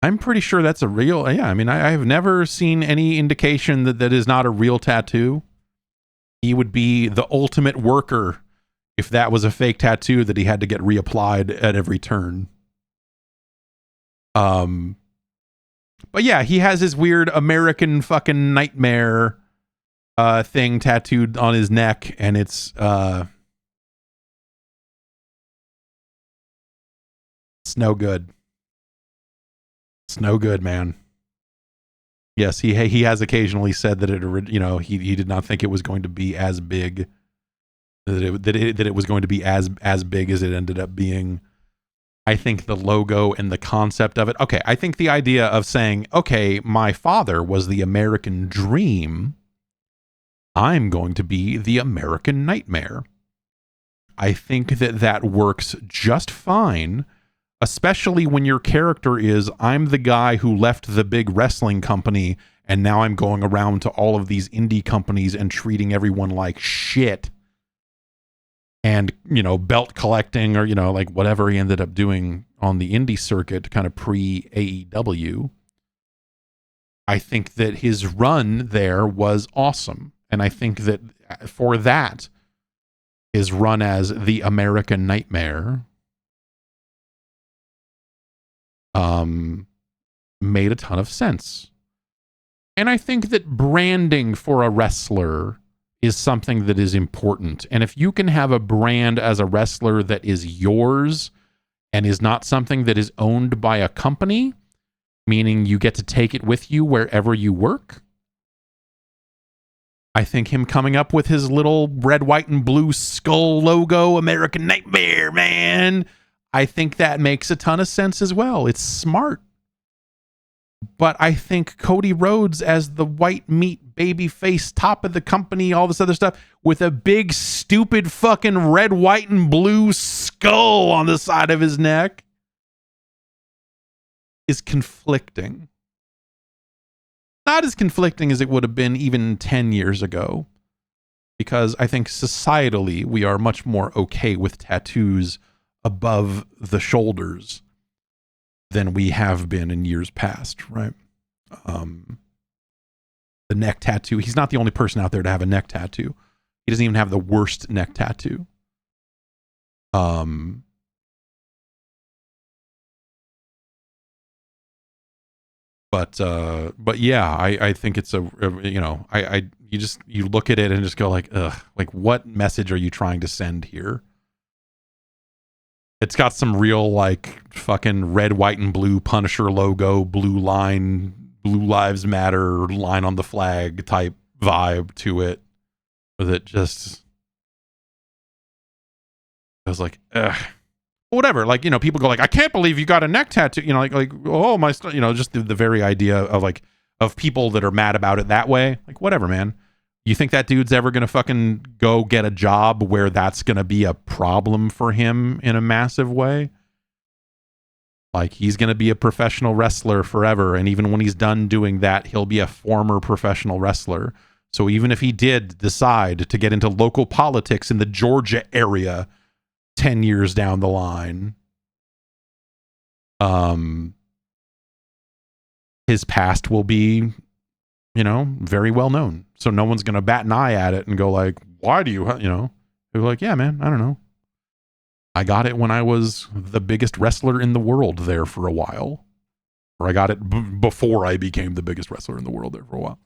I'm pretty sure that's a real, yeah, I mean, I have never seen any indication that is not a real tattoo. He would be the ultimate worker if that was a fake tattoo that he had to get reapplied at every turn. But yeah, he has his weird American fucking nightmare thing tattooed on his neck, and it's no good. It's no good, man. Yes, he has occasionally said that he did not think it was going to be as big, that it was going to be as big as it ended up being. I think the logo and the concept of it. Okay, I think the idea of saying, okay, my father was the American dream, I'm going to be the American nightmare. I think that works just fine, especially when your character is, I'm the guy who left the big wrestling company and now I'm going around to all of these indie companies and treating everyone like shit. And, you know, belt collecting or, you know, like whatever he ended up doing on the indie circuit, kind of pre-AEW. I think that his run there was awesome. And I think that for that, his run as the American Nightmare made a ton of sense. And I think that branding for a wrestler is something that is important. And if you can have a brand as a wrestler that is yours and is not something that is owned by a company, meaning you get to take it with you wherever you work, I think him coming up with his little red, white, and blue skull logo, American Nightmare, man, I think that makes a ton of sense as well. It's smart. But I think Cody Rhodes as the white meat baby face top of the company, all this other stuff, with a big, stupid fucking red, white, and blue skull on the side of his neck is conflicting. Not as conflicting as it would have been even 10 years ago. Because I think societally, we are much more okay with tattoos above the shoulders than we have been in years past, right? The neck tattoo. He's not the only person out there to have a neck tattoo. He doesn't even have the worst neck tattoo. But yeah, I think it's you look at it and just go like, ugh, like what message are you trying to send here? It's got some real like fucking red, white, and blue Punisher logo, blue line, Blue Lives Matter line on the flag type vibe to it. That just, I was like, ugh. Whatever. Like, people go like, I can't believe you got a neck tattoo. Like oh my, just the very idea of like of people that are mad about it that way. Like whatever, man. You think that dude's ever going to fucking go get a job where that's going to be a problem for him in a massive way? Like, he's going to be a professional wrestler forever. And even when he's done doing that, he'll be a former professional wrestler. So even if he did decide to get into local politics in the Georgia area 10 years down the line, his past will be, very well known. So no one's going to bat an eye at it and go like, why do you, they're like, yeah, man, I don't know. I got it when I was the biggest wrestler in the world there for a while. Or I got it before I became the biggest wrestler in the world there for a while.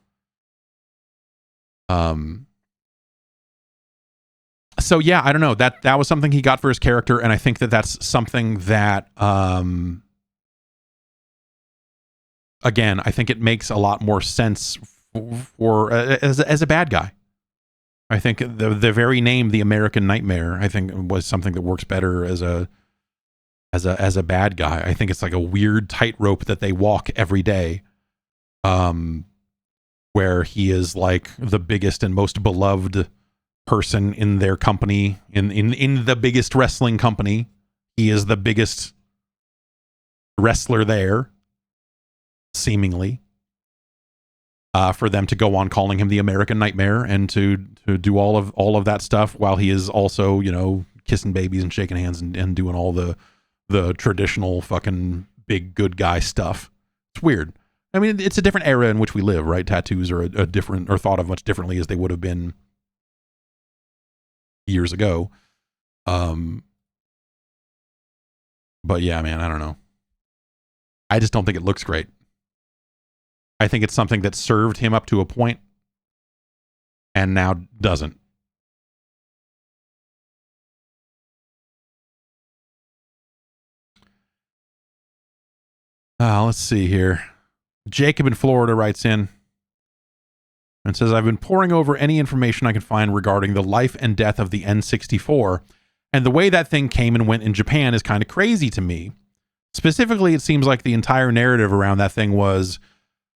So yeah, I don't know. That was something he got for his character. And I think that's something that, again, I think it makes a lot more sense for as a bad guy. I think the very name, the American Nightmare, I think was something that works better as a bad guy. I think it's like a weird tightrope that they walk every day, where he is like the biggest and most beloved person in their company, in the biggest wrestling company. He is the biggest wrestler there, seemingly. For them to go on calling him the American Nightmare and to do all of that stuff while he is also, kissing babies and shaking hands and doing all the traditional fucking big good guy stuff. It's weird. I mean, it's a different era in which we live, right? Tattoos are a different, or thought of much differently as they would have been years ago. But yeah, man, I don't know. I just don't think it looks great. I think it's something that served him up to a point and now doesn't. Let's see here. Jacob in Florida writes in and says, I've been poring over any information I can find regarding the life and death of the N64, and the way that thing came and went in Japan is kind of crazy to me. Specifically, it seems like the entire narrative around that thing was,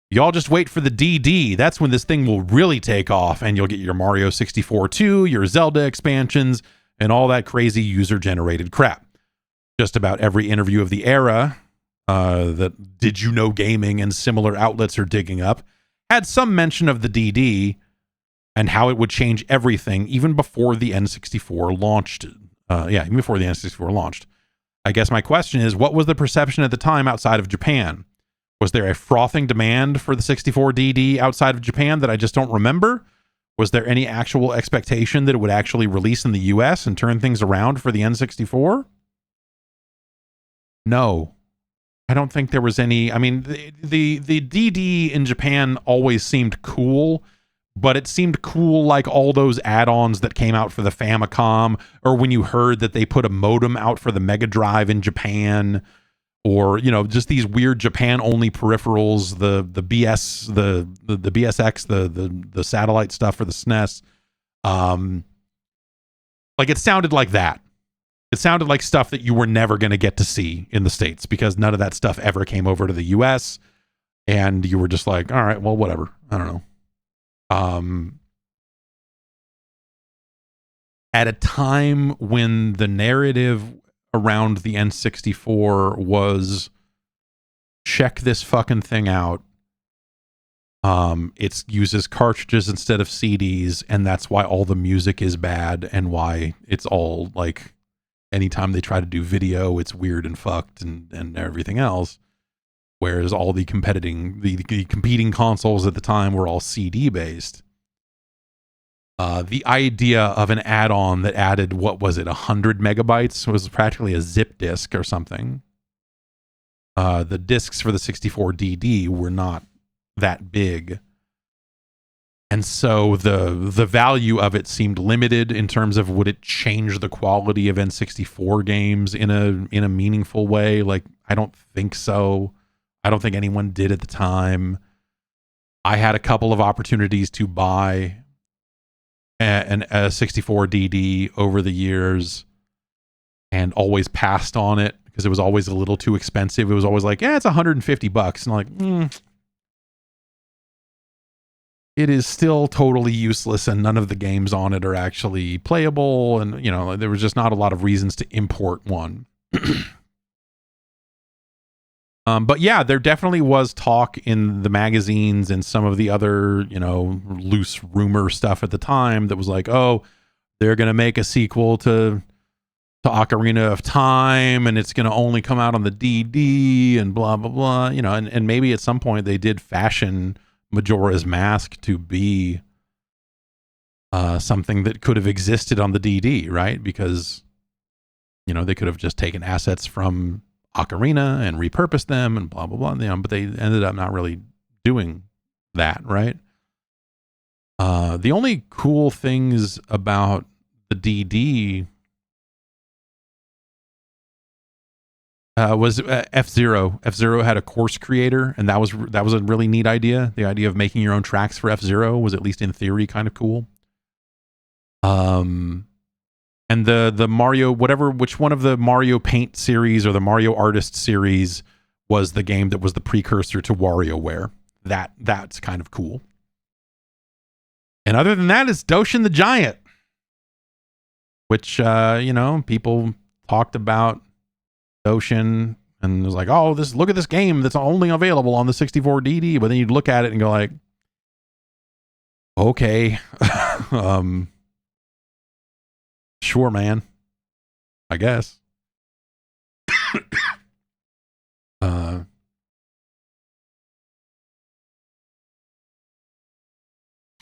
y'all just wait for the DD. That's when this thing will really take off, and you'll get your Mario 64 2, your Zelda expansions, and all that crazy user-generated crap. Just about every interview of the era that Did You Know Gaming and similar outlets are digging up had some mention of the DD and how it would change everything even before the N64 launched. Even before the N64 launched. I guess my question is, what was the perception at the time outside of Japan? Was there a frothing demand for the 64 DD outside of Japan that I just don't remember? Was there any actual expectation that it would actually release in the US and turn things around for the N64? No. I don't think there was any. I mean, the DD in Japan always seemed cool, but it seemed cool like all those add-ons that came out for the Famicom, or when you heard that they put a modem out for the Mega Drive in Japan, or just these weird Japan only peripherals, the BS, the BSX, the satellite stuff for the SNES. Like it sounded like that. It sounded like stuff that you were never going to get to see in the States because none of that stuff ever came over to the US, and you were just like, all right, well, whatever. I don't know. At a time when the narrative around the N64 was check this fucking thing out. It uses cartridges instead of CDs, and that's why all the music is bad, and why it's all like anytime they try to do video, it's weird and fucked and everything else. Whereas all the competing consoles at the time were all CD based. The idea of an add-on that added, what was it, 100 megabytes was practically a zip disk or something. The discs for the 64 DD were not that big. And so the value of it seemed limited in terms of would it change the quality of N64 games in a meaningful way? Like, I don't think so. I don't think anyone did at the time. I had a couple of opportunities to buy a 64 DD over the years and always passed on it because it was always a little too expensive. It was always like, yeah, it's $150. And I'm like, it is still totally useless, and none of the games on it are actually playable. And, there was just not a lot of reasons to import one. But yeah, there definitely was talk in the magazines and some of the other, loose rumor stuff at the time that was like, oh, they're going to make a sequel to Ocarina of Time, and it's going to only come out on the DD and blah, blah, blah, and maybe at some point they did fashion Majora's Mask to be something that could have existed on the DD, right? Because, they could have just taken assets from Ocarina and repurposed them and blah, blah, blah, but they ended up not really doing that, right? The only cool things about the DD was F-Zero. F-Zero had a course creator, and that was a really neat idea. The idea of making your own tracks for F-Zero was, at least in theory, kind of cool. And the Mario, which one of the Mario Paint series or the Mario Artist series was the game that was the precursor to WarioWare. That's kind of cool. And other than that, it's Doshin the Giant, which, people talked about Doshin and it was like, oh, look at this game that's only available on the 64 DD. But then you'd look at it and go like, okay, sure, man, I guess.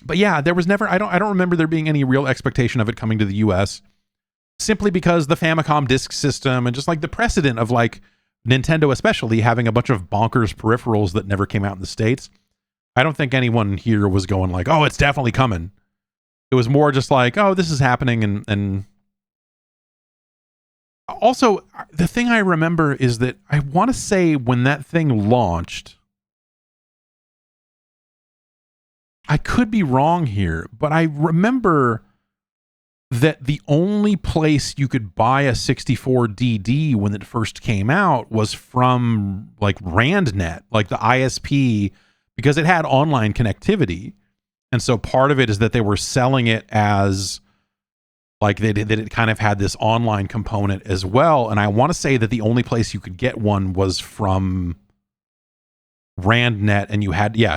But yeah, there was never, I don't remember there being any real expectation of it coming to the US, simply because the Famicom disk system and just like the precedent of like Nintendo especially having a bunch of bonkers peripherals that never came out in the States. I don't think anyone here was going like, oh, it's definitely coming. It was more just like, oh, this is happening. And also the thing I remember is that I want to say when that thing launched, I could be wrong here, but I remember that the only place you could buy a 64 DD when it first came out was from like RandNet, like the ISP, because it had online connectivity. And so part of it is that they were selling it as like that it kind of had this online component as well. And I want to say that the only place you could get one was from RandNet, and you had you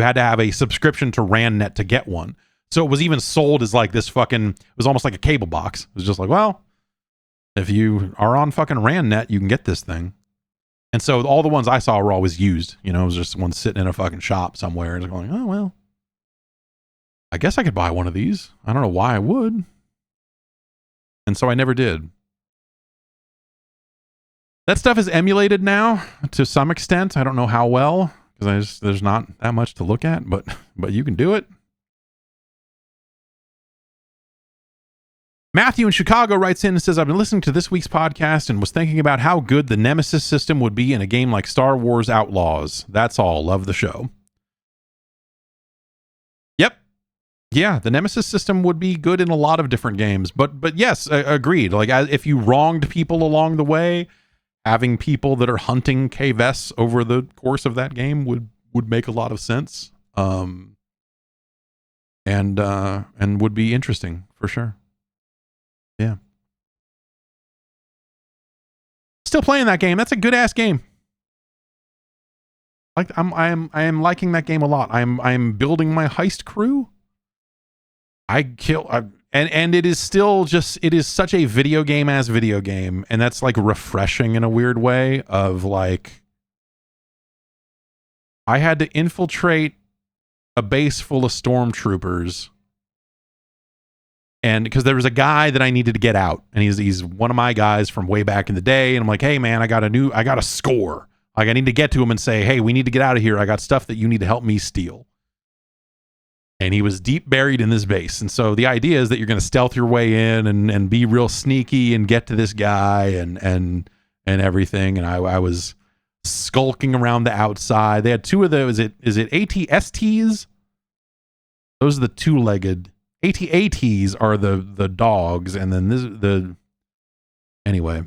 had to have a subscription to RandNet to get one. So it was even sold as like this fucking, it was almost like a cable box. It was just like, well, if you are on fucking RandNet, you can get this thing. And so all the ones I saw were always used. It was just one sitting in a fucking shop somewhere and going, oh, well, I guess I could buy one of these. I don't know why I would. And so I never did. That stuff is emulated now to some extent. I don't know how well, because there's not that much to look at, but you can do it. Matthew in Chicago writes in and says, I've been listening to this week's podcast and was thinking about how good the Nemesis system would be in a game like Star Wars Outlaws. That's all. Love the show. Yep. Yeah, the Nemesis system would be good in a lot of different games. But yes, agreed. Like, if you wronged people along the way, having people that are hunting K-Vests over the course of that game would make a lot of sense. And would be interesting for sure. Yeah. Still playing that game. That's a good ass game. Like I am liking that game a lot. I'm building my heist crew. And it is still just, it is such a video game, and that's like refreshing in a weird way of like, I had to infiltrate a base full of stormtroopers, and because there was a guy that I needed to get out, and he's one of my guys from way back in the day, and I'm like, hey man, I got a score. Like, I need to get to him and say, hey, we need to get out of here. I got stuff that you need to help me steal. And he was deep buried in this base. And so the idea is that you're going to stealth your way in and be real sneaky and get to this guy and everything. And I was skulking around the outside. They had two of those. Is it AT-STs? Those are the two-legged. AT-ATs are the dogs. And then anyway.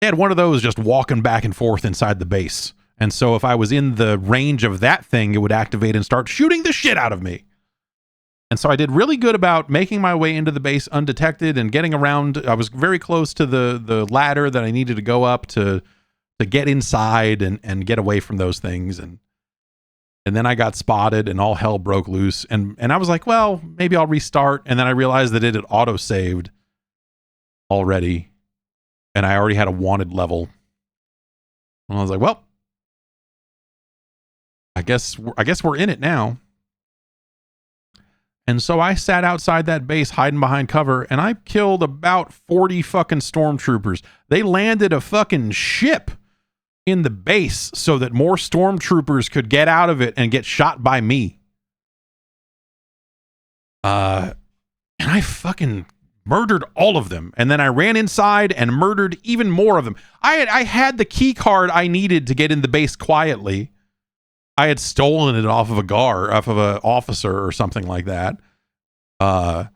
They had one of those just walking back and forth inside the base. And so if I was in the range of that thing, it would activate and start shooting the shit out of me. And so I did really good about making my way into the base undetected and getting around. I was very close to the ladder that I needed to go up to get inside and get away from those things. And then I got spotted and all hell broke loose. And I was like, well, maybe I'll restart. And then I realized that it had auto-saved already. And I already had a wanted level. And I was like, well, I guess we're in it now. And so I sat outside that base hiding behind cover, and I killed about 40 fucking stormtroopers. They landed a fucking ship in the base so that more stormtroopers could get out of it and get shot by me. And I fucking murdered all of them. And then I ran inside and murdered even more of them. I had the key card I needed to get in the base quietly. I had stolen it off of an officer or something like that. But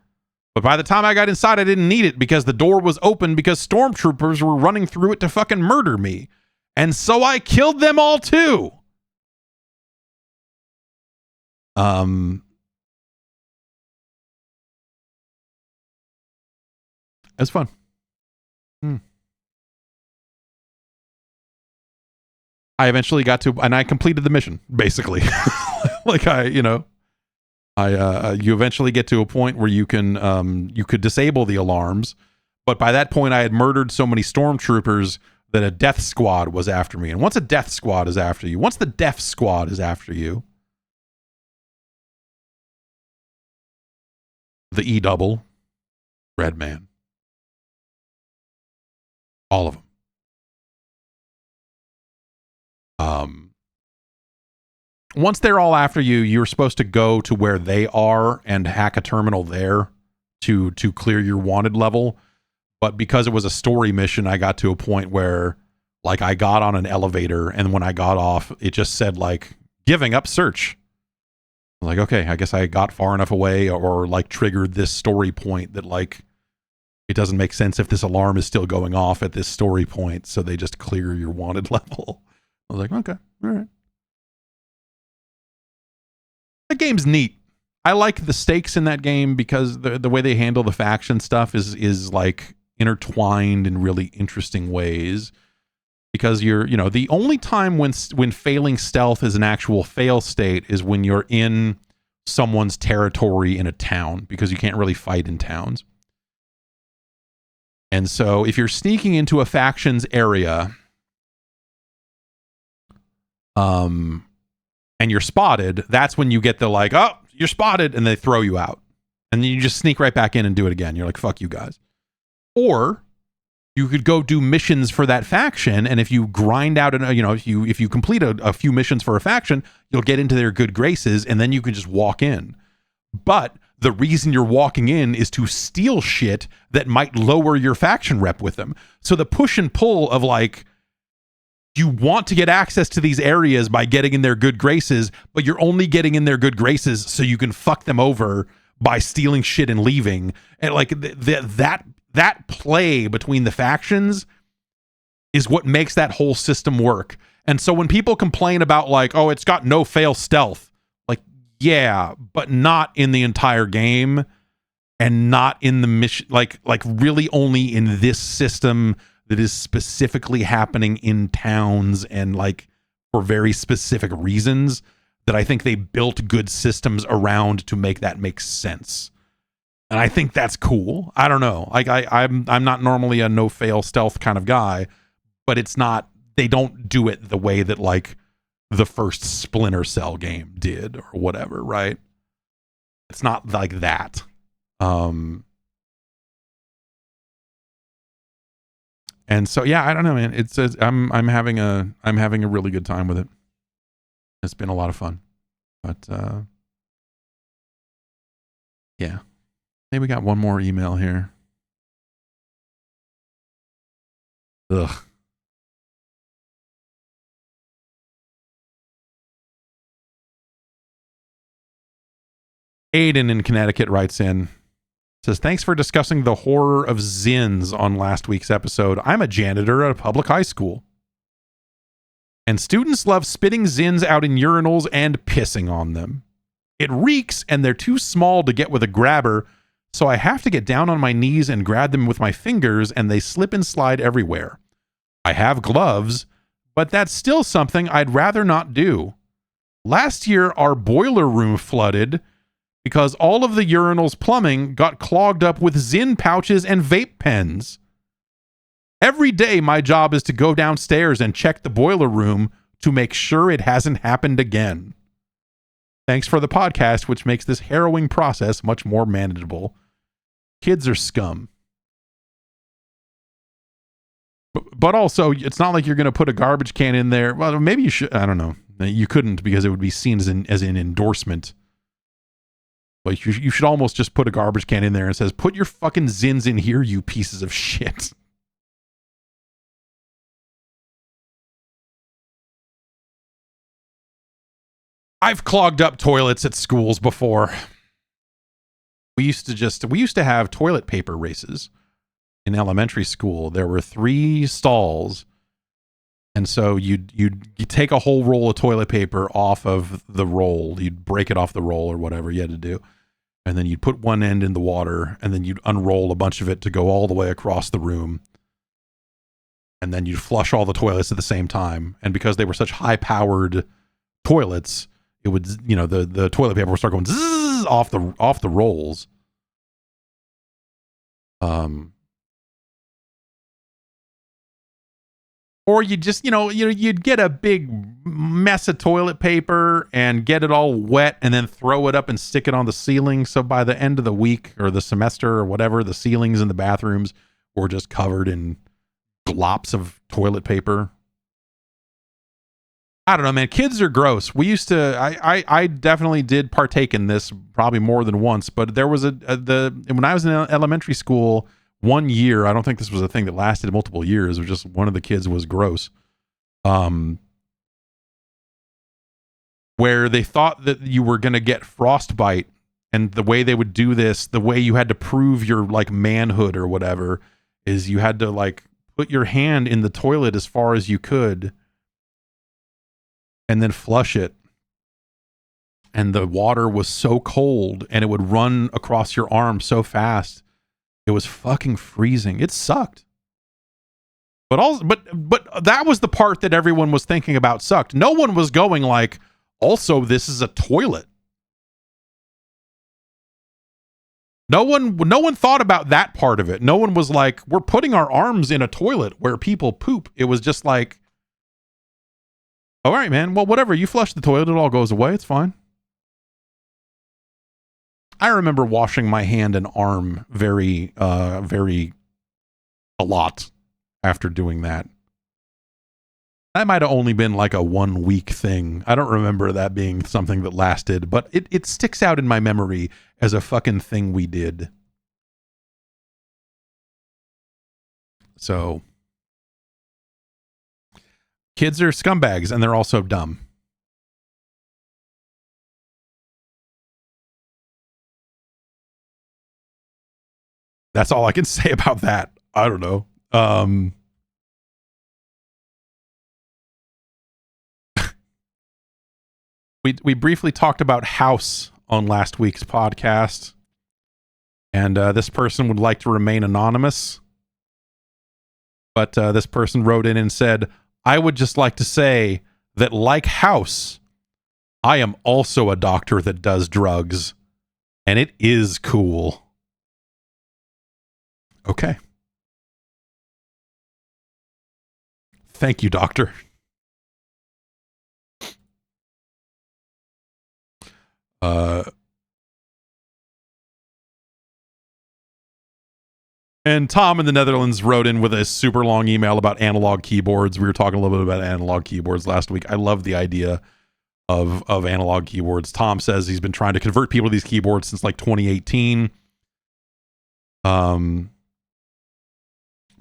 by the time I got inside, I didn't need it because the door was open because stormtroopers were running through it to fucking murder me. And so I killed them all too. It was fun. I eventually got to, and I completed the mission, basically. Like you eventually get to a point where you could disable the alarms, but by that point I had murdered so many stormtroopers that a death squad was after me. And once the death squad is after you, the E-double, Red Man, all of them. Once they're all after you, you're supposed to go to where they are and hack a terminal there to clear your wanted level. But because it was a story mission, I got to a point where, like, I got on an elevator, and when I got off, it just said, like, giving up search. I'm like, okay, I guess I got far enough away or like triggered this story point that, like, it doesn't make sense if this alarm is still going off at this story point, so they just clear your wanted level. I was like, okay, all right. That game's neat. I like the stakes in that game because the way they handle the faction stuff is like intertwined in really interesting ways. Because the only time when failing stealth is an actual fail state is when you're in someone's territory in a town, because you can't really fight in towns. And so if you're sneaking into a faction's area, and you're spotted, that's when you get the like, oh, you're spotted, and they throw you out. And then you just sneak right back in and do it again. You're like, fuck you guys. Or You could go do missions for that faction, and if you grind out, if you complete a few missions for a faction, you'll get into their good graces, and then you can just walk in. But the reason you're walking in is to steal shit that might lower your faction rep with them. So the push and pull of like, you want to get access to these areas by getting in their good graces, but you're only getting in their good graces so you can fuck them over by stealing shit and leaving. And like that play between the factions is what makes that whole system work. And so when people complain about like, oh, it's got no fail stealth, like, yeah, but not in the entire game and not in the mission, like really only in this system that is specifically happening in towns and like for very specific reasons that I think they built good systems around to make that make sense. And I think that's cool. I don't know. Like I'm not normally a no fail stealth kind of guy, but it's not, they don't do it the way that like the first Splinter Cell game did or whatever, right? It's not like that. And so yeah, I don't know, man. It's I'm having a really good time with it. It's been a lot of fun. But yeah. Maybe we got one more email here. Ugh. Aiden in Connecticut writes in, says, thanks for discussing the horror of Zins on last week's episode. I'm a janitor at a public high school. And students love spitting Zins out in urinals and pissing on them. It reeks and they're too small to get with a grabber, so I have to get down on my knees and grab them with my fingers and they slip and slide everywhere. I have gloves, but that's still something I'd rather not do. Last year, our boiler room flooded because all of the urinal's plumbing got clogged up with Zin pouches and vape pens. Every day, my job is to go downstairs and check the boiler room to make sure it hasn't happened again. Thanks for the podcast, which makes this harrowing process much more manageable. Kids are scum. But also, it's not like you're going to put a garbage can in there. Well, maybe you should. I don't know. You couldn't because it would be seen as an endorsement. But you should almost just put a garbage can in there and says, put your fucking Zins in here, you pieces of shit. I've clogged up toilets at schools before. We used to have toilet paper races in elementary school. There were 3 stalls. And so you'd take a whole roll of toilet paper off of the roll. You'd break it off the roll or whatever you had to do. And then you'd put one end in the water and then you'd unroll a bunch of it to go all the way across the room. And then you'd flush all the toilets at the same time. And because they were such high-powered toilets, it would, the toilet paper would start going zzz off the rolls. Or you just, you'd get a big mess of toilet paper and get it all wet and then throw it up and stick it on the ceiling. So by the end of the week or the semester or whatever, the ceilings in the bathrooms were just covered in glops of toilet paper. I don't know, man. Kids are gross. We used to, I definitely did partake in this probably more than once, but there was when I was in elementary school, 1 year, I don't think this was a thing that lasted multiple years. It was just one of the kids was gross. Where they thought that you were going to get frostbite, and the way they would do this, the way you had to prove your like manhood or whatever, is you had to like put your hand in the toilet as far as you could and then flush it. And the water was so cold and it would run across your arm so fast. It was fucking freezing. It sucked. But that was the part that everyone was thinking about sucked. No one was going like, also, this is a toilet. No one thought about that part of it. No one was like, we're putting our arms in a toilet where people poop. It was just like, all right, man. Well, whatever. You flush the toilet, it all goes away. It's fine. I remember washing my hand and arm very a lot after doing that. That might have only been like a 1 week thing. I don't remember that being something that lasted, but it sticks out in my memory as a fucking thing we did. So kids are scumbags and they're also dumb. That's all I can say about that. I don't know. We briefly talked about House on last week's podcast, and this person would like to remain anonymous. But this person wrote in and said, I would just like to say that, like House, I am also a doctor that does drugs, and it is cool. Okay. Thank you, doctor. And Tom in the Netherlands wrote in with a super long email about analog keyboards. We were talking a little bit about analog keyboards last week. I love the idea of analog keyboards. Tom says he's been trying to convert people to these keyboards since like 2018.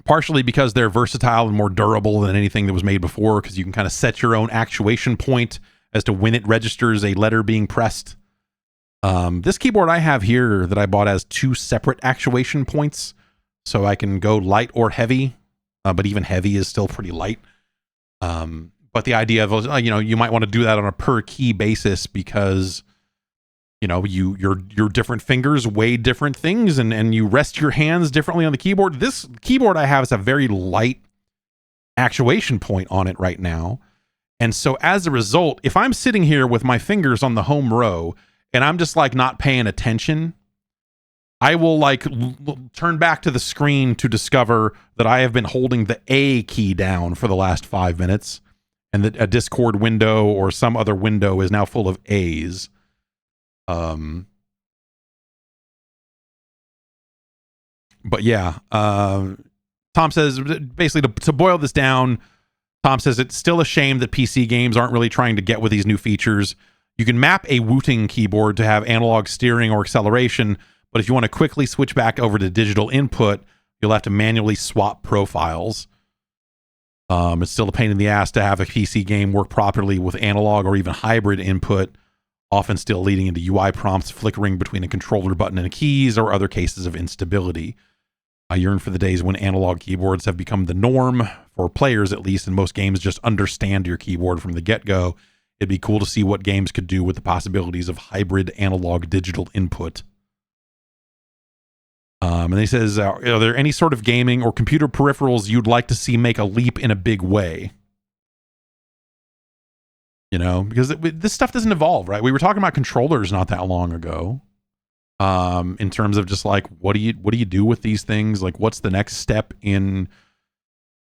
Partially because they're versatile and more durable than anything that was made before, because you can kind of set your own actuation point as to when it registers a letter being pressed. This keyboard I have here that I bought has 2 separate actuation points, so I can go light or heavy, but even heavy is still pretty light. But the idea of, you might want to do that on a per key basis because, your different fingers weigh different things and you rest your hands differently on the keyboard. This keyboard I have is a very light actuation point on it right now. And so as a result, if I'm sitting here with my fingers on the home row and I'm just like not paying attention, I will like turn back to the screen to discover that I have been holding the A key down for the last 5 minutes, and that a Discord window or some other window is now full of A's. But yeah, Tom says, basically to boil this down, Tom says it's still a shame that PC games aren't really trying to get with these new features. You can map a Wooting keyboard to have analog steering or acceleration, but if you want to quickly switch back over to digital input, you'll have to manually swap profiles. It's still a pain in the ass to have a PC game work properly with analog or even hybrid input, often still leading into UI prompts flickering between a controller button and keys, or other cases of instability. I yearn for the days when analog keyboards have become the norm, for players at least, and most games just understand your keyboard from the get-go. It'd be cool to see what games could do with the possibilities of hybrid analog digital input. And he says, are there any sort of gaming or computer peripherals you'd like to see make a leap in a big way? Because this stuff doesn't evolve, right? We were talking about controllers not that long ago. In terms of just like, what do you do with these things? Like, what's the next step in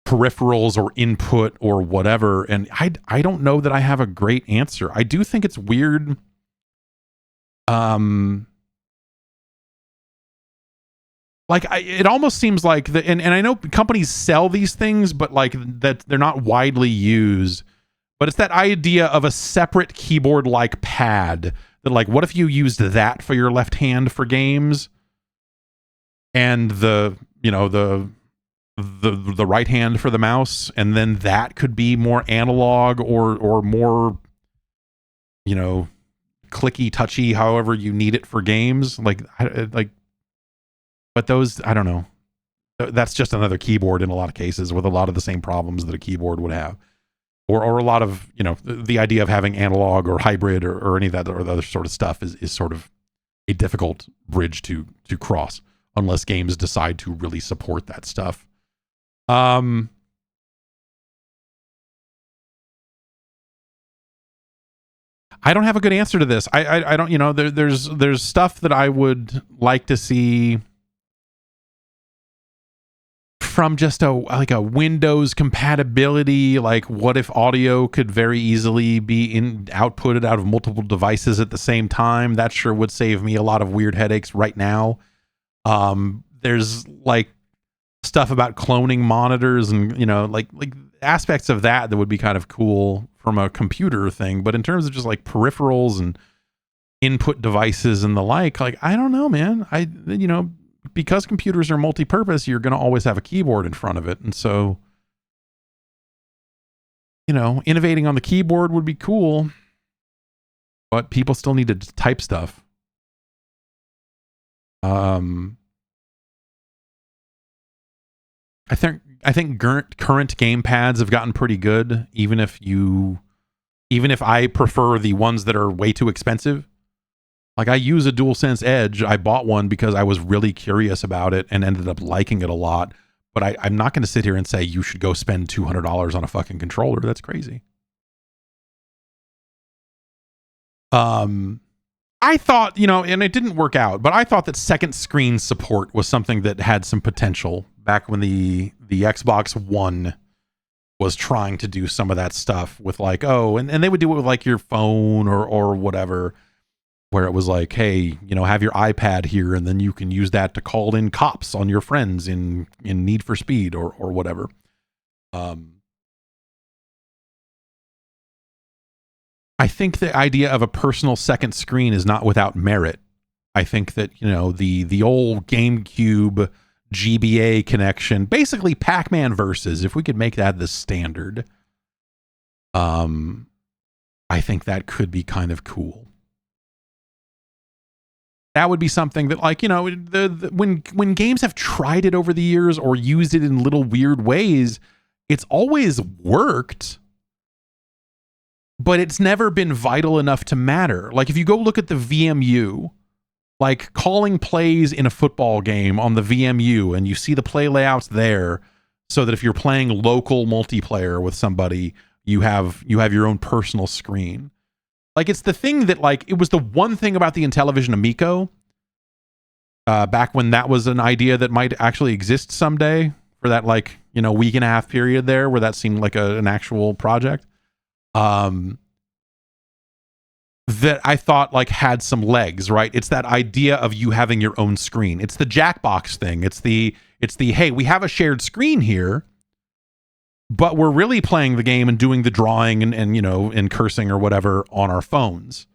peripherals or input or whatever? And I don't know that I have a great answer. I do think it's weird. It almost seems like and I know companies sell these things, but like that they're not widely used. But it's that idea of a separate keyboard like pad that, like, what if you used that for your left hand for games, and the right hand for the mouse, and then that could be more analog or more clicky touchy, however you need it for games. But those, I don't know. That's just another keyboard in a lot of cases with a lot of the same problems that a keyboard would have. Or a lot of, the idea of having analog or hybrid or any of that or the other sort of stuff is sort of a difficult bridge to cross unless games decide to really support that stuff. I don't have a good answer to this. I don't, there's stuff that I would like to see from just a Windows compatibility. Like, what if audio could very easily be outputted out of multiple devices at the same time? That sure would save me a lot of weird headaches right now. There's like stuff about cloning monitors and, you know, like aspects of that would be kind of cool from a computer thing. But in terms of just like peripherals and input devices and the like I don't know, man. You know, because computers are multi-purpose, you're going to always have a keyboard in front of it. And so, you know, innovating on the keyboard would be cool, but people still need to type stuff. I think current game pads have gotten pretty good, even if I prefer the ones that are way too expensive. Like, I use a DualSense Edge. I bought one because I was really curious about it and ended up liking it a lot. But I'm not going to sit here and say you should go spend $200 on a fucking controller. That's crazy. I thought, you know, and it didn't work out, but I thought that second screen support was something that had some potential back when the Xbox One was trying to do some of that stuff with like, and they would do it with like your phone or whatever, where it was like, hey, you know, have your iPad here and then you can use that to call in cops on your friends in Need for Speed or whatever. I think the idea of a personal second screen is not without merit. I think that, you know, the old GameCube GBA connection, basically Pac-Man versus, if we could make that the standard, I think that could be kind of cool. That would be something that, like, you know, when games have tried it over the years or used it in little weird ways, it's always worked, but it's never been vital enough to matter. Like, if you go look at the VMU, like calling plays in a football game on the VMU, and you see the play layouts there, so that if you're playing local multiplayer with somebody, you have your own personal screen. Like, it's the thing that, like, it was the one thing about the Intellivision Amico, back when that was an idea that might actually exist someday, for that, like, you know, week and a half period there where that seemed like an actual project. That I thought like had some legs, right? It's that idea of you having your own screen. It's the Jackbox thing. It's the hey, we have a shared screen here, but we're really playing the game and doing the drawing and you know, and cursing or whatever on our phones.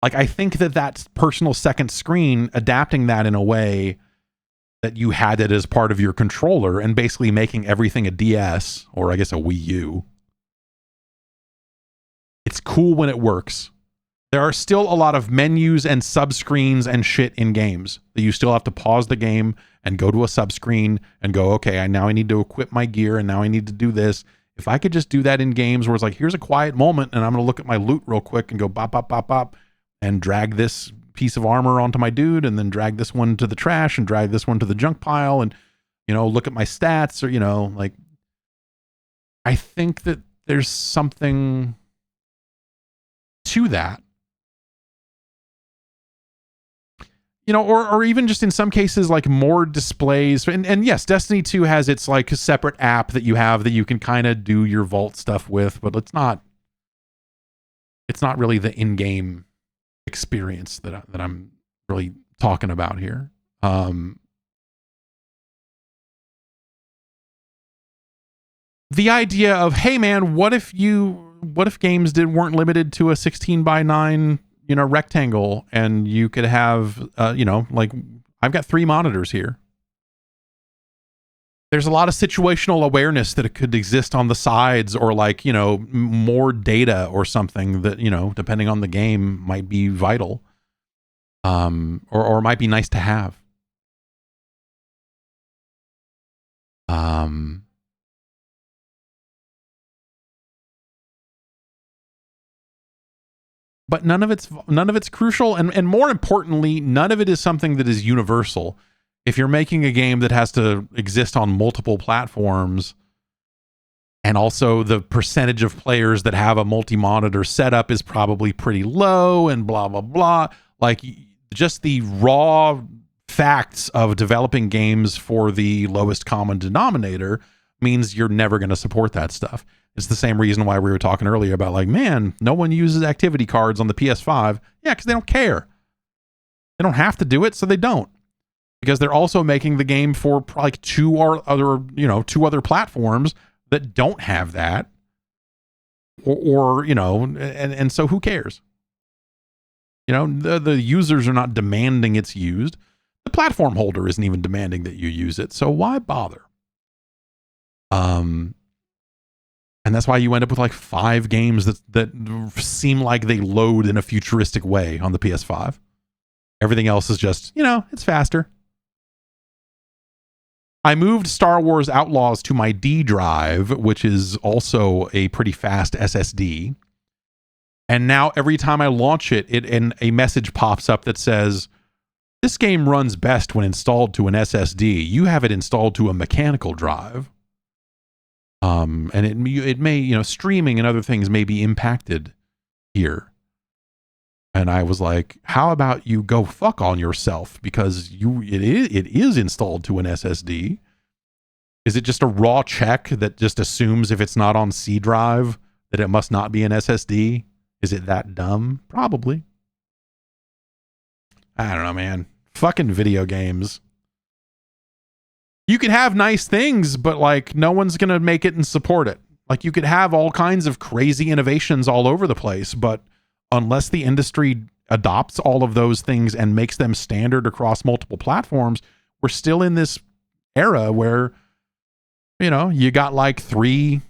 Like, I think that personal second screen, adapting that in a way that you had it as part of your controller and basically making everything a DS, or I guess a Wii U. It's cool when it works. There are still a lot of menus and subscreens and shit in games that you still have to pause the game and go to a subscreen and go, okay, now I need to equip my gear and now I need to do this. If I could just do that in games where it's like, here's a quiet moment and I'm going to look at my loot real quick and go bop, bop, bop, bop, and drag this piece of armor onto my dude and then drag this one to the trash and drag this one to the junk pile and, you know, look at my stats, or, you know, like, I think that there's something to that, you know, or even just in some cases, like more displays. And yes, Destiny 2 has its like separate app that you have that you can kind of do your vault stuff with, but it's not really the in-game experience that I'm really talking about here. The idea of, hey man, what if games weren't limited to a 16:9, you know, rectangle, and you could have, you know, like, I've got 3 monitors here. There's a lot of situational awareness that it could exist on the sides, or like, you know, more data or something that, you know, depending on the game, might be vital, or might be nice to have. But none of it's crucial, and more importantly, none of it is something that is universal. If you're making a game that has to exist on multiple platforms, and also the percentage of players that have a multi-monitor setup is probably pretty low, and blah blah blah, like, just the raw facts of developing games for the lowest common denominator means you're never going to support that stuff. It's the same reason why we were talking earlier about, like, man, no one uses activity cards on the PS5. Yeah, because they don't care. They don't have to do it, so they don't. because they're also making the game for like two other platforms that don't have that, or and so who cares? The users are not demanding it's used. The platform holder isn't even demanding that you use it. So why bother? And that's why you end up with like 5 games that seem like they load in a futuristic way on the PS5. Everything else is just, it's faster. I moved Star Wars Outlaws to my D drive, which is also a pretty fast SSD. And now every time I launch it, and a message pops up that says, this game runs best when installed to an SSD. You have it installed to a mechanical drive. And it may, streaming and other things may be impacted here. And I was like, how about you go fuck on yourself? Because it is installed to an SSD. Is it just a raw check that just assumes if it's not on C drive that it must not be an SSD? Is it that dumb? Probably. I don't know, man. Fucking video games. You can have nice things, but like no one's going to make it and support it. Like you could have all kinds of crazy innovations all over the place, but unless the industry adopts all of those things and makes them standard across multiple platforms, we're still in this era where, you got like three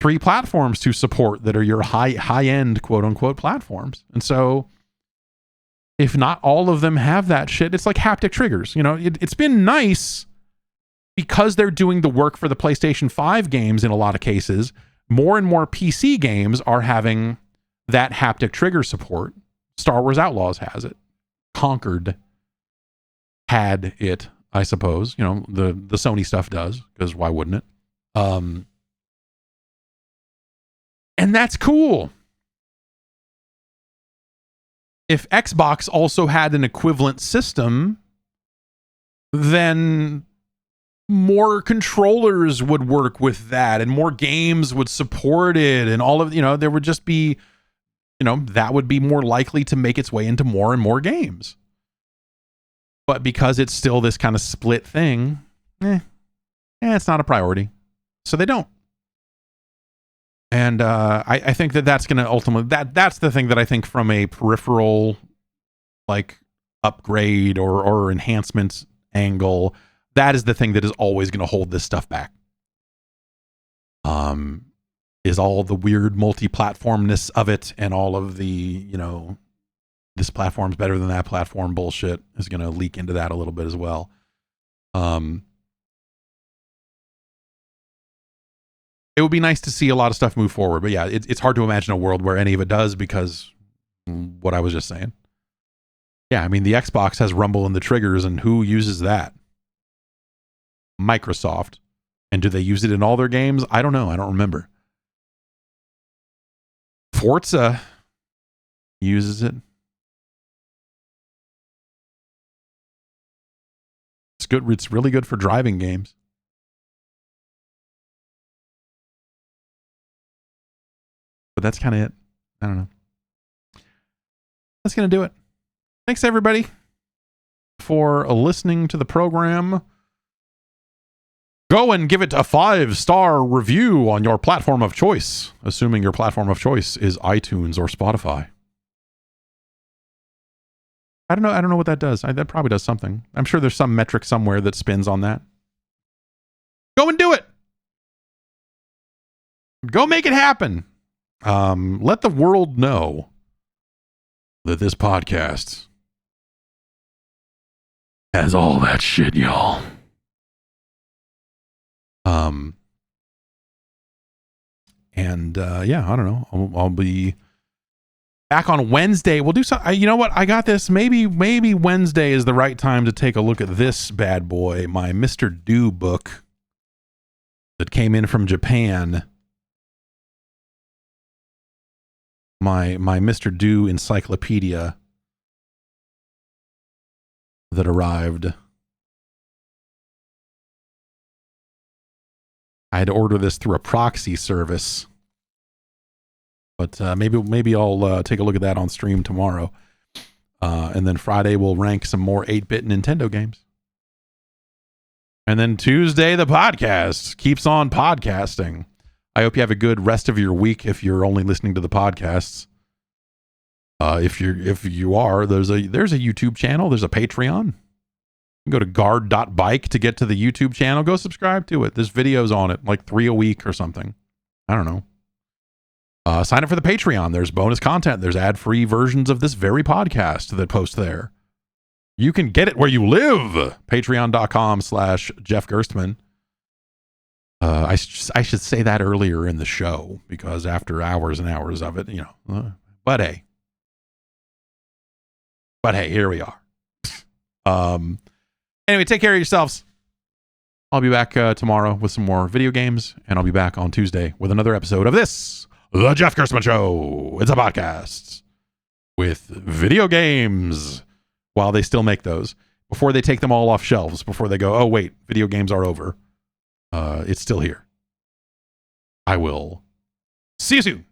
platforms to support that are your high end quote unquote platforms. And so if not all of them have that shit, it's like haptic triggers. It's been nice because they're doing the work for the PlayStation 5 games in a lot of cases. More and more PC games are having that haptic trigger support. Star Wars Outlaws has it. Concord had it, I suppose. The Sony stuff does, because why wouldn't it? And that's cool. If Xbox also had an equivalent system, then more controllers would work with that and more games would support it, and all of, there would just be, that would be more likely to make its way into more and more games. But because it's still this kind of split thing, it's not a priority. So they don't. And I think that's going to ultimately, that's the thing that I think from a peripheral like upgrade or enhancement angle, that is the thing that is always going to hold this stuff back. Is all the weird multi-platformness of it and all of the, this platform's better than that platform bullshit is going to leak into that a little bit as well. It would be nice to see a lot of stuff move forward, but yeah, it's hard to imagine a world where any of it does because what I was just saying. Yeah, I mean, the Xbox has Rumble and the triggers, and who uses that? Microsoft. And do they use it in all their games? I don't know. I don't remember. Forza uses it. It's good. It's really good for driving games. But that's kind of it. I don't know. That's going to do it. Thanks, everybody, for listening to the program. Go and give it a 5-star review on your platform of choice, assuming your platform of choice is iTunes or Spotify. I don't know what that does. That probably does something. I'm sure there's some metric somewhere that spins on that. Go and do it. Go make it happen. Let the world know that this podcast has all that shit, y'all. Yeah, I don't know. I'll be back on Wednesday. We'll do some. You know what? I got this. Maybe Wednesday is the right time to take a look at this bad boy, my Mr. Do book that came in from Japan. My Mr. Do encyclopedia that arrived. I had to order this through a proxy service, but maybe I'll take a look at that on stream tomorrow. And then Friday we'll rank some more 8-bit Nintendo games. And then Tuesday, the podcast keeps on podcasting. I hope you have a good rest of your week if you're only listening to the podcasts. If you are, there's a YouTube channel, there's a Patreon. You can go to guard.bike to get to the YouTube channel. Go subscribe to it. There's videos on it, like 3 a week or something. I don't know. Sign up for the Patreon. There's bonus content. There's ad-free versions of this very podcast that post there. You can get it where you live. Patreon.com/Jeff Gerstmann. I should say that earlier in the show because after hours and hours of it, but hey, here we are. Anyway, take care of yourselves. I'll be back tomorrow with some more video games, and I'll be back on Tuesday with another episode of this, The Jeff Gerstmann Show. It's a podcast with video games while they still make those, before they take them all off shelves, before they go, oh, wait, video games are over. It's still here. I will see you soon.